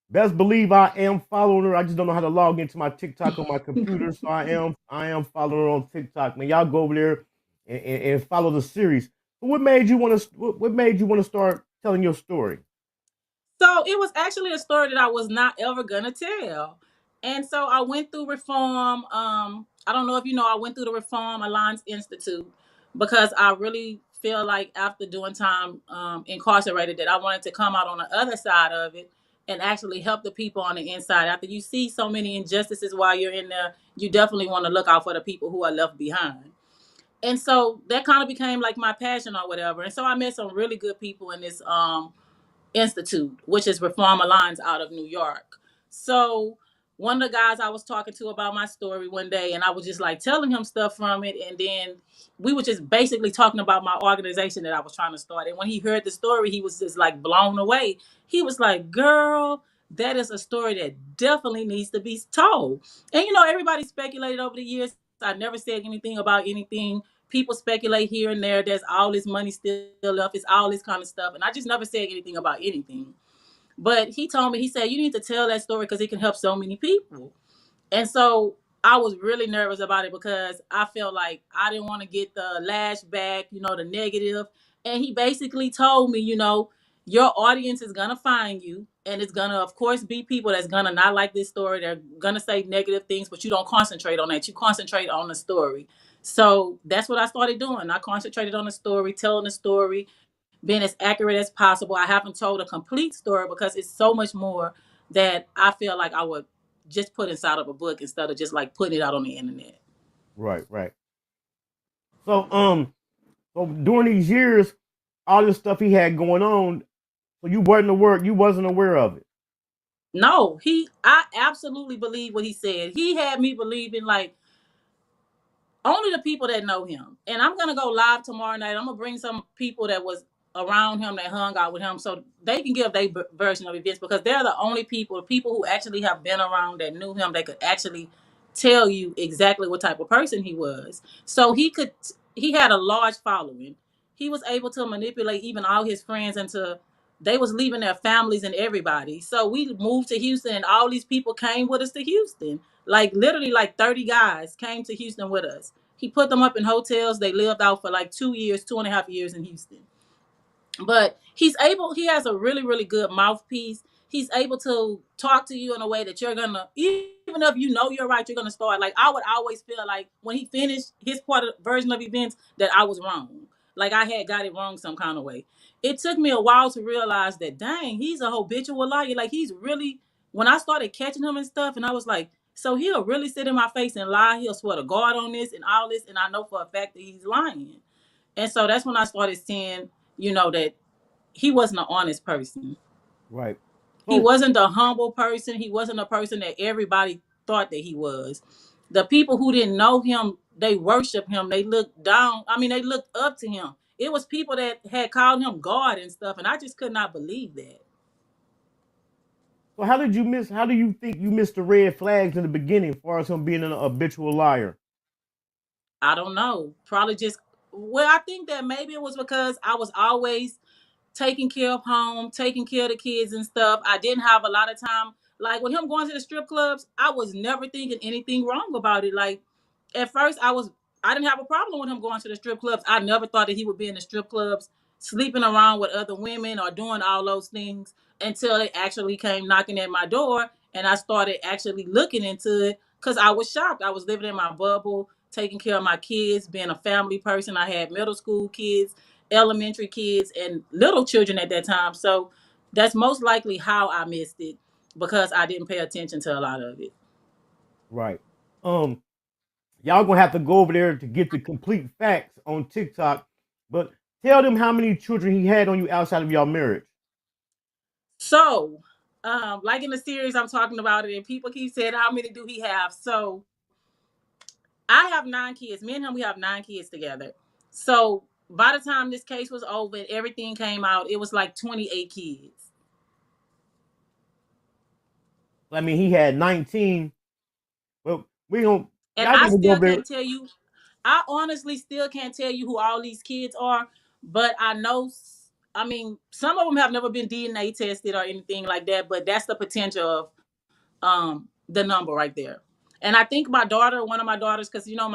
Best believe I am following her. I just don't know how to log into my TikTok on my computer. So I am following her on TikTok. Man, y'all go over there and follow the series. What made you want to start telling your story? So it was actually a story that I was not ever gonna tell. And so I went through reform. I don't know if you know, I went through the Reform Alliance Institute because I really feel like after doing time incarcerated that I wanted to come out on the other side of it and actually help the people on the inside. After you see so many injustices while you're in there, you definitely want to look out for the people who are left behind. And so that kind of became like my passion or whatever. And so I met some really good people in this Institute, which is Reform Alliance out of New York. So one of the guys I was talking to about my story one day, and I was just like telling him stuff from it, and then we were just basically talking about my organization that I was trying to start. And when he heard the story, he was just like blown away. He was like, "Girl, that is a story that definitely needs to be told." And everybody speculated over the years. I never said anything about anything. People speculate here and there. There's all this money still left. It's all this kind of stuff. And I just never said anything about anything. But he told me, he said, you need to tell that story because it can help so many people. And so I was really nervous about it because I felt like I didn't want to get the lash back, the negative. And he basically told me, your audience is going to find you. And it's going to, of course, be people that's going to not like this story. They're going to say negative things, but you don't concentrate on that. You concentrate on the story. So that's what I started doing. I concentrated on the story, telling the story, being as accurate as possible. I haven't told a complete story because it's so much more that I feel like I would just put inside of a book instead of just like putting it out on the internet. Right, right. So during these years, all this stuff he had going on, so you wasn't aware of it. No, I absolutely believe what he said. He had me believing like only the people that know him. And I'm gonna go live tomorrow night. I'm gonna bring some people that was around him that hung out with him so they can give their version of events because they're the only people who actually have been around that knew him that could actually tell you exactly what type of person he was. So he had a large following. He was able to manipulate even all his friends into they was leaving their families and everybody. So we moved to Houston and all these people came with us to Houston. Like literally like 30 guys came to Houston with us. He put them up in hotels. They lived out for like 2 years, 2.5 years in Houston. But he has a really, really good mouthpiece. He's able to talk to you in a way that you're gonna, even if you know you're right, you're gonna start. Like I would always feel like when he finished his version of events that I was wrong. Like I had got it wrong some kind of way. It took me a while to realize that dang, he's a habitual liar. Like he's really when I started catching him and stuff, and I was like, so he'll really sit in my face and lie. He'll swear to God on this and all this, and I know for a fact that he's lying. And so that's when I started seeing, that he wasn't an honest person. Right. He So wasn't a humble person. He wasn't a person that everybody thought that he was. The people who didn't know him, they worshiped him. They looked down. I mean, they looked up to him. It was people that had called him God and stuff, and I just could not believe that. so how did you miss? How do you think you missed the red flags in the beginning, as far as him being an habitual liar? I don't know. Probably just, well, I think that maybe it was because I was always taking care of home, taking care of the kids and stuff. I didn't have a lot of time. Like with him going to the strip clubs, I was never thinking anything wrong about it. Like at first I didn't have a problem with him going to the strip clubs. I never thought that he would be in the strip clubs sleeping around with other women or doing all those things until they actually came knocking at my door and I started actually looking into it because I was shocked. I was living in my bubble, taking care of my kids, being a family person. I had middle school kids, elementary kids, and little children at that time. So that's most likely how I missed it because I didn't pay attention to a lot of it. Right. Um, y'all gonna have to go over there to get the complete facts on TikTok, but tell them how many children he had on you outside of y'all marriage. So, like in the series I'm talking about it, and people keep saying, how many do he have? So I have 9 kids. Me and him, we have 9 kids together. So by the time this case was over and everything came out, it was like 28 kids. I mean, he had 19. Well, we gonna And y'all I gonna go still over there. can't tell you, I honestly still can't tell you who all these kids are, but I know, I mean, some of them have never been DNA tested or anything like that, but that's the potential of the number right there. And I think my daughter, one of my daughters, because you know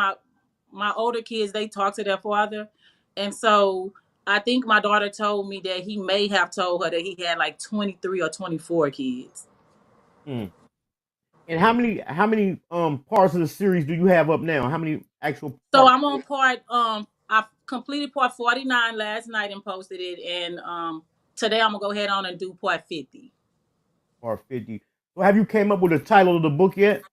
my older kids, they talk to their father, and so I think my daughter told me that he may have told her that he had like 23 or 24 kids. Hmm. And how many parts of the series do you have up now? How many actual So parts? I'm on part I completed part 49 last night and posted it, and today I'm gonna go ahead on and do part 50. Or 50? So have you came up with a title of the book yet?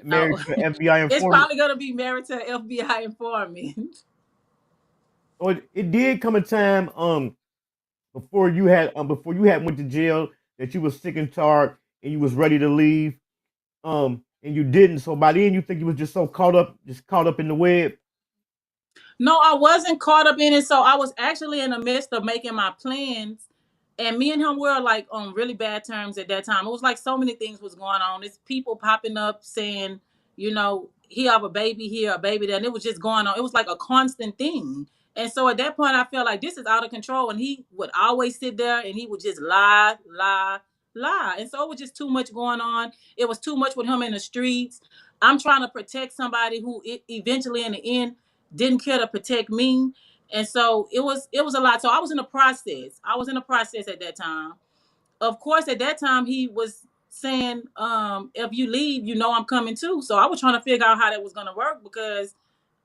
No, Married to an FBI it's informant. probably gonna be Married to an FBI Informant. So it did come a time before you had went to jail that you was sick and tired and you was ready to leave and you didn't. So by then you think you was just so caught up in the web. No, I wasn't caught up in it. So I was actually in the midst of making my plans. And me and him were like on really bad terms at that time. It was like so many things was going on. It's people popping up saying, he have a baby here, a baby there. And it was just going on. It was like a constant thing. And so at that point, I felt like this is out of control. And he would always sit there and he would just lie, lie, lie. And so it was just too much going on. It was too much with him in the streets. I'm trying to protect somebody who eventually in the end didn't care to protect me. And so it was a lot. So I was in a process. I was in a process at that time. Of course, at that time he was saying, if you leave, I'm coming too. So I was trying to figure out how that was gonna work because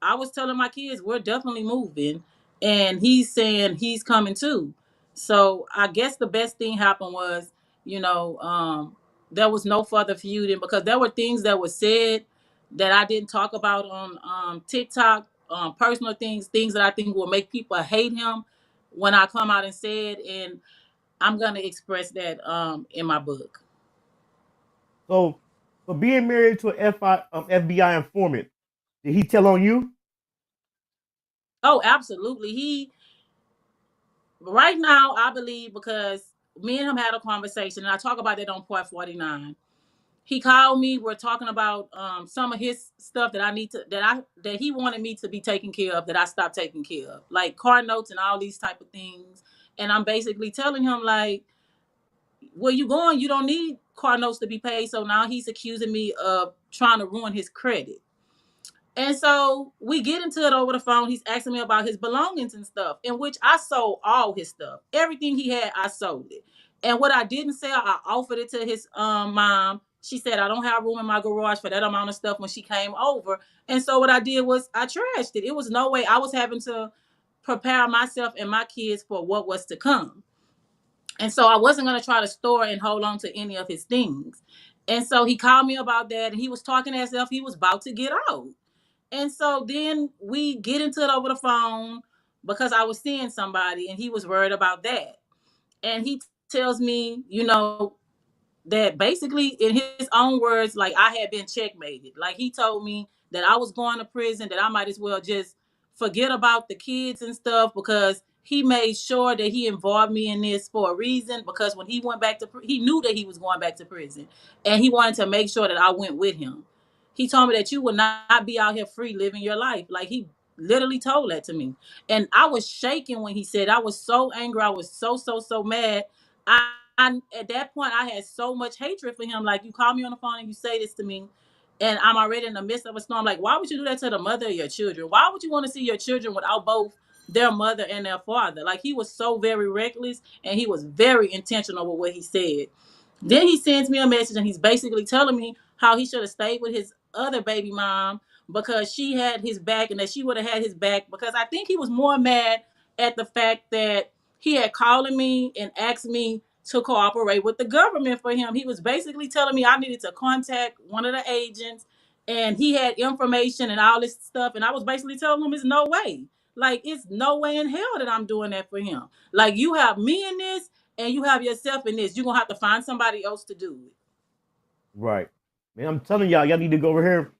I was telling my kids we're definitely moving, and he's saying he's coming too. So I guess the best thing happened was, you know, um, there was no further feuding because there were things that were said that I didn't talk about on TikTok, personal things that I think will make people hate him when I come out and say it, and I'm gonna express that in my book. So being married to an FBI informant, did he tell on you? Oh, absolutely. He right now, I believe, because me and him had a conversation, and I talk about that on part 49. He called me. We're talking about some of his stuff that I need to that he wanted me to be taken care of that I stopped taking care of, like car notes and all these type of things. And I'm basically telling him like, where you going? You don't need car notes to be paid. So now he's accusing me of trying to ruin his credit. And so we get into it over the phone. He's asking me about his belongings and stuff, in which I sold all his stuff. Everything he had, I sold it. And what I didn't sell, I offered it to his mom. She said, I don't have room in my garage for that amount of stuff when she came over. And so what I did was I trashed it. It was no way I was having to prepare myself and my kids for what was to come. And so I wasn't going to try to store and hold on to any of his things. And so he called me about that, and he was talking as if he was about to get out. And so then we get into it over the phone because I was seeing somebody and he was worried about that. And he tells me, that basically in his own words, like I had been checkmated. Like he told me that I was going to prison, that I might as well just forget about the kids and stuff, because he made sure that he involved me in this for a reason, because when he went back to he knew that he was going back to prison, and he wanted to make sure that I went with him. He told me that you will not be out here free living your life. Like he literally told that to me. And I was shaking when he said, I was so angry. I was so mad. I at that point I had so much hatred for him. Like, you call me on the phone and you say this to me, and I'm already in the midst of a storm. Like, why would you do that to the mother of your children? Why would you want to see your children without both their mother and their father? Like, he was so very reckless, and he was very intentional with what he said. Then he sends me a message, and he's basically telling me how he should have stayed with his other baby mom, because she had his back, and that she would have had his back, because I think he was more mad at the fact that he had calling me and asked me to cooperate with the government for him. He was basically telling me I needed to contact one of the agents, and he had information and all this stuff. And I was basically telling him, it's no way. Like, it's no way in hell that I'm doing that for him. Like, you have me in this, and you have yourself in this. You're going to have to find somebody else to do it. Right. Man, I'm telling y'all need to go over here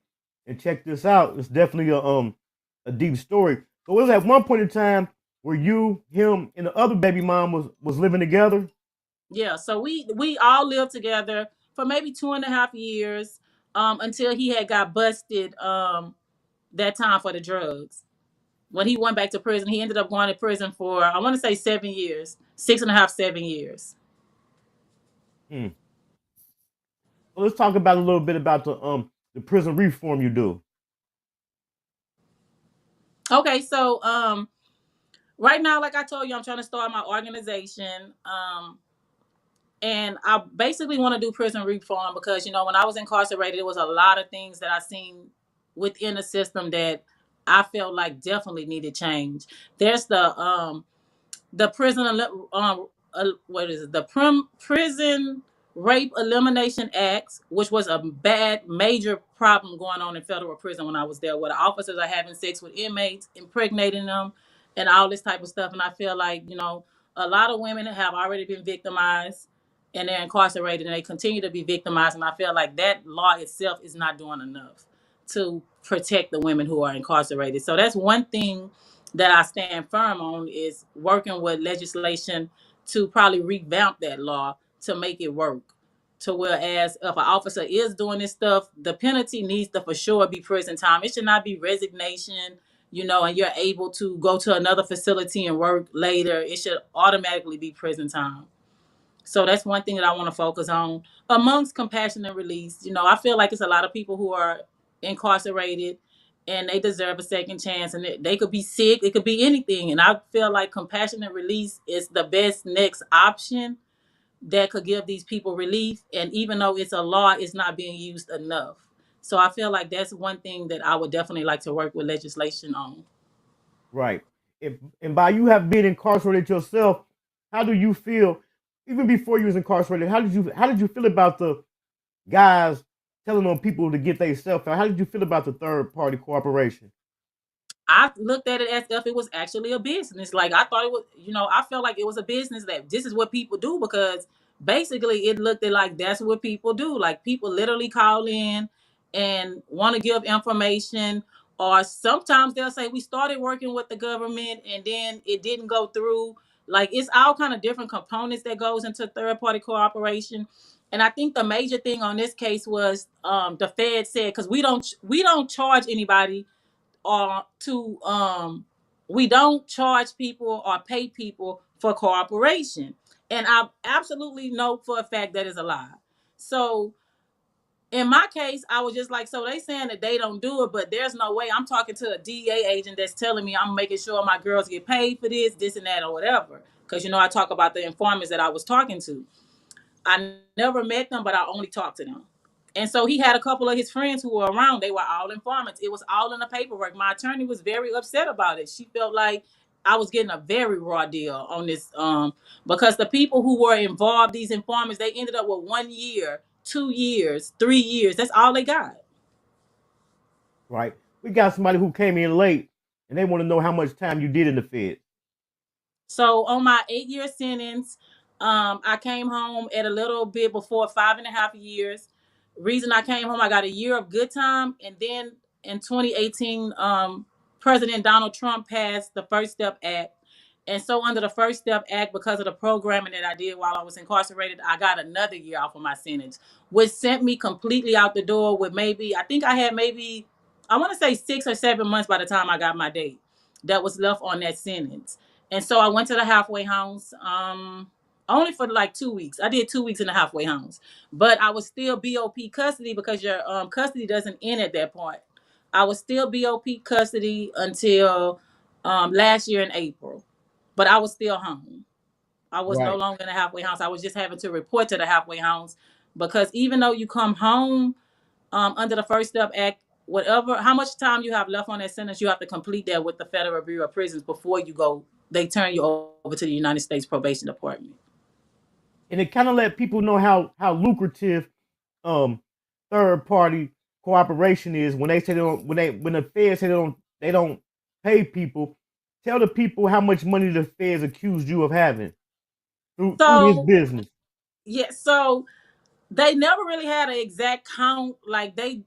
and check this out. It's definitely a deep story. So it was at one point in time where you, him, and the other baby mom was living together. Yeah, so we all lived together for maybe 2.5 years, until he had got busted that time for the drugs. When he went back to prison, he ended up going to prison for, I want to say, 7 years, 6.5, 7 years. Hmm. So let's talk about a little bit about the prison reform you do. Okay, so right now, like I told you, I'm trying to start my organization. And I basically want to do prison reform because, when I was incarcerated, there was a lot of things that I seen within the system that I felt like definitely needed change. There's the what is it? The Prison Rape Elimination Act, which was a bad major problem going on in federal prison when I was there, where the officers are having sex with inmates, impregnating them, and all this type of stuff. And I feel like, a lot of women have already been victimized, and they're incarcerated, and they continue to be victimized. And I feel like that law itself is not doing enough to protect the women who are incarcerated. So that's one thing that I stand firm on, is working with legislation to probably revamp that law to make it work. To whereas if an officer is doing this stuff, the penalty needs to for sure be prison time. It should not be resignation, and you're able to go to another facility and work later. It should automatically be prison time. So that's one thing that I want to focus on. Amongst compassionate release, I feel like it's a lot of people who are incarcerated, and they deserve a second chance, and they could be sick, it could be anything. And I feel like compassionate release is the best next option that could give these people relief. And even though it's a law, it's not being used enough. So I feel like that's one thing that I would definitely like to work with legislation on. Right. And by you have been incarcerated yourself, how do you feel? Even before you was incarcerated, how did you feel about the guys telling on people to get their self out? How did you feel about the third party cooperation? I looked at it as if it was actually a business. Like, I thought it was, I felt like it was a business, that this is what people do, because basically it looked at like that's what people do. Like, people literally call in and want to give information, or sometimes they'll say we started working with the government and then it didn't go through. Like, it's all kind of different components that goes into third party cooperation. And I think the major thing on this case was the Fed said, because we don't charge anybody, or to we don't charge people or pay people for cooperation. And I absolutely know for a fact that is a lie. So in my case, I was just like, so they saying that they don't do it, but there's no way. I'm talking to a DEA agent that's telling me I'm making sure my girls get paid for this and that, or whatever. Because, I talk about the informants that I was talking to. I never met them, but I only talked to them. And so he had a couple of his friends who were around. They were all informants. It was all in the paperwork. My attorney was very upset about it. She felt like I was getting a very raw deal on this, because the people who were involved, these informants, they ended up with 1 year, 2 years, 3 years. That's all they got. Right. We got somebody who came in late and they want to know how much time you did in the Fed. So on my 8-year sentence, I came home at a little bit before 5.5 years. Reason I came home, I got a year of good time, and then in 2018, President Donald Trump passed the First Step Act. And so under the First Step Act, because of the programming that I did while I was incarcerated, I got another year off of my sentence, which sent me completely out the door with maybe, I think I had maybe, I want to say 6 or 7 months by the time I got my date that was left on that sentence. And so I went to the halfway house. Only for like 2 weeks. I did 2 weeks in the halfway house, but I was still BOP custody because your custody doesn't end at that point. I was still BOP custody until last year in April, but I was still home. I was no Right. longer in the halfway house. I was just having to report to the halfway house because even though you come home under the First Step Act, whatever, how much time you have left on that sentence, you have to complete that with the Federal Bureau of Prisons before you go. They turn you over to the United States Probation Department. And it kind of let people know how lucrative um third party cooperation is when they say they don't when the feds say they don't pay people. Tell the people how much money the feds accused you of having through this So business. yeah, so they never really had an exact count. Like they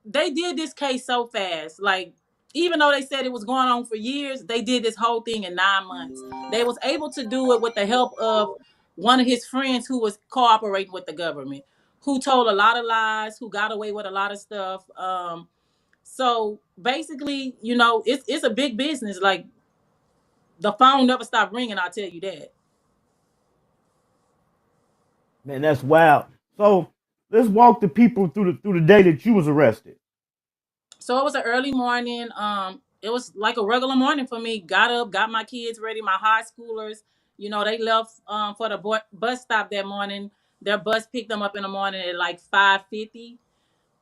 did this case so fast. Like even though they said it was going on for years, they did this whole thing in 9 months. They was able to do it with the help of one of his friends who was cooperating with the government, who told a lot of lies, who got away with a lot of stuff. So basically, it's a big business. Like the phone never stopped ringing. I'll tell you that. Man, that's wild. So let's walk the people through the day that you was arrested. So it was an early morning. It was like a regular morning for me. Got up, got my kids ready, my high schoolers. They left for the bus stop that morning. Their bus picked them up in the morning at like 5:50.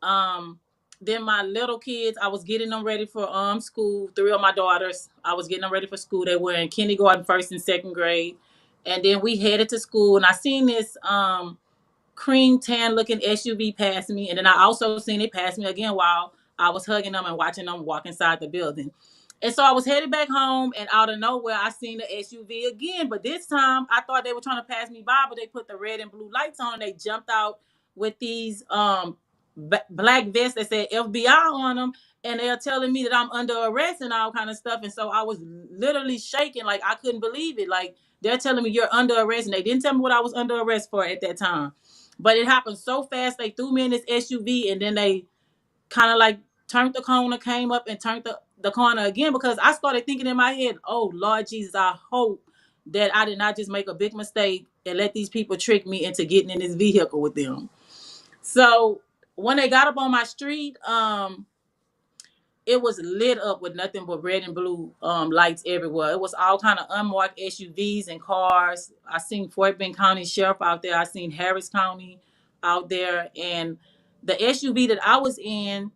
Um, then my little kids, I was getting them ready for school. Three of my daughters, I was getting them ready for school. They were in kindergarten, first and second grade. And then we headed to school, and I seen this cream tan looking SUV passed me, and then I also seen it pass me again while I was hugging them and watching them walk inside the building. And so I was headed back home, and out of nowhere, I seen the SUV again. But this time, I thought they were trying to pass me by, but they put the red and blue lights on, and they jumped out with these black vests that said FBI on them, and they're telling me that I'm under arrest and all kind of stuff. And so I was literally shaking, like I couldn't believe it. Like they're telling me you're under arrest, and they didn't tell me what I was under arrest for at that time. But it happened so fast. They threw me in this SUV, and then they kind of like turned the corner, came up and turned the corner again, because I started thinking in my head, oh, Lord Jesus, I hope that I did not just make a big mistake and let these people trick me into getting in this vehicle with them. So when they got up on my street, it was lit up with nothing but red and blue lights everywhere. It was all kind of unmarked SUVs and cars. I seen Fort Bend County Sheriff out there. I seen Harris County out there. And the SUV that I was in,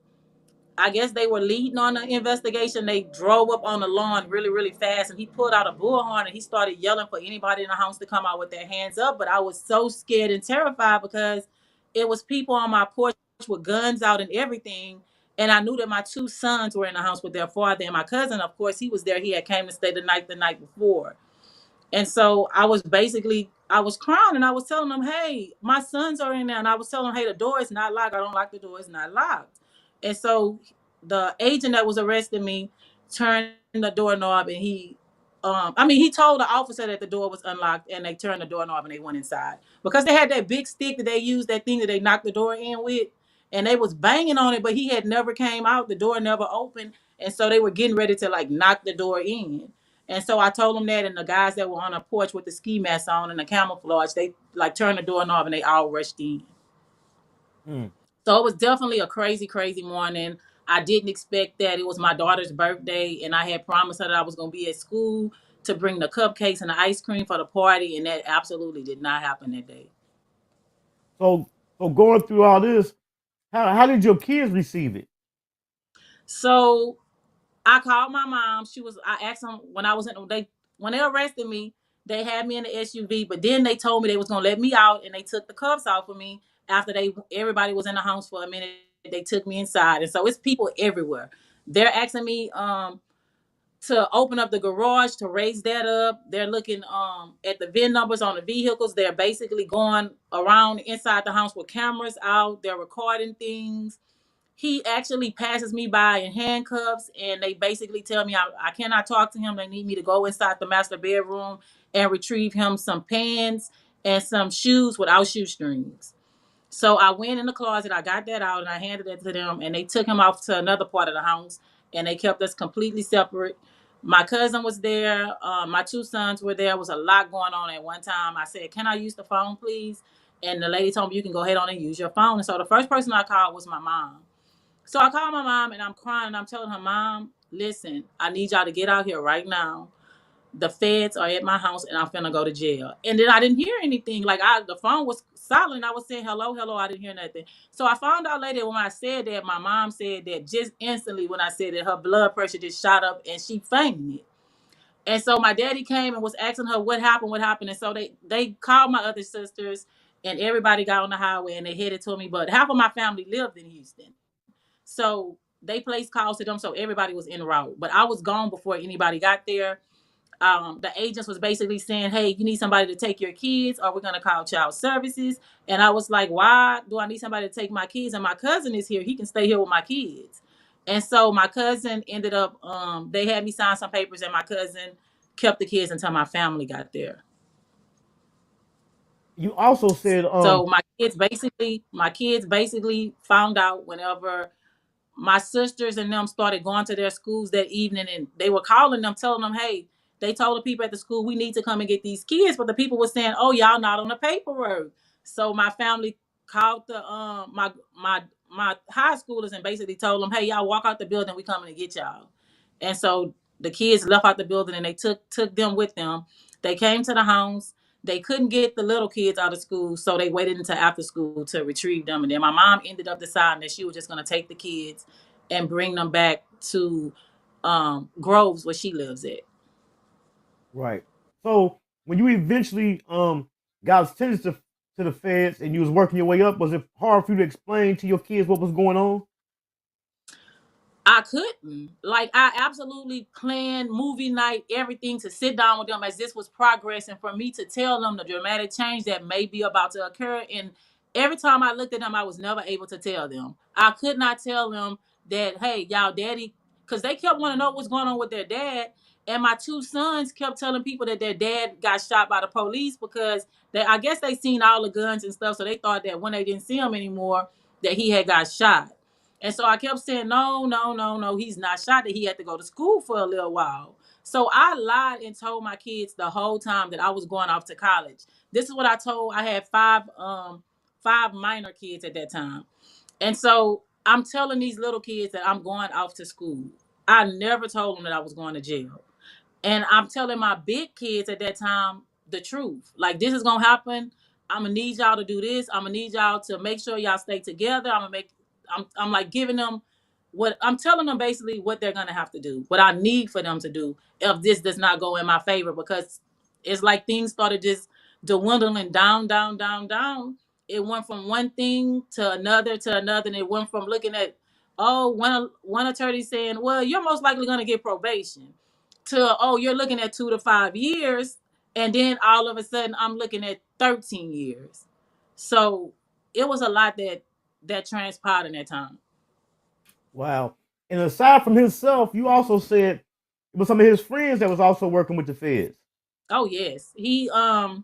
I guess they were leading on the investigation. They drove up on the lawn really, really fast, and he pulled out a bullhorn and he started yelling for anybody in the house to come out with their hands up. But I was so scared and terrified because it was people on my porch with guns out and everything. And I knew that my two sons were in the house with their father, and my cousin, of course, he was there. He had came to stay the night before. And so I was crying and I was telling them, hey, my sons are in there. And I was telling them, hey, the door is not locked. I don't lock the door. It's not locked. And so the agent that was arresting me turned the doorknob, and he told the officer that the door was unlocked, and they turned the doorknob and they went inside because they had that big stick that they used, that thing that they knocked the door in with, and they was banging on it, but he had never came out. The door never opened. And so they were getting ready to like knock the door in. And so I told them that, and the guys that were on the porch with the ski mask on and the camouflage, they like turned the doorknob and they all rushed in. Mm. So it was definitely a crazy, crazy morning. I didn't expect that. It was my daughter's birthday, and I had promised her that I was going to be at school to bring the cupcakes and the ice cream for the party, and that absolutely did not happen that day. So going through all this, how did your kids receive it? So I called my mom. I asked them when they arrested me, they had me in the SUV, but then they told me they was gonna let me out, and they took the cuffs off of me after everybody was in the house for a minute. They took me inside, and so it's people everywhere. They're asking me to open up the garage to raise that up. They're looking at the VIN numbers on the vehicles. They're basically going around inside the house with cameras out. They're recording things. He actually passes me by in handcuffs, and they basically tell me I cannot talk to him. They need me to go inside the master bedroom and retrieve him some pants and some shoes without shoestrings. So I went in the closet, I got that out, and I handed it to them, and they took him off to another part of the house, and they kept us completely separate. My cousin was there. My two sons were there. There was a lot going on at one time. I said, "Can I use the phone, please?" And the lady told me, "You can go ahead on and use your phone." And so the first person I called was my mom. So I called my mom, and I'm crying, and I'm telling her, "Mom, listen, I need y'all to get out here right now. The feds are at my house and I'm finna go to jail." And then I didn't hear anything. Like the phone was silent. I was saying hello, hello. I didn't hear nothing. So I found out later when I said that, my mom said that just instantly when I said that, her blood pressure just shot up and she fainted. And so my daddy came and was asking her what happened, what happened. And so they called my other sisters, and everybody got on the highway and they headed to me. But half of my family lived in Houston. So they placed calls to them. So everybody was en route. But I was gone before anybody got there. The agents was basically saying, "Hey, you need somebody to take your kids, or we're gonna call child services." And I was like, "Why do I need somebody to take my kids? And my cousin is here; he can stay here with my kids." And so my cousin ended up. They had me sign some papers, and my cousin kept the kids until my family got there. You also said So my kids basically found out whenever my sisters and them started going to their schools that evening, and they were calling them, telling them, "Hey, they told the people at the school we need to come and get these kids," but the people were saying, "Oh, y'all not on the paperwork." So my family called the my high schoolers and basically told them, "Hey, y'all walk out the building, we coming to get y'all." And so the kids left out the building and they took them with them. They came to the house. They couldn't get the little kids out of school, so they waited until after school to retrieve them. And then my mom ended up deciding that she was just going to take the kids and bring them back to Groves, where she lives at. right. So when you eventually got sentenced to the feds and you was working your way up, was it hard for you to explain to your kids what was going on? I couldn't. Like, I absolutely planned movie night, everything to sit down with them as this was progressing for me to tell them the dramatic change that may be about to occur. And every time I looked at them, I was never able to tell them. I could not tell them that, "Hey, y'all daddy," because they kept wanting to know what's going on with their dad. And my two sons kept telling people that their dad got shot by the police because I guess they seen all the guns and stuff. So they thought that when they didn't see him anymore, that he had got shot. And so I kept saying, "No, no, no, no, he's not shot, that he had to go to school for a little while." So I lied and told my kids the whole time that I was going off to college. This is what I told. I had five minor kids at that time. And so I'm telling these little kids that I'm going off to school. I never told them that I was going to jail. And I'm telling my big kids at that time the truth. Like, this is gonna happen. I'm gonna need y'all to do this. I'm gonna need y'all to make sure y'all stay together. I'm like giving them what I'm telling them, basically what they're gonna have to do, what I need for them to do if this does not go in my favor, because it's like things started just dwindling down, down, down, down. It went from one thing to another, and it went from looking at, one attorney saying, "Well, you're most likely gonna get probation," to, "Oh, you're looking at 2 to 5 years," and then all of a sudden I'm looking at 13 years. So it was a lot that transpired in that time. Wow. And aside from himself, you also said it was some of his friends that was also working with the feds. Oh yes, he had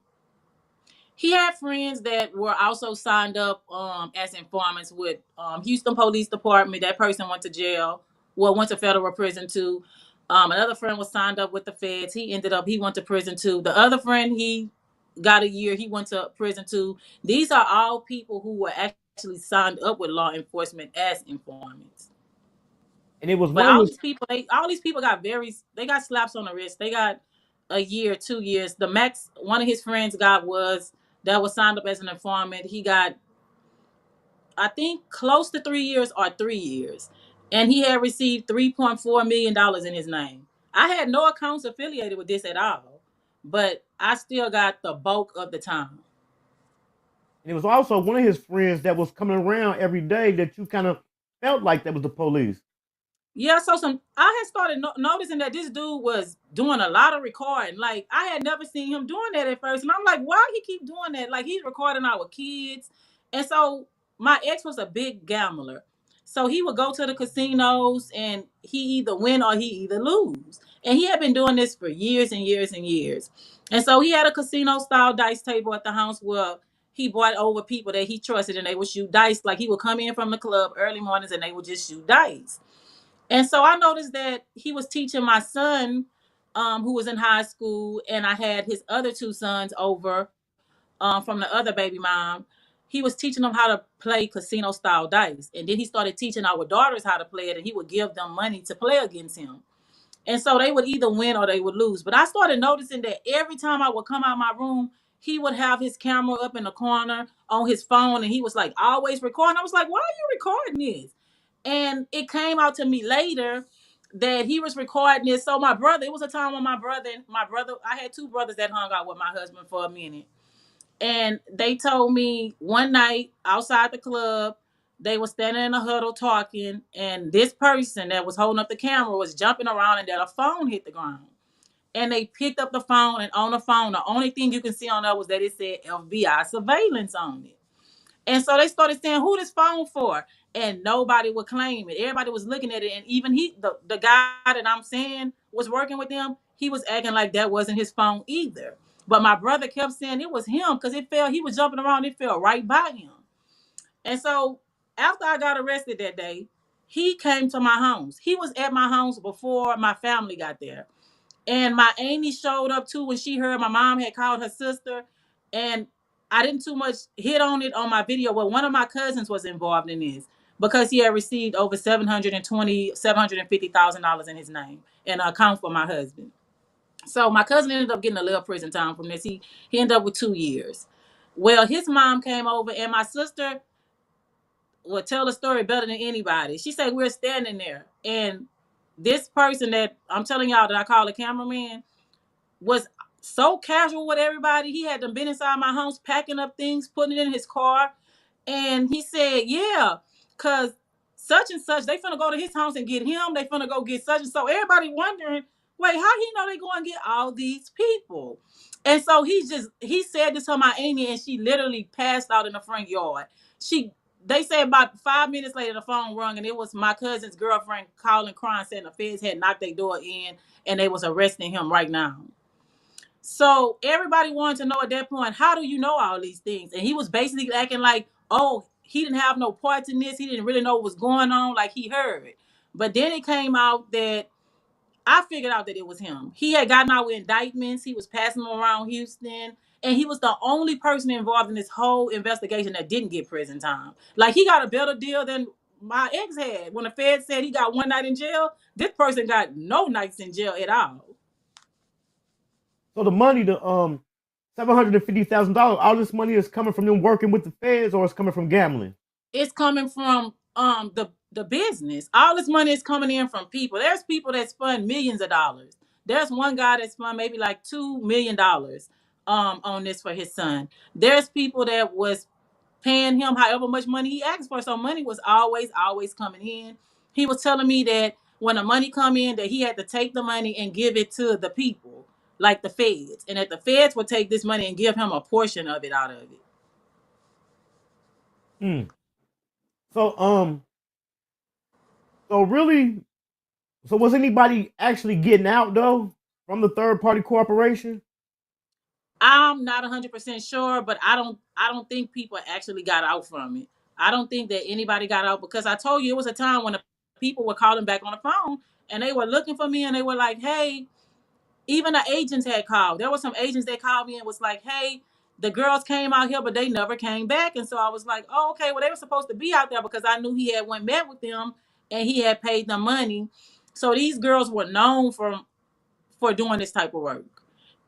friends that were also signed up as informants with Houston Police Department. That person went to jail, well, went to federal prison too. Another friend was signed up with the feds. He went to prison too. The other friend, he got a year. He went to prison too. These are all people who were actually signed up with law enforcement as informants. And it was But one of his all these people they got slaps on the wrist. They got a year, 2 years. The max one of his friends got that was signed up as an informant. He got, I think, close to 3 years or 3 years. And he had received $3.4 million in his name. I had no accounts affiliated with this at all, but I still got the bulk of the time. and it was also one of his friends that was coming around every day that you kind of felt like that was the police. Yeah, so I had started noticing that this dude was doing a lot of recording. Like I had never seen him doing that at first, and I'm like, why he keep doing that? Like he's recording our kids, and so my ex was a big gambler, so he would go to the casinos and he either win or he either lose, and he had been doing this for years and years and years, and so he had a casino style dice table at the house where he brought over people that he trusted, and they would shoot dice. Like he would come in from the club early mornings and they would just shoot dice. And so I noticed that he was teaching my son, who was in high school, and I had his other two sons over from the other baby mom. He was teaching them how to play casino style dice. And then he started teaching our daughters how to play it, and he would give them money to play against him. And so they would either win or they would lose. But I started noticing that every time I would come out of my room, he would have his camera up in the corner on his phone, and he was like always recording. I was like, why are you recording this? And it came out to me later that he was recording this. So my brother, it was a time when my brother, I had two brothers that hung out with my husband for a minute. And they told me one night outside the club, they were standing in a huddle talking, and this person that was holding up the camera was jumping around, and that a phone hit the ground. And they picked up the phone, and on the phone, the only thing you can see on there was that it said FBI surveillance on it. And so they started saying, who this phone for? And nobody would claim it. Everybody was looking at it. And even the guy that I'm saying was working with them, he was acting like that wasn't his phone either. But my brother kept saying it was him because he was jumping around, it fell right by him. And so after I got arrested that day, he came to my house. He was at my house before my family got there. And my Amy showed up too when she heard my mom had called her sister. And I didn't too much hit on it on my video. Well, one of my cousins was involved in this because he had received over $750,000 in his name in an account for my husband. So my cousin ended up getting a little prison time from this. He ended up with 2 years. Well, his mom came over, and my sister will tell the story better than anybody. She said we're standing there, and this person that I'm telling y'all that I call a cameraman was so casual with everybody. He had them been inside my house packing up things, putting it in his car. And he said, yeah, because such and such, they finna go to his house and get him. They finna go get such and so. Everybody wondering, wait, how he know they go and get all these people? And so he said this to my Amy, and she literally passed out in the front yard. They said about 5 minutes later, the phone rung, and it was my cousin's girlfriend calling, crying, saying the feds had knocked their door in, and they was arresting him right now. So everybody wanted to know at that point, how do you know all these things? And he was basically acting like, oh, he didn't have no parts in this. He didn't really know what was going on, like he heard. But then it came out that I figured out that it was him. He had gotten out with indictments. He was passing them around Houston. And he was the only person involved in this whole investigation that didn't get prison time. Like he got a better deal than my ex had. When the Fed said he got one night in jail, this person got no nights in jail at all. So the money, the $750,000, all this money is coming from them working with the feds, or it's coming from gambling? It's coming from the business. All this money is coming in from people. There's people that spend millions of dollars. There's one guy that spent maybe like $2 million on this for his son. There's people that was paying him however much money he asked for. So money was always coming in. He was telling me that when the money come in, that he had to take the money and give it to the people, like the feds, and that the feds would take this money and give him a portion of it out of it. Hmm. So really, so was anybody actually getting out though from the third party corporation? I'm not 100% sure, but I don't think people actually got out from it. I don't think that anybody got out because I told you it was a time when the people were calling back on the phone and they were looking for me and they were like, hey, even the agents had called. There were some agents that called me and was like, hey, the girls came out here, but they never came back. And so I was like, oh, okay, well, they were supposed to be out there because I knew he had went met with them and he had paid them money. So these girls were known for doing this type of work.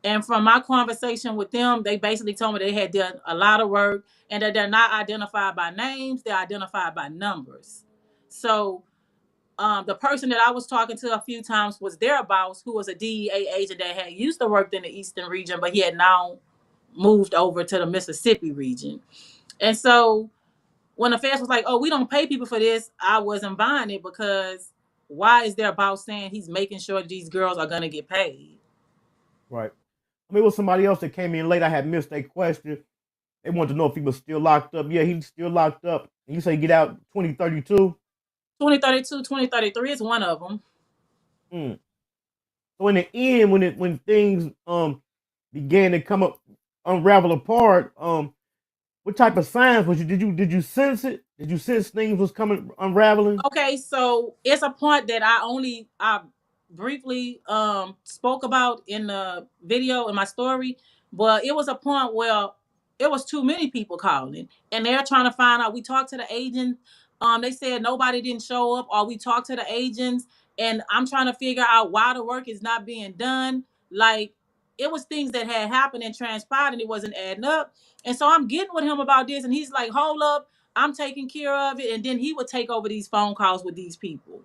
And from my conversation with them, they basically told me they had done a lot of work and that they're not identified by names, they're identified by numbers. So the person that I was talking to a few times was their boss, who was a DEA agent that had used to work in the Eastern region, but he had now moved over to the Mississippi region. And so when the feds was like, oh, we don't pay people for this, I wasn't buying it because why is their boss saying he's making sure these girls are gonna get paid? Right. I mean, it was somebody else that came in late. I had missed a question. They wanted to know if he was still locked up. Yeah, he's still locked up. And you say get out 2032? 2032, 2033 is one of them. Mm. So in the end, when things began to come up, unravel apart, what type of signs was did you sense it? Did you sense things was coming unraveling? Okay, so it's a point that I briefly spoke about in the video in my story, but it was a point where it was too many people calling and they're trying to find out. We talked to the agent. They said nobody didn't show up, or we talked to the agents, and I'm trying to figure out why the work is not being done. Like, it was things that had happened and transpired and it wasn't adding up. And so I'm getting with him about this, and he's like, hold up, I'm taking care of it. And then he would take over these phone calls with these people.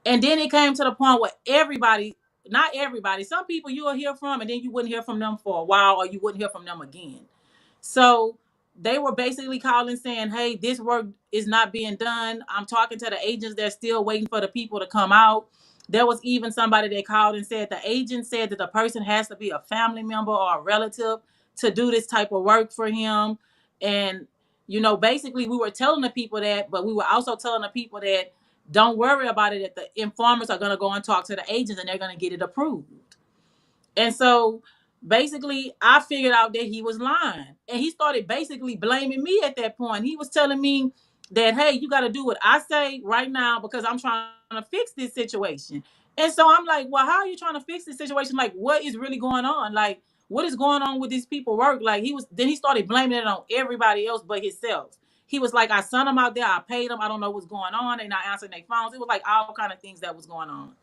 And then it came to the point where everybody, not everybody, some people you will hear from and then you wouldn't hear from them for a while, or you wouldn't hear from them again. So they were basically calling saying, hey, this work is not being done. I'm talking to the agents. They're still waiting for the people to come out. There was even somebody that called and said the agent said that the person has to be a family member or a relative to do this type of work for him. And, basically we were telling the people that, but we were also telling the people that don't worry about it, that the informers are going to go and talk to the agents and they're going to get it approved. And so basically I figured out that he was lying. And he started basically blaming me at that point. He was telling me that, hey, you got to do what I say right now because I'm trying to fix this situation. And so I'm like, well, how are you trying to fix this situation? Like, what is really going on? Like, what is going on with these people work? Like, then he started blaming it on everybody else but himself. He was like, I sent them out there, I paid them, I don't know what's going on. They're not answering their phones. It was like all kind of things that was going on.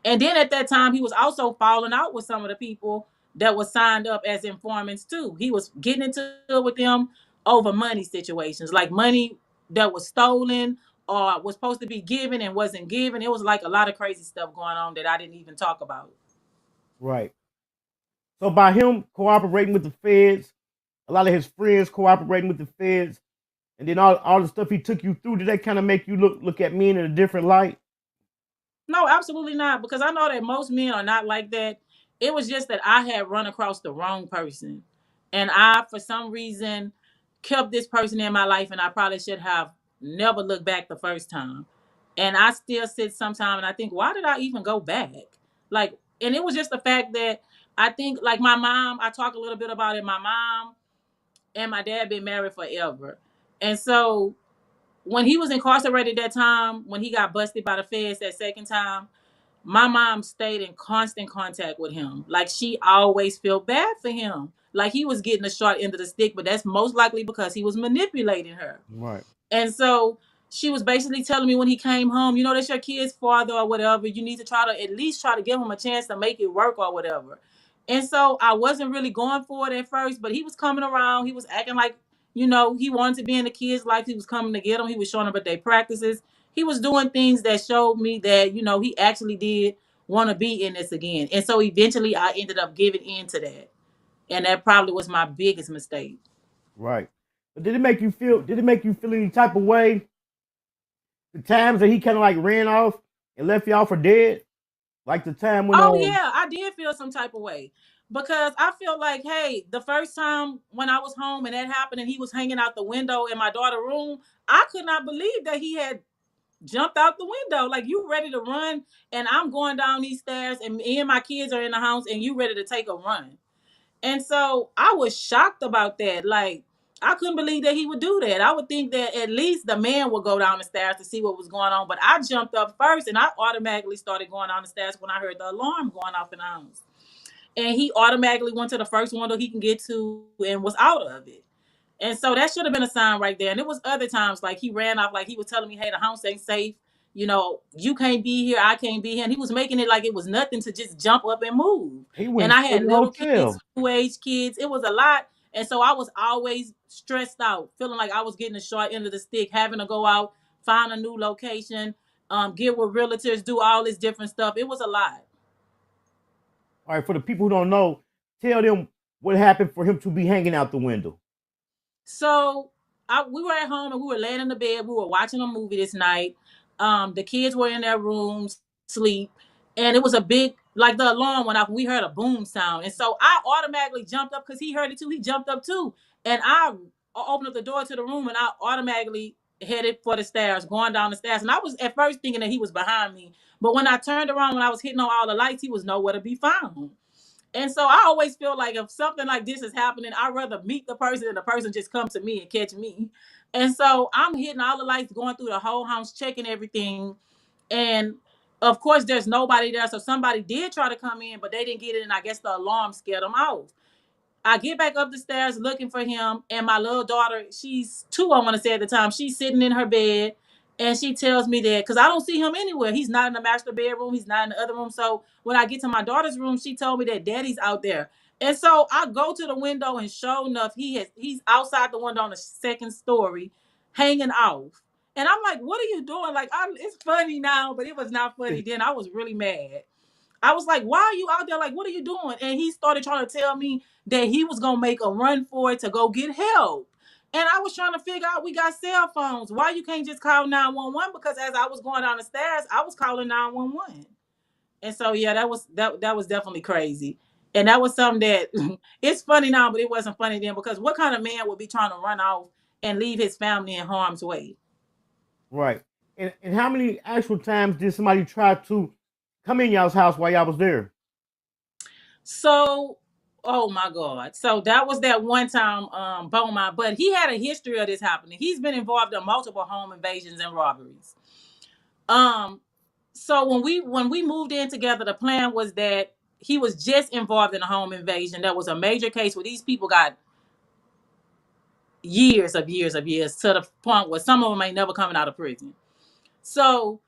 And then at that time, he was also falling out with some of the people that were signed up as informants too. He was getting into it with them over money situations, like money that was stolen or was supposed to be given and wasn't given. It was like a lot of crazy stuff going on that I didn't even talk about. Right. So by him cooperating with the feds, a lot of his friends cooperating with the feds, and then all the stuff he took you through, did that kind of make you look at men in a different light? No, absolutely not. Because I know that most men are not like that. It was just that I had run across the wrong person. And I, for some reason, kept this person in my life. And I probably should have never looked back the first time. And I still sit sometime and I think, why did I even go back? Like, and it was just the fact that I think, like my mom, I talk a little bit about it. My mom and my dad been married forever. And so when he was incarcerated that time, when he got busted by the feds that second time, my mom stayed in constant contact with him. Like, she always felt bad for him. Like, he was getting the short end of the stick, but that's most likely because he was manipulating her. Right. And so she was basically telling me when he came home, that's your kid's father or whatever. You need to try to at least try to give him a chance to make it work or whatever. And so I wasn't really going for it at first, but he was coming around. He was acting like, he wanted to be in the kids' life. He was coming to get them. He was showing up at their practices. He was doing things that showed me that, he actually did want to be in this again. And so eventually I ended up giving in to that. And that probably was my biggest mistake. Right. But did it make you feel any type of way? The times that he kind of like ran off and left y'all for dead? Like the time when Yeah, I did feel some type of way. Because I feel like, hey, the first time when I was home and that happened and he was hanging out the window in my daughter's room, I could not believe that he had jumped out the window. Like, you ready to run and I'm going down these stairs and me and my kids are in the house and you ready to take a run. And so I was shocked about that. Like, I couldn't believe that he would do that. I would think that at least the man would go down the stairs to see what was going on. But I jumped up first and I automatically started going down the stairs when I heard the alarm going off in the house. And he automatically went to the first window he can get to and was out of it. And so that should have been a sign right there. And it was other times, like, he ran off, like he was telling me, hey, the house ain't safe. You can't be here. I can't be here. And he was making it like it was nothing to just jump up and move. And I had little kids, school-age kids. It was a lot. And so I was always stressed out, feeling like I was getting the short end of the stick, having to go out, find a new location, get with realtors, do all this different stuff. It was a lot. All right, for the people who don't know, tell them what happened for him to be hanging out the window. So we were at home and we were laying in the bed. We were watching a movie this night. The kids were in their rooms, sleep, and it was a big, like the alarm went off. We heard a boom sound, and so I automatically jumped up because he heard it too. He jumped up too, and I opened up the door to the room, and I automatically headed for the stairs, going down the stairs. And I was at first thinking that he was behind me, but when I turned around, when I was hitting on all the lights, he was nowhere to be found. And so I always feel like if something like this is happening, I'd rather meet the person than the person just come to me and catch me. And so I'm hitting all the lights, going through the whole house, checking everything. And of course, there's nobody there. So somebody did try to come in, but they didn't get it. And I guess the alarm scared them off. I get back up the stairs looking for him, and my little daughter, she's 2, I want to say at the time, she's sitting in her bed, and she tells me that, because I don't see him anywhere. He's not in the master bedroom. He's not in the other room. So when I get to my daughter's room, she told me that daddy's out there. And so I go to the window, and sure enough, he's outside the window on the second story, hanging off. And I'm like, what are you doing? Like, it's funny now, but it was not funny then. I was really mad. I was like, why are you out there? Like, what are you doing? And he started trying to tell me that he was going to make a run for it to go get help. And I was trying to figure out, we got cell phones. Why you can't just call 911? Because as I was going down the stairs, I was calling 911. And so, yeah, that was definitely crazy. And that was something that it's funny now, but it wasn't funny then, because what kind of man would be trying to run off and leave his family in harm's way? Right. And how many actual times did somebody try to come in y'all's house while y'all was there? So, oh my God. So that was that one time, Beaumont, but he had a history of this happening. He's been involved in multiple home invasions and robberies. So when we moved in together, the plan was that he was just involved in a home invasion. That was a major case where these people got years to the point where some of them ain't never coming out of prison. So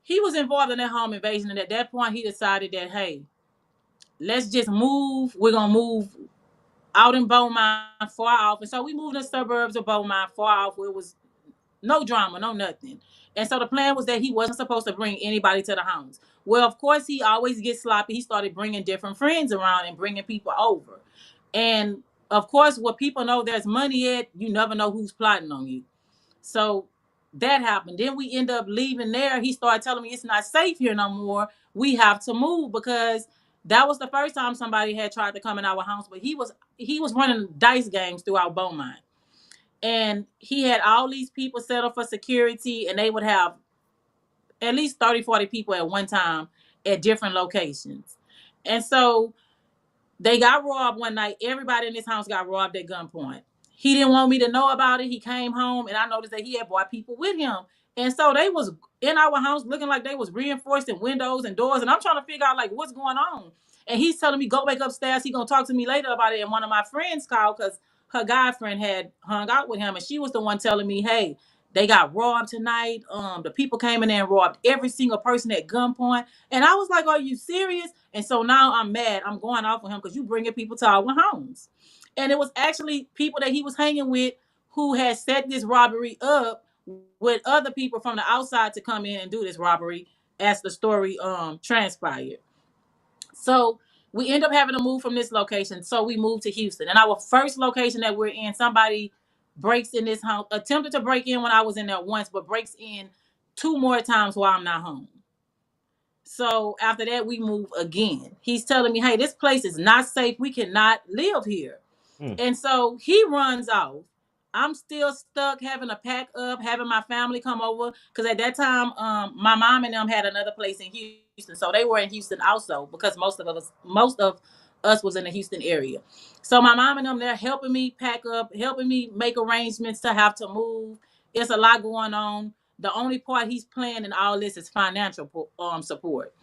he was involved in that home invasion, and at that point he decided that, hey, let's just move. We're gonna move out in Beaumont, far off. And so we moved in the suburbs of Beaumont, far off, where it was no drama, no nothing. And so the plan was that he wasn't supposed to bring anybody to the house. Well, of course, he always gets sloppy. He started bringing different friends around and bringing people over. And of course, what people know there's money at, you never know who's plotting on you. So that happened. Then we end up leaving there. He started telling me it's not safe here no more. We have to move, because that was the first time somebody had tried to come in our house. But he was running dice games throughout Beaumont. And he had all these people set up for security, and they would have at least 30, 40 people at one time at different locations. And so they got robbed one night. Everybody in this house got robbed at gunpoint. He didn't want me to know about it. He came home, and I noticed that he had brought people with him. And so they was in our house looking like they was reinforcing windows and doors. And I'm trying to figure out, like, what's going on. And he's telling me, go back upstairs. He's going to talk to me later about it. And one of my friends called because her guy friend had hung out with him. And she was the one telling me, hey, they got robbed tonight. The people came in there and robbed every single person at gunpoint. And I was like, are you serious? And so now I'm mad. I'm going off with him because you bringing people to our homes. And it was actually people that he was hanging with who had set this robbery up with other people from the outside to come in and do this robbery as the story transpired. So we end up having to move from this location. So we moved to Houston. And our first location that we're in, somebody breaks in this house, attempted to break in when I was in there once, but breaks in 2 more times while I'm not home. So after that, we move again. He's telling me, hey, this place is not safe. We cannot live here. And so he runs off. I'm still stuck having to pack up, having my family come over. Because at that time, my mom and them had another place in Houston. So they were in Houston also, because most of us was in the Houston area. So my mom and them, they're helping me pack up, helping me make arrangements to have to move. It's a lot going on. The only part he's playing in all this is financial support.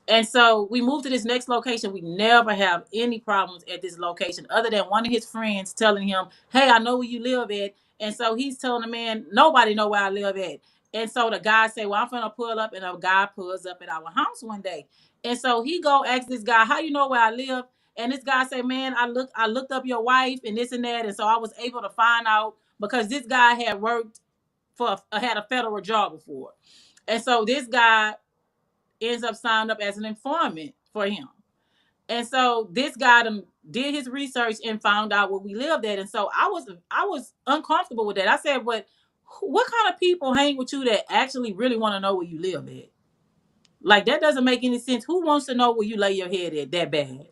And so we moved to this next location. We never have any problems at this location other than one of his friends telling him, hey, I know where you live at. And so he's telling the man, nobody know where I live at. And so the guy say, well, I'm going to pull up. And a guy pulls up at our house one day. And so he go ask this guy, how you know where I live? And this guy say, man, I looked up your wife and this and that. And so I was able to find out, because this guy had worked had a federal job before. And so this guy ends up signing up as an informant for him. And so this guy did his research and found out where we lived at. And so I was uncomfortable with that. I said, but what kind of people hang with you that actually really want to know where you live at? Like, that doesn't make any sense. Who wants to know where you lay your head at that bad?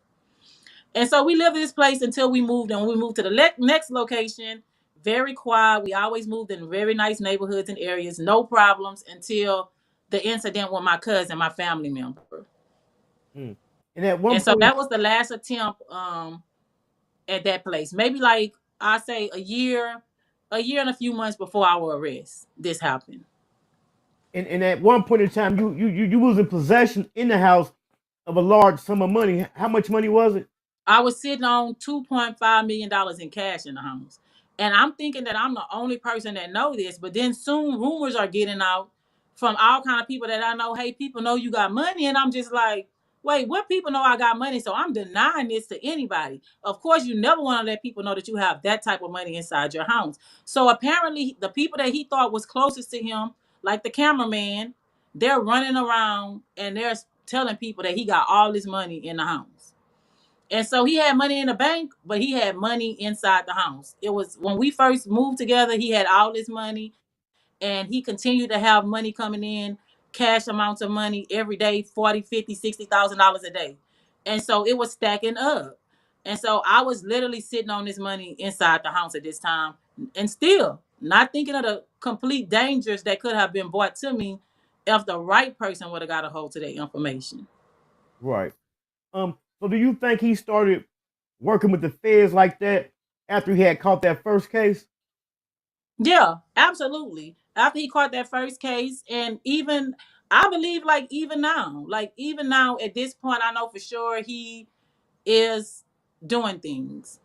And so we lived in this place until we moved. And when we moved to the next location, very quiet. We always moved in very nice neighborhoods and areas, no problems until the incident with my cousin, my family member. And at one And so point, that was the last attempt at that place. Maybe like I say a year and a few months before our arrest, this happened. and at one point in time, you was in possession in the house of a large sum of money. How much money was it? I was sitting on $2.5 million in cash in the house. And I'm thinking that I'm the only person that know this, but then soon rumors are getting out from all kind of people that I know. Hey, people know you got money. And I'm just like, wait, what people know I got money? So I'm denying this to anybody. Of course, you never want to let people know that you have that type of money inside your house. So apparently the people that he thought was closest to him, like the cameraman, they're running around and they're telling people that he got all this money in the house. And so he had money in the bank, but he had money inside the house. It was when we first moved together, he had all this money and he continued to have money coming in, cash amounts of money every day, 40, 50, $60,000 a day. And so it was stacking up. And so I was literally sitting on this money inside the house at this time and still not thinking of the complete dangers that could have been brought to me if the right person would have got a hold to that information. Right. So do you think he started working with the feds like that after he had caught that first case? Yeah, absolutely. After he caught that first case, and even I believe, like even now at this point, I know for sure he is doing things.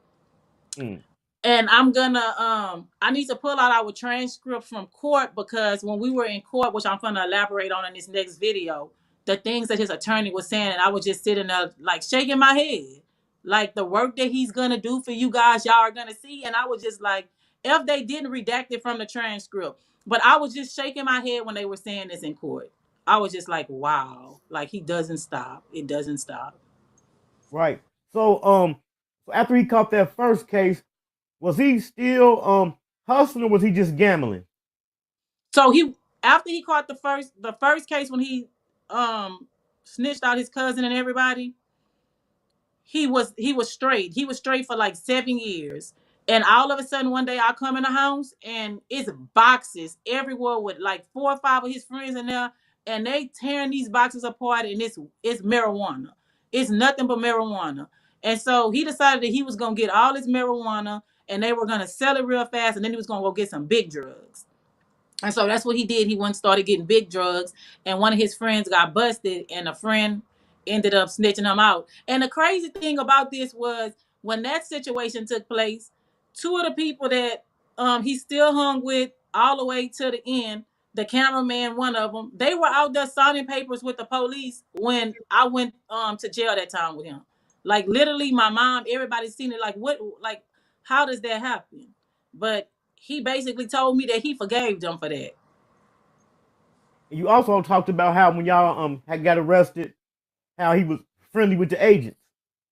Mm. And I'm gonna I need to pull out our transcript from court because when we were in court, which I'm gonna elaborate on in this next video, the things that his attorney was saying, and I was just sitting there like shaking my head. Like the work that he's gonna do for you guys, y'all are gonna see. And I was just like, if they didn't redact it from the transcript, but I was just shaking my head when they were saying this in court. I was just like, wow, like he doesn't stop. It doesn't stop. Right. So after he caught that first case, was he still hustling or was he just gambling? So he after he caught the first case when he snitched out his cousin and everybody, he was straight. He was straight for like 7 years. And all of a sudden one day I come in the house and it's boxes everywhere with like 4 or 5 of his friends in there, and they tearing these boxes apart, and it's marijuana. It's nothing but marijuana. And so he decided that he was gonna get all this marijuana and they were gonna sell it real fast, and then he was gonna go get some big drugs. And so that's what he did. He went and started getting big drugs, and one of his friends got busted, and a friend ended up snitching him out. And the crazy thing about this was when that situation took place, two of the people that he still hung with all the way to the end, the cameraman, one of them, they were out there signing papers with the police when I went to jail that time with him. Like literally, my mom, everybody seen it. Like what? Like how does that happen? But he basically told me that he forgave them for that. You also talked about how when y'all had got arrested, how he was friendly with the agents.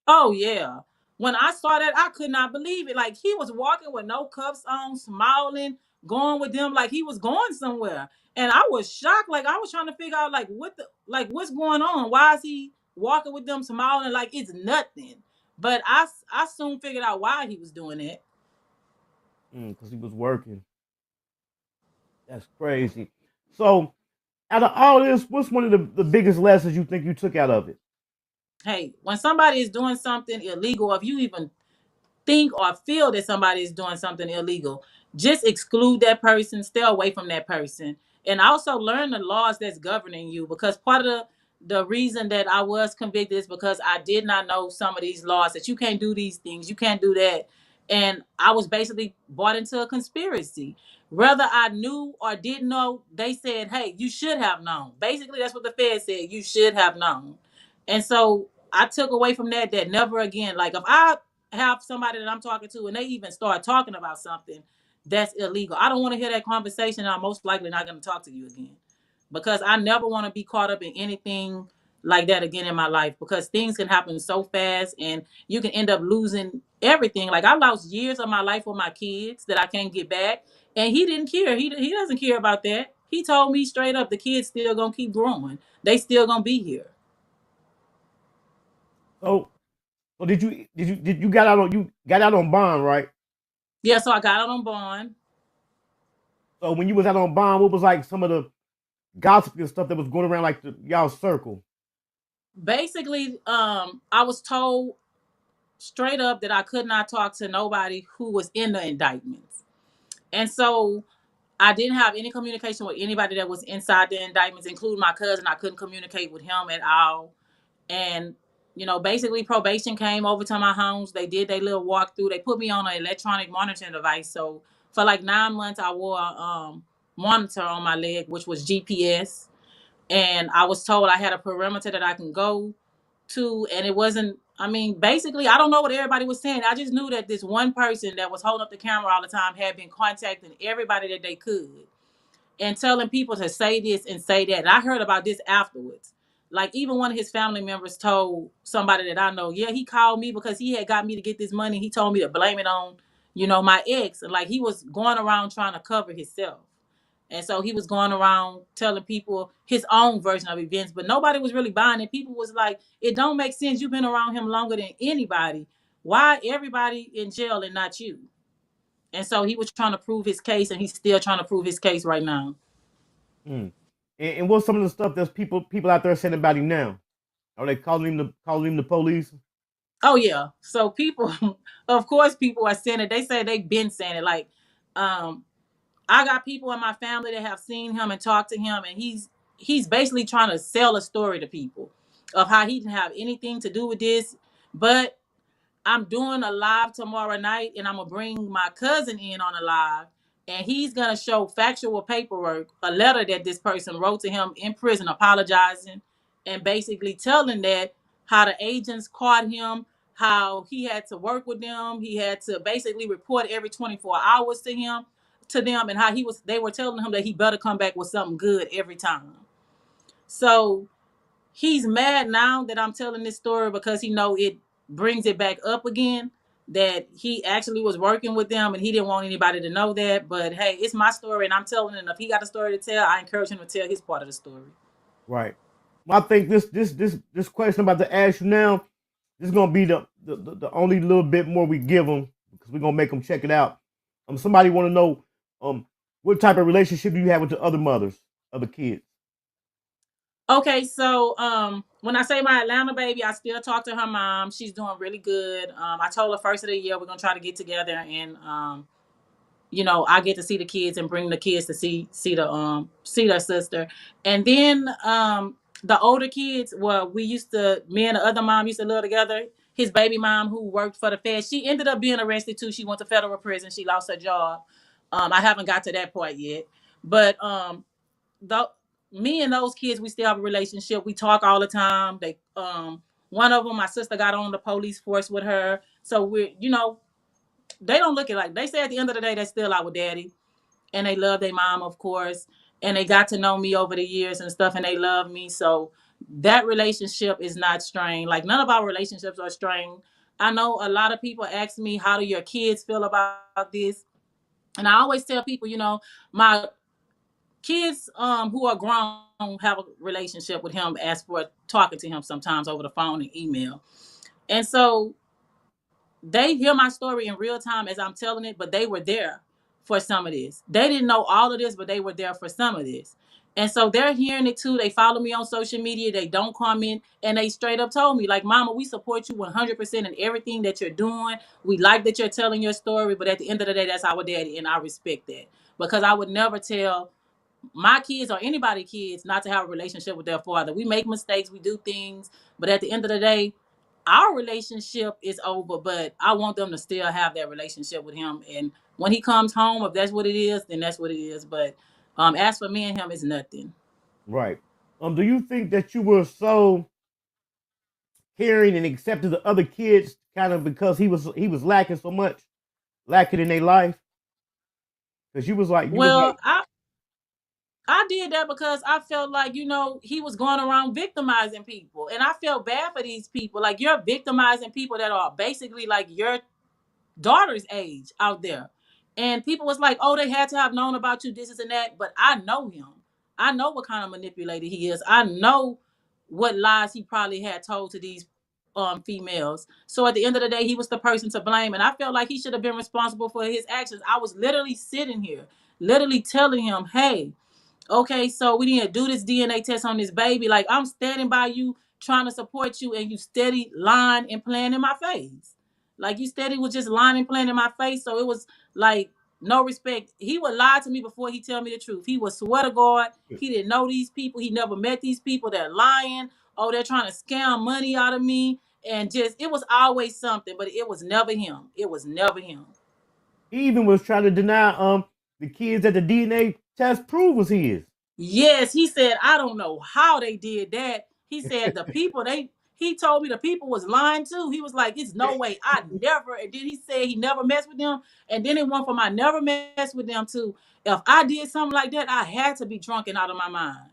Oh yeah. When I saw that, I could not believe it. Like he was walking with no cuffs on, smiling, going with them like he was going somewhere. And I was shocked. Like I was trying to figure out what's going on? Why is he walking with them smiling like it's nothing? But I soon figured out why he was doing it. Because he was working. That's crazy. So out of all this, what's one of the biggest lessons you think you took out of it? Hey, when somebody is doing something illegal, if you even think or feel that somebody is doing something illegal, just exclude that person, stay away from that person, and also learn the laws that's governing you. Because part of the reason that I was convicted is because I did not know some of these laws, that you can't do these things, you can't do that. And I was basically bought into a conspiracy. Whether I knew or didn't know, they said, hey, you should have known. Basically, that's what the Fed said. You should have known. And so I took away from that never again. Like if I have somebody that I'm talking to and they even start talking about something that's illegal, I don't want to hear that conversation. I'm most likely not going to talk to you again, because I never want to be caught up in anything like that again in my life, because things can happen so fast and you can end up losing everything. Like I lost years of my life with my kids that I can't get back. And he didn't care. He doesn't care about that. He told me straight up, the kids still gonna keep growing. They still gonna be here. So, so did you got out on bond, right? Yeah, so I got out on bond. So when you was out on bond, what was like some of the gossip and stuff that was going around like y'all circle? Basically, I was told straight up that I could not talk to nobody who was in the indictments. And so I didn't have any communication with anybody that was inside the indictments, including my cousin. I couldn't communicate with him at all. And, basically probation came over to my house. They did their little walkthrough. They put me on an electronic monitoring device. So for like 9 months, I wore a monitor on my leg, which was GPS. And I was told I had a perimeter that I can go to. And it wasn't, basically, I don't know what everybody was saying. I just knew that this one person that was holding up the camera all the time had been contacting everybody that they could and telling people to say this and say that. And I heard about this afterwards. Like even one of his family members told somebody that I know, yeah, he called me because he had got me to get this money. He told me to blame it on, my ex. And like he was going around trying to cover himself. And so he was going around telling people his own version of events, but nobody was really buying it. People was like, it don't make sense. You've been around him longer than anybody. Why everybody in jail and not you? And so he was trying to prove his case, and he's still trying to prove his case right now. Mm. And what's some of the stuff that's people out there saying about him now? Are they calling him the police? Oh yeah. So people, of course, people are saying it. They say they've been saying it. Like, I got people in my family that have seen him and talked to him, and he's basically trying to sell a story to people of how he didn't have anything to do with this. But I'm doing a live tomorrow night, and I'm gonna bring my cousin in on a live, and he's gonna show factual paperwork, a letter that this person wrote to him in prison, apologizing and basically telling that how the agents caught him, how he had to work with them, he had to basically report every 24 hours to them, and how they were telling him that he better come back with something good every time. So he's mad now that I'm telling this story because he know it brings it back up again, that he actually was working with them and he didn't want anybody to know that. But hey, it's my story and I'm telling it. And if he got a story to tell, I encourage him to tell his part of the story. Right. Well, I think this question I'm about to ask you now, this is gonna be the only little bit more we give them because we're gonna make them check it out. Somebody want to know what type of relationship do you have with the other mothers of the kids? Okay, so when I say my Atlanta baby, I still talk to her mom. She's doing really good. I told her first of the year we're gonna try to get together and I get to see the kids and bring the kids to see their sister. And then the older kids, well, me and the other mom used to live together. His baby mom who worked for the Fed, she ended up being arrested too. She went to federal prison. She lost her job. I haven't got to that point yet. But the me and those kids, we still have a relationship. We talk all the time. They one of them, my sister got on the police force with her. So they don't look at like they say at the end of the day, they're still our daddy. And they love their mom, of course. And they got to know me over the years and stuff, and they love me. So that relationship is not strained. Like none of our relationships are strained. I know a lot of people ask me, how do your kids feel about this? And I always tell people, my kids who are grown have a relationship with him as for talking to him sometimes over the phone and email. And so they hear my story in real time as I'm telling it, but they were there for some of this. They didn't know all of this, but they were there for some of this. And so they're hearing it too. They follow me on social media. They don't comment. And they straight up told me, like, Mama, we support you 100% in everything that you're doing. We like that you're telling your story. But at the end of the day, that's our daddy. And I respect that. Because I would never tell my kids or anybody kids not to have a relationship with their father. We make mistakes. We do things. But at the end of the day, our relationship is over, but I want them to still have that relationship with him. And when he comes home, if that's what it is, then that's what it is. But as for me and him, it's nothing. Right. Do you think that you were so caring and accepted the other kids kind of because he was lacking so much, lacking in their life? Because Well, I did that because I felt like, he was going around victimizing people. And I felt bad for these people. Like, you're victimizing people that are basically like your daughter's age out there. And people was like, oh, they had to have known about you, this and that. But I know him. I know what kind of manipulator he is. I know what lies he probably had told to these females. So at the end of the day, he was the person to blame. And I felt like he should have been responsible for his actions. I was literally sitting here, literally telling him, hey, okay, so we need to do this DNA test on this baby. Like, I'm standing by you, trying to support you, and you steady lying and playing in my face. Like, you steady was just lying and playing in my face. So it was like no respect. He would lie to me before he tell me the truth. He would swear to God he didn't know these people. He never met these people. They're lying. Oh, they're trying to scam money out of me. And just, it was always something, but it was never him. It was never him. He even was trying to deny the kids that the DNA test proved was his. Yes, he said, I don't know how they did that. He said the people, he told me the people was lying too. He was like, it's no way. I never, and then he said he never messed with them. And then it went from I never messed with them to if I did something like that, I had to be drunk and out of my mind.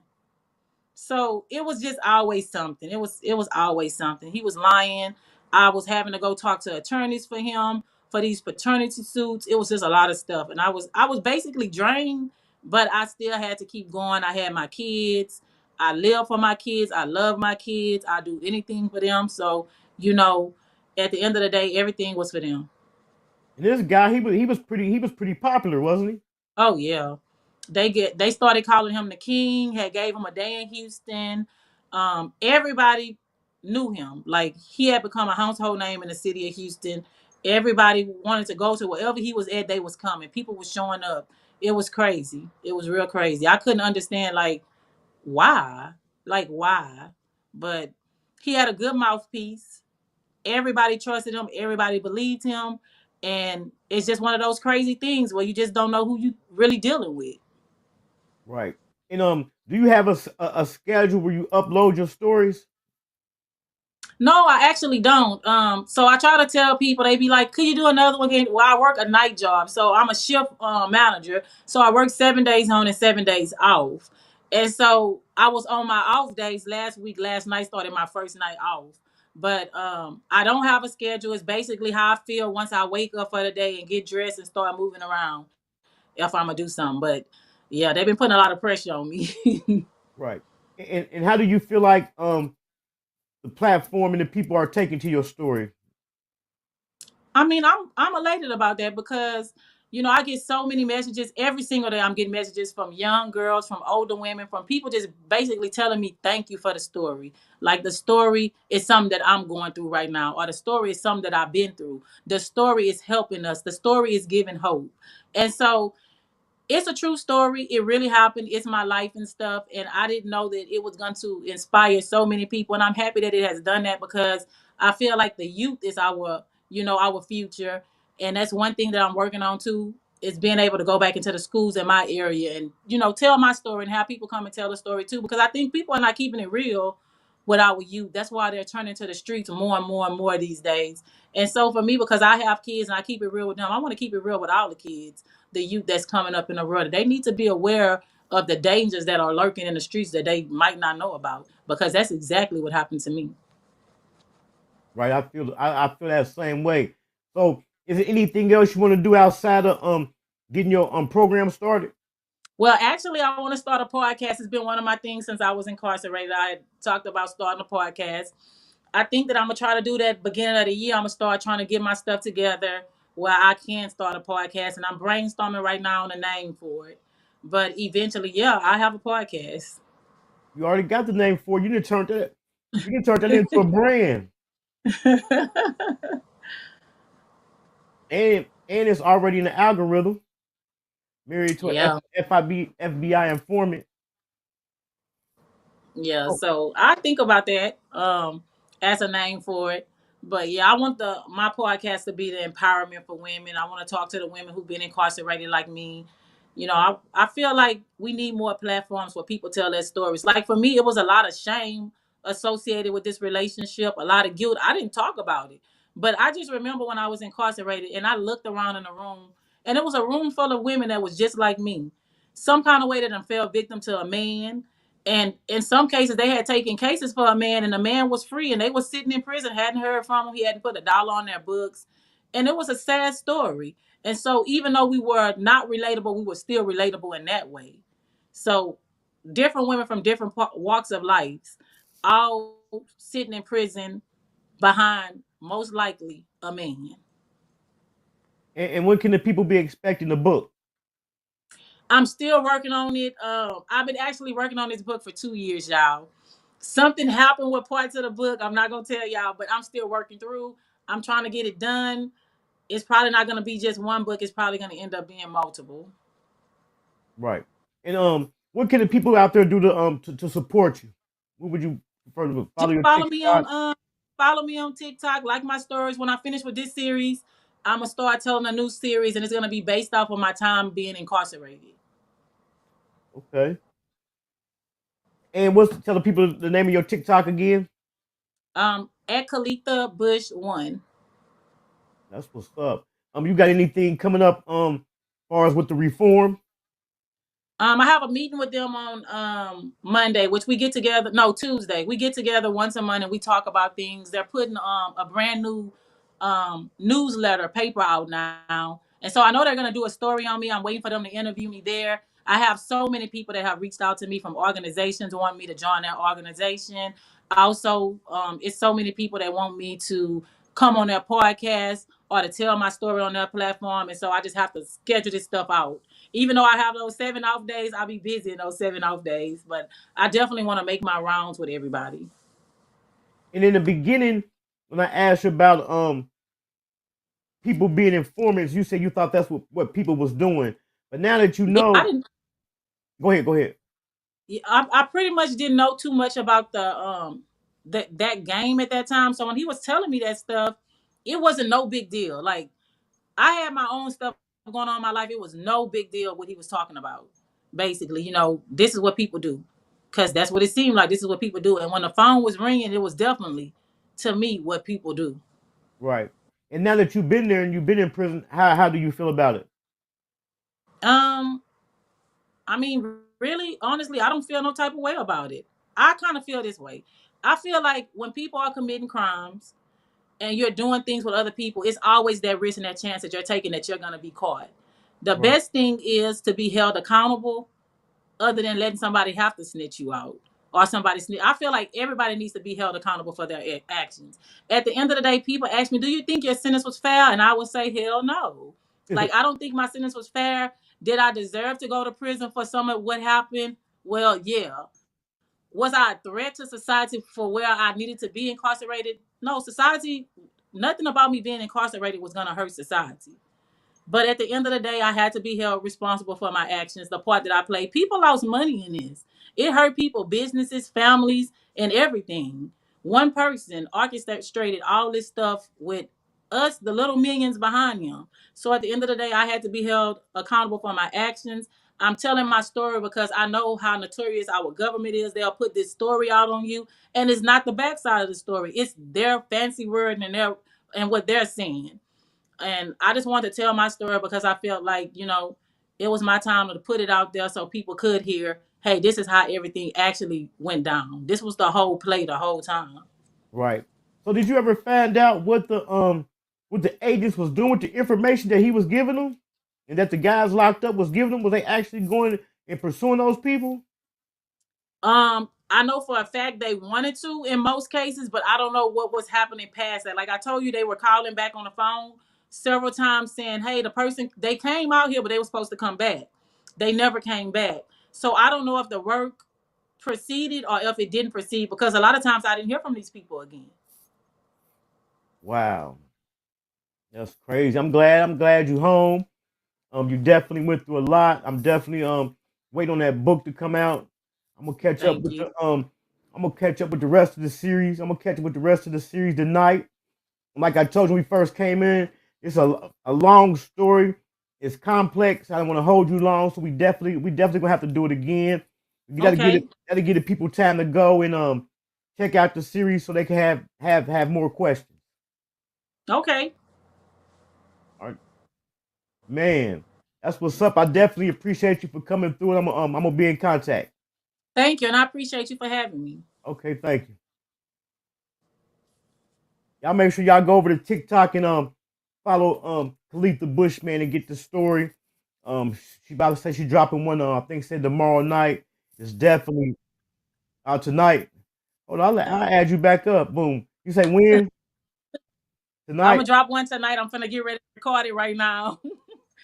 So it was just always something. It was always something. He was lying. I was having to go talk to attorneys for him for these paternity suits. It was just a lot of stuff. And I was basically drained, but I still had to keep going. I had my kids. I live for my kids. I love my kids. I do anything for them. So, you know, at the end of the day, everything was for them. And this guy, he was pretty popular, wasn't he? Oh yeah. They started calling him the king, had gave him a day in Houston. Everybody knew him. Like he had become a household name in the city of Houston. Everybody wanted to go to wherever he was at, they was coming. People was showing up. It was crazy. It was real crazy. I couldn't understand like why? Like why? But he had a good mouthpiece. Everybody trusted him, everybody believed him. And it's just one of those crazy things where you just don't know who you really dealing with. Right. And do you have a schedule where you upload your stories? No, I actually don't. So I try to tell people, they be like, "Could you do another one again?" Well, I work a night job, so I'm a shift manager. So I work 7 days on and 7 days off. And so I was on my off days last week. Last night started my first night off. But I don't have a schedule. It's basically how I feel once I wake up for the day and get dressed and start moving around if I'm gonna do something. But yeah, they've been putting a lot of pressure on me. Right. And how do you feel like the platform and the people are taking to your story? I mean, I'm elated about that because I get so many messages every single day. I'm getting messages from young girls, from older women, from people just basically telling me thank you for the story. Like the story is something that I'm going through right now, or the story is something that I've been through. The story is helping us. The story is giving hope. And so it's a true story. It really happened. It's my life and stuff. And I didn't know that it was going to inspire so many people. And I'm happy that it has done that because I feel like the youth is our future. And that's one thing that I'm working on too, is being able to go back into the schools in my area and, tell my story and have people come and tell the story too. Because I think people are not keeping it real with our youth. That's why they're turning to the streets more and more and more these days. And so for me, because I have kids and I keep it real with them, I want to keep it real with all the kids, the youth that's coming up in the world. They need to be aware of the dangers that are lurking in the streets that they might not know about, because that's exactly what happened to me. Right. I feel that same way. So is there anything else you want to do outside of getting your program started? Well, actually, I want to start a podcast. It's been one of my things since I was incarcerated. I had talked about starting a podcast. I think that I'm gonna try to do that beginning of the year. I'm gonna start trying to get my stuff together where I can start a podcast, and I'm brainstorming right now on a name for it. But eventually, yeah, I have a podcast. You already got the name for it. You didn't turn that into a brand. And it's already in the algorithm. Married to an Yeah. FBI informant. Yeah, Oh, so I think about that as a name for it. But yeah, I want the my podcast to be the empowerment for women. I want to talk to the women who've been incarcerated like me. I feel like we need more platforms where people tell their stories. Like for me, it was a lot of shame associated with this relationship, a lot of guilt. I didn't talk about it. But I just remember when I was incarcerated and I looked around in the room and it was a room full of women that was just like me. Some kind of way that done fell victim to a man, and in some cases, they had taken cases for a man, and the man was free, and they was sitting in prison, hadn't heard from him. He hadn't put a dollar on their books, and it was a sad story. And so even though we were not relatable, we were still relatable in that way. So different women from different walks of life, all sitting in prison behind most likely a man. And when can the people be expecting the book? I'm still working on it. I've been actually working on this book for 2 years, y'all. Something happened with parts of the book. I'm not gonna tell y'all, but I'm still working through. I'm trying to get it done. It's probably not gonna be just one book. It's probably gonna end up being multiple. Right. And what can the people out there do to support you? What would you prefer to do? Follow Just your TikTok? follow me on TikTok. Like my stories. When I finish with this series, I'm gonna start telling a new series, and it's gonna be based off of my time being incarcerated. Okay. And tell the people the name of your TikTok again? At Kalitha Bush 1. That's what's up. You got anything coming up far as with the reform? I have a meeting with them on Monday, which we get together. No, Tuesday. We get together once a month and we talk about things. They're putting a brand new newsletter paper out now, and so I know they're gonna do a story on me. I'm waiting for them to interview me there. I have so many people that have reached out to me from organizations wanting me to join their organization. Also, it's so many people that want me to come on their podcast or to tell my story on their platform, and so I just have to schedule this stuff out. Even though I have those 7 off days, I'll be busy in those 7 off days. But I definitely want to make my rounds with everybody. And in the beginning, when I asked you about people being informants, you said you thought that's what people was doing. But now that you Yeah, I know, didn't. go ahead, go ahead. Yeah, I pretty much didn't know too much about the that game at that time. So when he was telling me that stuff, it wasn't no big deal. Like I had my own stuff going on in my life. It was no big deal what he was talking about. Basically, this is what people do, because that's what it seemed like. This is what people do. And when the phone was ringing, it was definitely to me what people do. Right. And now that you've been there and you've been in prison, how do you feel about it? Um, I mean, really, honestly, I don't feel no type of way about it. I kind of feel this way. I feel like when people are committing crimes and you're doing things with other people, it's always that risk and that chance that you're taking that you're going to be caught. The Right. best thing is to be held accountable, other than letting somebody have to snitch you out or somebody snitch. I feel like everybody needs to be held accountable for their actions. At the end of the day, people ask me, do you think your sentence was fair? And I would say, hell no. Like, I don't think my sentence was fair. Did I deserve to go to prison for some of what happened? Well, yeah. Was I a threat to society for where I needed to be incarcerated? No, society, nothing about me being incarcerated was going to hurt society. But at the end of the day, I had to be held responsible for my actions, the part that I played. People lost money in this. It hurt people, businesses, families, and everything. One person orchestrated all this stuff with us, the little millions behind him. So at the end of the day, I had to be held accountable for my actions. I'm telling my story because I know how notorious our government is. They'll put this story out on you, and it's not the backside of the story. It's their fancy word and what they're saying. And I just wanted to tell my story because I felt like, it was my time to put it out there so people could hear, hey, this is how everything actually went down. This was the whole play the whole time. Right. So did you ever find out what the agents was doing with the information that he was giving them, and that the guys locked up was giving them? Was they actually going and pursuing those people? I know for a fact they wanted to in most cases, but I don't know what was happening past that. Like I told you, they were calling back on the phone several times saying, hey, the person, they came out here, but they were supposed to come back. They never came back. So I don't know if the work proceeded or if it didn't proceed, because a lot of times I didn't hear from these people again. Wow, that's crazy. I'm glad you home. You definitely went through a lot. I'm definitely waiting on that book to come out. I'm gonna catch up Thank with you. I'm gonna catch up with the rest of the series. I'm gonna catch up with the rest of the series tonight. Like I told you when we first came in, it's a long story. It's complex. I don't want to hold you long, so we definitely gonna have to do it again. You Okay. gotta give the people time to go and check out the series so they can have more questions. Okay. All right, man. That's what's up. I definitely appreciate you for coming through. And I'm gonna be in contact. Thank you. And I appreciate you for having me. Okay, thank you. Y'all make sure y'all go over to TikTok and follow Chhyld the Bushman and get the story. She about to say she dropping one. I think said tomorrow night. It's definitely out tonight. Hold on, I'll add you back up. Boom. You say when? I'm Tonight? gonna drop one tonight. I'm finna get ready to record it right now.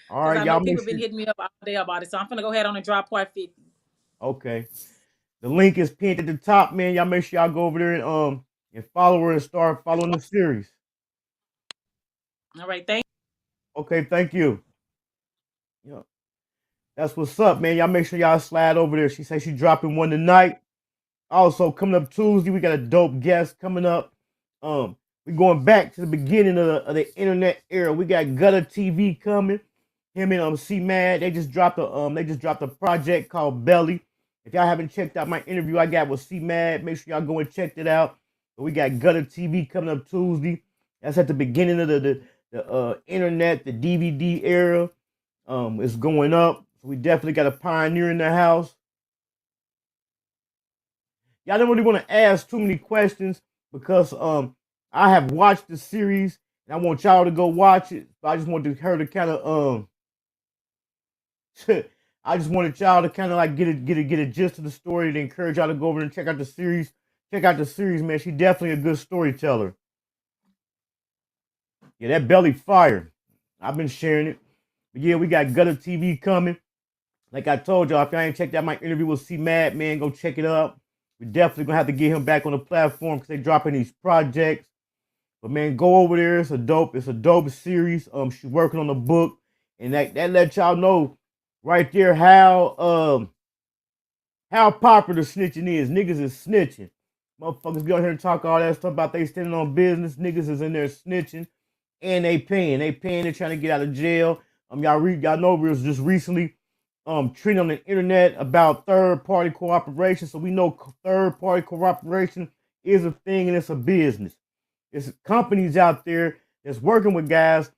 All Because right, I y'all know make people sure. been hitting me up all day about it. So I'm finna go ahead on and drop part 50. Okay. The link is pinned at the top, man. Y'all make sure y'all go over there and follow her and start following the series. All right, thank you. Okay, thank you. Yeah. That's what's up, man. Y'all make sure y'all slide over there. She said she dropping one tonight. Also, coming up Tuesday, we got a dope guest coming up. We going back to the beginning of the internet era. We got Gutter TV coming. Him and C Mad. They just dropped a project called Belly. If y'all haven't checked out my interview I got with C Mad, make sure y'all go and check it out. But we got Gutter TV coming up Tuesday. That's at the beginning of the internet, the DVD era. It's going up. So we definitely got a pioneer in the house. Y'all don't really want to ask too many questions because I have watched the series and I want y'all to go watch it. But I just wanted her to kind of I just wanted y'all to kind of like get a gist of the story to encourage y'all to go over and check out the series. Check out the series, man. She's definitely a good storyteller. Yeah, that Belly fire. I've been sharing it. But yeah, we got Gutter TV coming. Like I told y'all, if y'all ain't checked out my interview with C Mad, man, go check it out. We definitely gonna have to get him back on the platform because they dropping these projects. But man, go over there. It's a dope series. She's working on the book, and that lets y'all know right there how popular snitching is. Niggas is snitching. Motherfuckers be out here and talk all that stuff about they standing on business. Niggas is in there snitching, and they paying. They're trying to get out of jail. Y'all know we was just recently trending on the internet about third-party cooperation. So we know third-party cooperation is a thing and it's a business. It's companies out there that's working with guys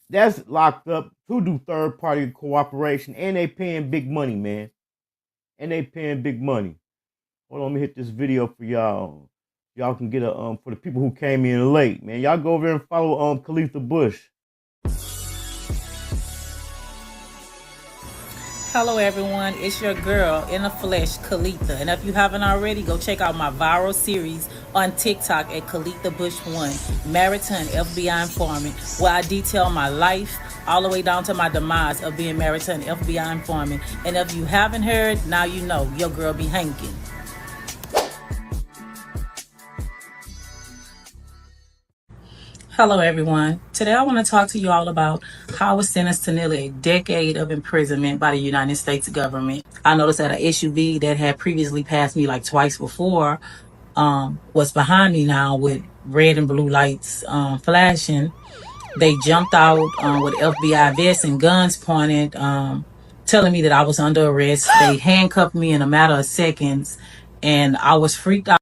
that's locked up to do third-party cooperation, and they paying big money, man. And they paying big money. Hold on, let me hit this video for y'all. Y'all can get a for the people who came in late, man. Y'all go over there and follow Chhyld the Bush. Hello everyone, it's your girl in the flesh, Chhyld. And if you haven't already, go check out my viral series on TikTok at Chhyld the Bush 1, Married to an FBI Informant, where I detail my life all the way down to my demise of being married to an FBI informant. And if you haven't heard, now you know, your girl be Hankin. Hello everyone. Today I want to talk to you all about how I was sentenced to nearly a decade of imprisonment by the United States government. I noticed that an SUV that had previously passed me like twice before was behind me now with red and blue lights flashing. They jumped out with FBI vests and guns pointed, telling me that I was under arrest. They handcuffed me in a matter of seconds and I was freaked out.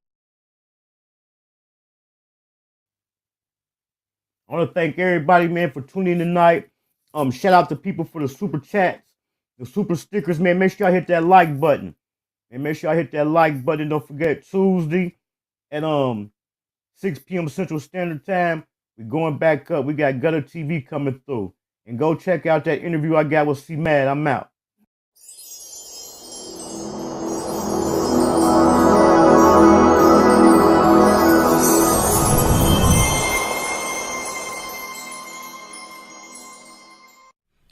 I want to thank everybody, man, for tuning in tonight. Shout out to people for the super chats, the super stickers, man. Make sure y'all hit that like button. And make sure y'all hit that like button. Don't forget, Tuesday at 6 p.m. Central Standard Time, we're going back up. We got Gutter TV coming through. And go check out that interview I got with C Mad. I'm out.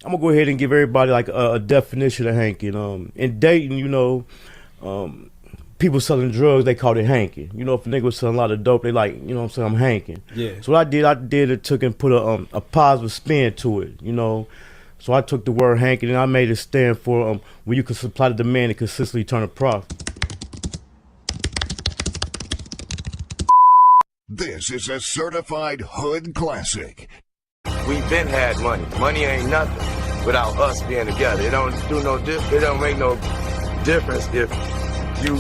I'm gonna go ahead and give everybody like a definition of hanking. In Dayton, you know, people selling drugs, they call it hanking. You know, if a nigga was selling a lot of dope, they like, you know what I'm saying, I'm hanking. Yeah. So what I did it took and put a positive spin to it, you know. So I took the word hanking and I made it stand for when you can supply the demand and consistently turn a profit. This is a certified hood classic. We've been had money. Money ain't nothing without us being together. It don't do no it don't make no difference if you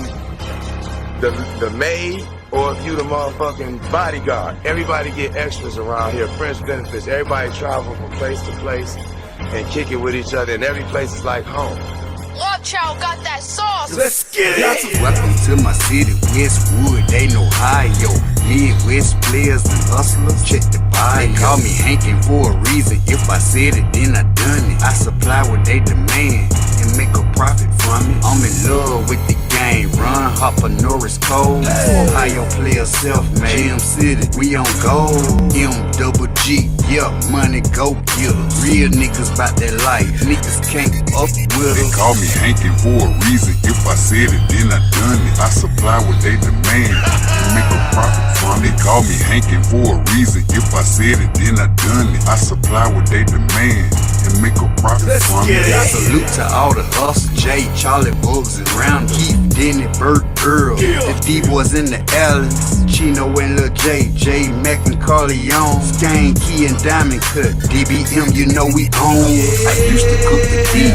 the maid or if you the motherfucking bodyguard. Everybody get extras around here, friends benefits. Everybody travel from place to place and kick it with each other, and every place is like home. Chhyld got that sauce. Let's get it. Welcome to my city, Westwood, they know Ohio. Midwest players and hustlers, check the bio. They call me Hankin for a reason. If I said it, then I done it. I supply what they demand and make a profit from it. I'm in love with the game. Run, Hopper, Norris, Cole. Ohio players self-made. Jam City, we on gold. M-double-G, yeah, money go killers. Real niggas bout that life. Niggas can't up with They us. call me Hankin for a reason. If I said it, then I done it. I supply what they demand and make a profit from it. They call me Hankin for a reason. If I said it, then I done it. I supply what they demand and make a profit from it. Salute to all the hustle, Jay, Charlie, Bugs, and Round, Keith, Denny, Bert, Earl, the D-boys in the alleys, Chino and Lil J, J, Mac and Carleon, Skane, Key and Diamond Cut, DBM, you know we own. I used to cook the D.